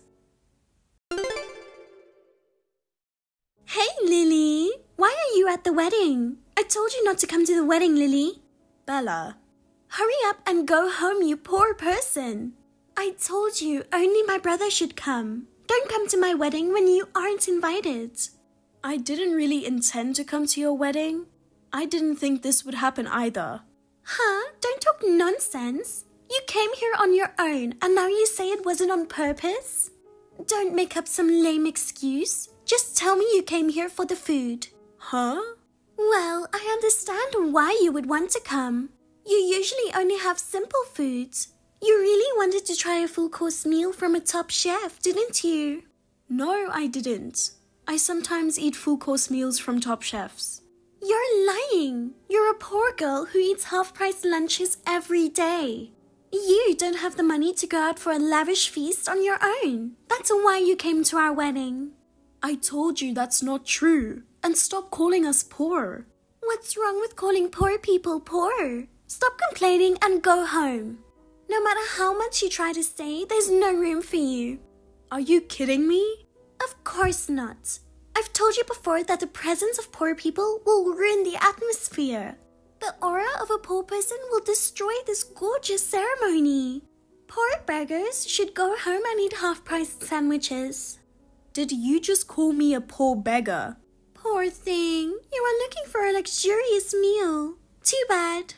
Hey, Lily! Why are you at the wedding? I told you not to come to the wedding, Lily. Bella. Hurry up and go home, you poor person. I told you only my brother should come. Don't come to my wedding when you aren't invited. I didn't really intend to come to your wedding. I didn't think this would happen either. Huh? Don't talk nonsense. You came here on your own and now you say it wasn't on purpose? Don't make up some lame excuse. Just tell me you came here for the food. Huh? Well, I understand why you would want to come. You usually only have simple foods. You really wanted to try a full-course meal from a top chef, didn't you? No, I didn't. I sometimes eat full-course meals from top chefs. You're lying. You're a poor girl who eats half-price lunches every day. You don't have the money to go out for a lavish feast on your own. That's why you came to our wedding. I told you that's not true. And stop calling us poor. What's wrong with calling poor people poor? Stop complaining and go home. No matter how much you try to stay, there's no room for you. Are you kidding me? Of course not. I've told you before that the presence of poor people will ruin the atmosphere. The aura of a poor person will destroy this gorgeous ceremony. Poor beggars should go home and eat half-priced sandwiches. Did you just call me a poor beggar? Poor thing. You are looking for a luxurious meal. Too bad.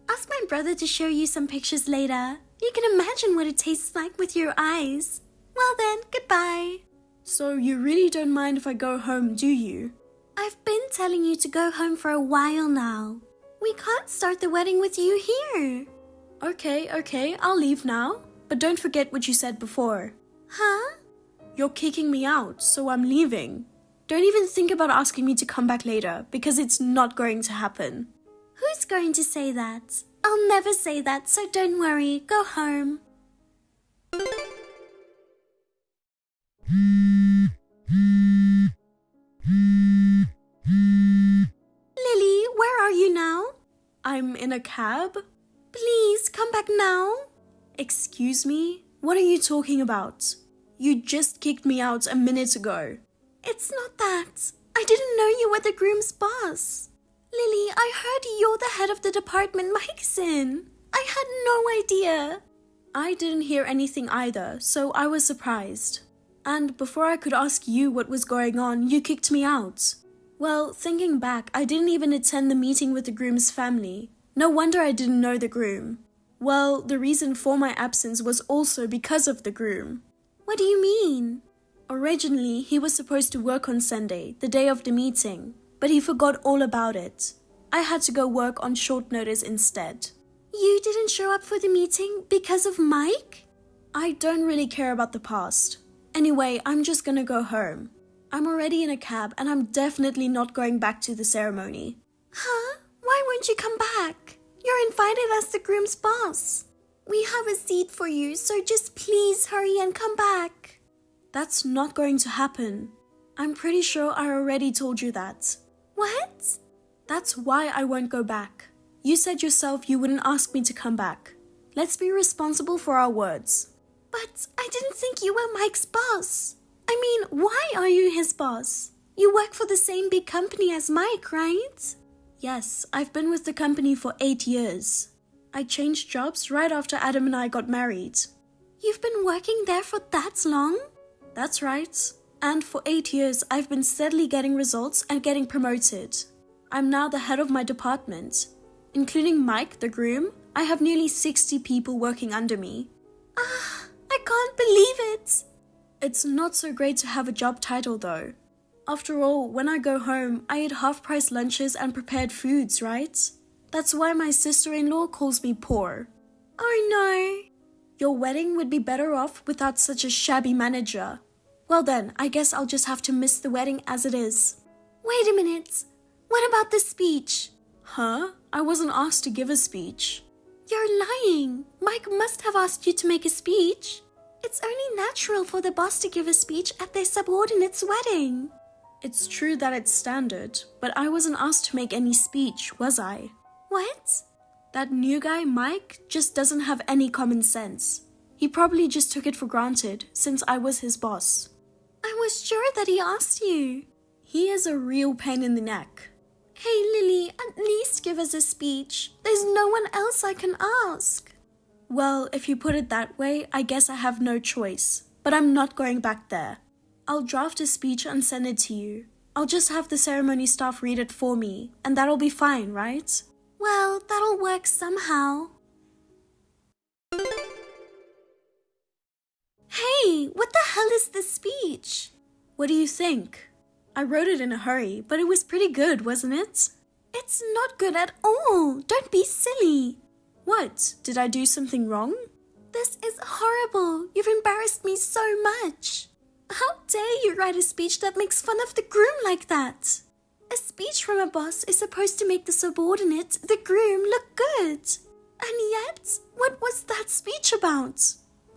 Ask my brother to show you some pictures later. You can imagine what it tastes like with your eyes. Well then, goodbye. So you really don't mind if I go home, do you? I've been telling you to go home for a while now. We can't start the wedding with you here. Okay, I'll leave now. But don't forget what you said before. Huh? You're kicking me out, so I'm leaving. Don't even think about asking me to come back later, because it's not going to happen. Who's going to say that? I'll never say that, so don't worry. Go home. Lily, where are you now? I'm in a cab. Please, come back now. Excuse me? What are you talking about? You just kicked me out a minute ago. It's not that. I didn't know you were the groom's boss. Lily, I heard you're the head of the department Mike's in. I had no idea. I didn't hear anything either, so I was surprised. And before I could ask you what was going on, you kicked me out. Well, thinking back, I didn't even attend the meeting with the groom's family. No wonder I didn't know the groom. Well, the reason for my absence was also because of the groom. What do you mean? Originally, he was supposed to work on Sunday, the day of the meeting, but he forgot all about it. I had to go work on short notice instead. You didn't show up for the meeting because of Mike? I don't really care about the past. Anyway, I'm just gonna go home. I'm already in a cab and I'm definitely not going back to the ceremony. Huh? Why won't you come back? You're invited as the groom's boss. We have a seat for you, so just please hurry and come back. That's not going to happen. I'm pretty sure I already told you that. What? That's why I won't go back. You said yourself you wouldn't ask me to come back. Let's be responsible for our words. But I didn't think you were Mike's boss. I mean, why are you his boss? You work for the same big company as Mike, right? Yes, I've been with the company for 8 years. I changed jobs right after Adam and I got married. You've been working there for that long? That's right. And for 8 years, I've been steadily getting results and getting promoted. I'm now the head of my department. Including Mike, the groom, I have nearly 60 people working under me. I can't believe it. It's not so great to have a job title though. After all, when I go home, I eat half-price lunches and prepared foods, right? That's why my sister-in-law calls me poor. Oh no. Your wedding would be better off without such a shabby manager. Well then, I guess I'll just have to miss the wedding as it is. Wait a minute. What about the speech? Huh? I wasn't asked to give a speech. You're lying. Mike must have asked you to make a speech. It's only natural for the boss to give a speech at their subordinate's wedding. It's true that it's standard, but I wasn't asked to make any speech, was I? What? That new guy, Mike, just doesn't have any common sense. He probably just took it for granted, since I was his boss. I was sure that he asked you. He is a real pain in the neck. Hey Lily, at least give us a speech. There's no one else I can ask. Well, if you put it that way, I guess I have no choice. But I'm not going back there. I'll draft a speech and send it to you. I'll just have the ceremony staff read it for me, and that'll be fine, right? Well, that'll work somehow. Hey, what the hell is this speech? What do you think? I wrote it in a hurry, but it was pretty good, wasn't it? It's not good at all. Don't be silly. What? Did I do something wrong? This is horrible. You've embarrassed me so much. How dare you write a speech that makes fun of the groom like that? A speech from a boss is supposed to make the subordinate, the groom, look good. And yet, what was that speech about?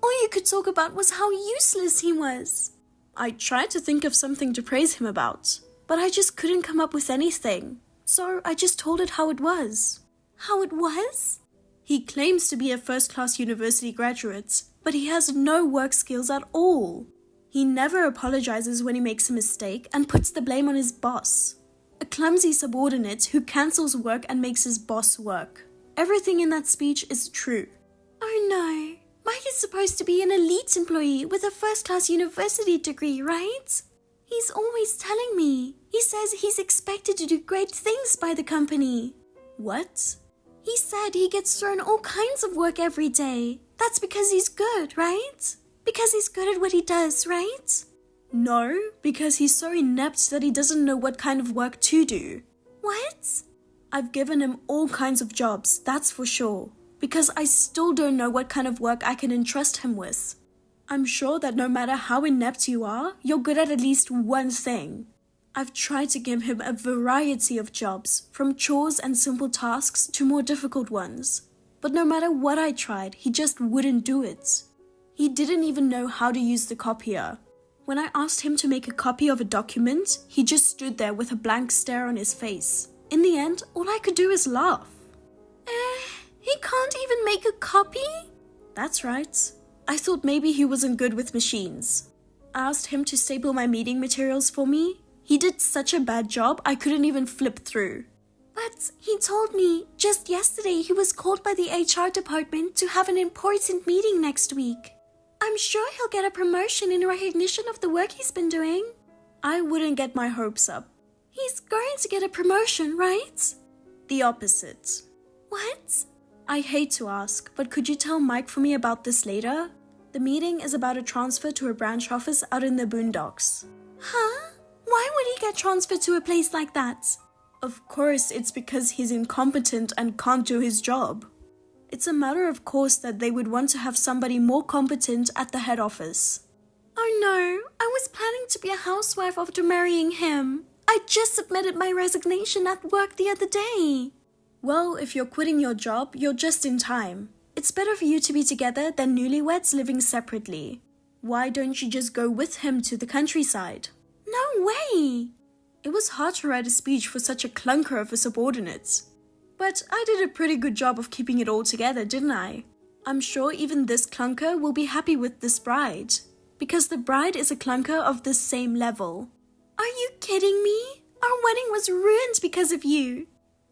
All you could talk about was how useless he was. I tried to think of something to praise him about, but I just couldn't come up with anything. So I just told it how it was. How it was? He claims to be a first-class university graduate, but he has no work skills at all. He never apologizes when he makes a mistake and puts the blame on his boss. A clumsy subordinate who cancels work and makes his boss work. Everything in that speech is true. Oh no. Mike is supposed to be an elite employee with a first-class university degree, right? He's always telling me. He says he's expected to do great things by the company. What? He said he gets thrown all kinds of work every day. That's because he's good, right? Because he's good at what he does, right? No, because he's so inept that he doesn't know what kind of work to do. What? I've given him all kinds of jobs, that's for sure. Because I still don't know what kind of work I can entrust him with. I'm sure that no matter how inept you are, you're good at least one thing. I've tried to give him a variety of jobs, from chores and simple tasks to more difficult ones. But no matter what I tried, he just wouldn't do it. He didn't even know how to use the copier. When I asked him to make a copy of a document, he just stood there with a blank stare on his face. In the end, all I could do is laugh. He can't even make a copy? That's right. I thought maybe he wasn't good with machines. I asked him to staple my meeting materials for me. He did such a bad job, I couldn't even flip through. But he told me just yesterday he was called by the HR department to have an important meeting next week. I'm sure he'll get a promotion in recognition of the work he's been doing. I wouldn't get my hopes up. He's going to get a promotion, right? The opposite. What? I hate to ask, but could you tell Mike for me about this later? The meeting is about a transfer to a branch office out in the boondocks. Huh? Why would he get transferred to a place like that? Of course, it's because he's incompetent and can't do his job. It's a matter of course that they would want to have somebody more competent at the head office. Oh no, I was planning to be a housewife after marrying him. I just submitted my resignation at work the other day. Well, if you're quitting your job, you're just in time. It's better for you to be together than newlyweds living separately. Why don't you just go with him to the countryside? No way! It was hard to write a speech for such a clunker of a subordinate. But I did a pretty good job of keeping it all together, didn't I? I'm sure even this clunker will be happy with this bride. Because the bride is a clunker of the same level. Are you kidding me? Our wedding was ruined because of you.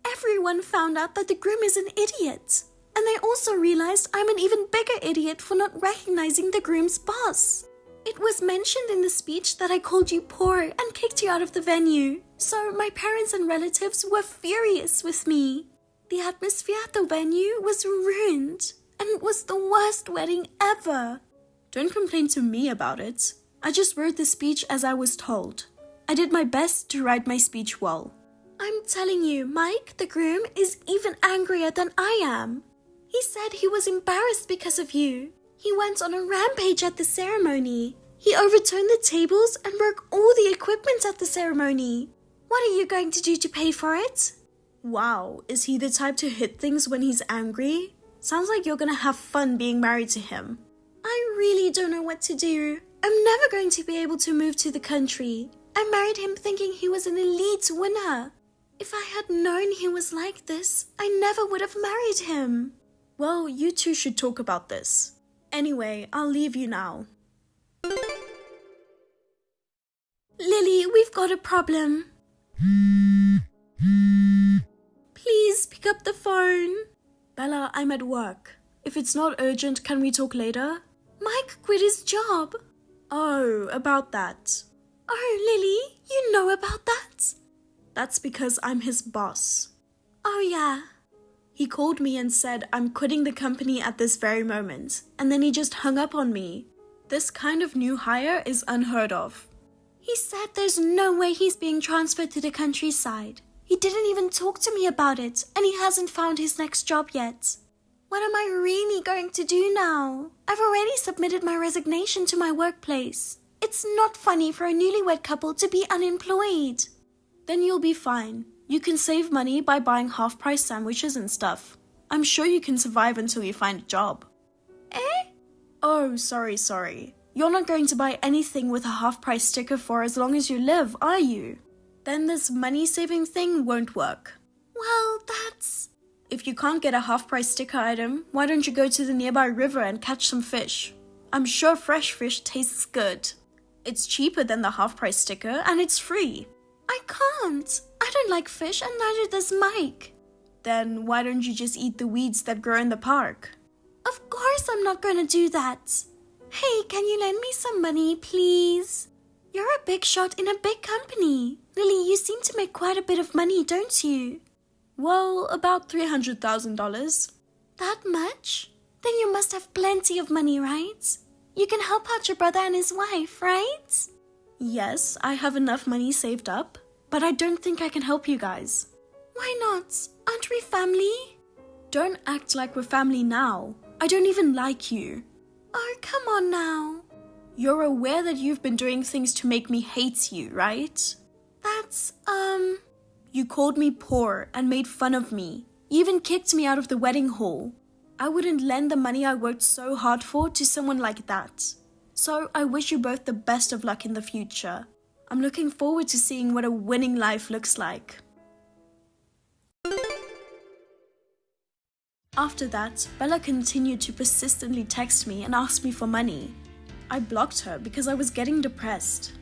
Everyone found out that the groom is an idiot. And they also realized I'm an even bigger idiot for not recognizing the groom's boss. It was mentioned in the speech that I called you poor and kicked you out of the venue. So my parents and relatives were furious with me. The atmosphere at the venue was ruined. And it was the worst wedding ever. Don't complain to me about it. I just wrote the speech as I was told. I did my best to write my speech well. I'm telling you, Mike, the groom, is even angrier than I am. He said he was embarrassed because of you. He went on a rampage at the ceremony. He overturned the tables and broke all the equipment at the ceremony. What are you going to do to pay for it? Wow, is he the type to hit things when he's angry? Sounds like you're gonna have fun being married to him. I really don't know what to do. I'm never going to be able to move to the country. I married him thinking he was an elite winner. If I had known he was like this, I never would have married him. Well, you two should talk about this. Anyway, I'll leave you now. Lily, we've got a problem. Please pick up the phone. Bella, I'm at work. If it's not urgent, can we talk later? Mike quit his job. Oh, about that. Oh, Lily, you know about that? That's because I'm his boss. Oh, yeah. He called me and said I'm quitting the company at this very moment, and then he just hung up on me. This kind of new hire is unheard of. He said there's no way he's being transferred to the countryside. He didn't even talk to me about it, and he hasn't found his next job yet. What am I really going to do now? I've already submitted my resignation to my workplace. It's not funny for a newlywed couple to be unemployed. Then you'll be fine. You can save money by buying half-price sandwiches and stuff. I'm sure you can survive until you find a job. Eh? Oh, sorry. You're not going to buy anything with a half-price sticker for as long as you live, are you? Then this money-saving thing won't work. Well, that's... If you can't get a half-price sticker item, why don't you go to the nearby river and catch some fish? I'm sure fresh fish tastes good. It's cheaper than the half-price sticker and it's free. I can't. I don't like fish and neither does Mike. Then why don't you just eat the weeds that grow in the park? Of course I'm not going to do that. Hey, can you lend me some money, please? You're a big shot in a big company. Lily, you seem to make quite a bit of money, don't you? Well, about $300,000. That much? Then you must have plenty of money, right? You can help out your brother and his wife, right? Yes, I have enough money saved up, but I don't think I can help you guys. Why not? Aren't we family? Don't act like we're family now. I don't even like you. Oh, come on now. You're aware that you've been doing things to make me hate you, right? That's, You called me poor and made fun of me. You even kicked me out of the wedding hall. I wouldn't lend the money I worked so hard for to someone like that. So I wish you both the best of luck in the future. I'm looking forward to seeing what a winning life looks like. After that, Bella continued to persistently text me and ask me for money. I blocked her because I was getting depressed.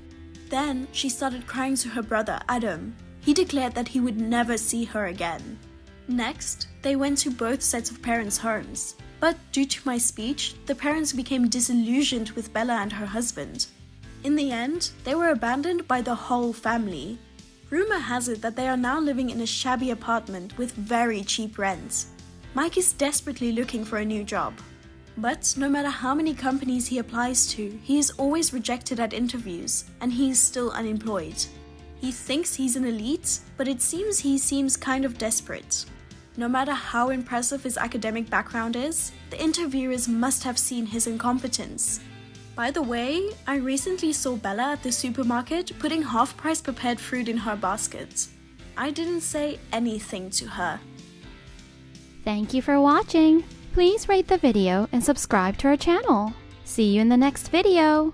Then she started crying to her brother, Adam. He declared that he would never see her again. Next, they went to both sets of parents' homes. But due to my speech, the parents became disillusioned with Bella and her husband. In the end, they were abandoned by the whole family. Rumor has it that they are now living in a shabby apartment with very cheap rent. Mike is desperately looking for a new job. But no matter how many companies he applies to, he is always rejected at interviews, and he is still unemployed. He thinks he's an elite, but it seems he seems kind of desperate. No matter how impressive his academic background is, the interviewers must have seen his incompetence. By the way, I recently saw Bella at the supermarket putting half-price prepared food in her basket. I didn't say anything to her. Thank you for watching. Please rate the video and subscribe to our channel. See you in the next video.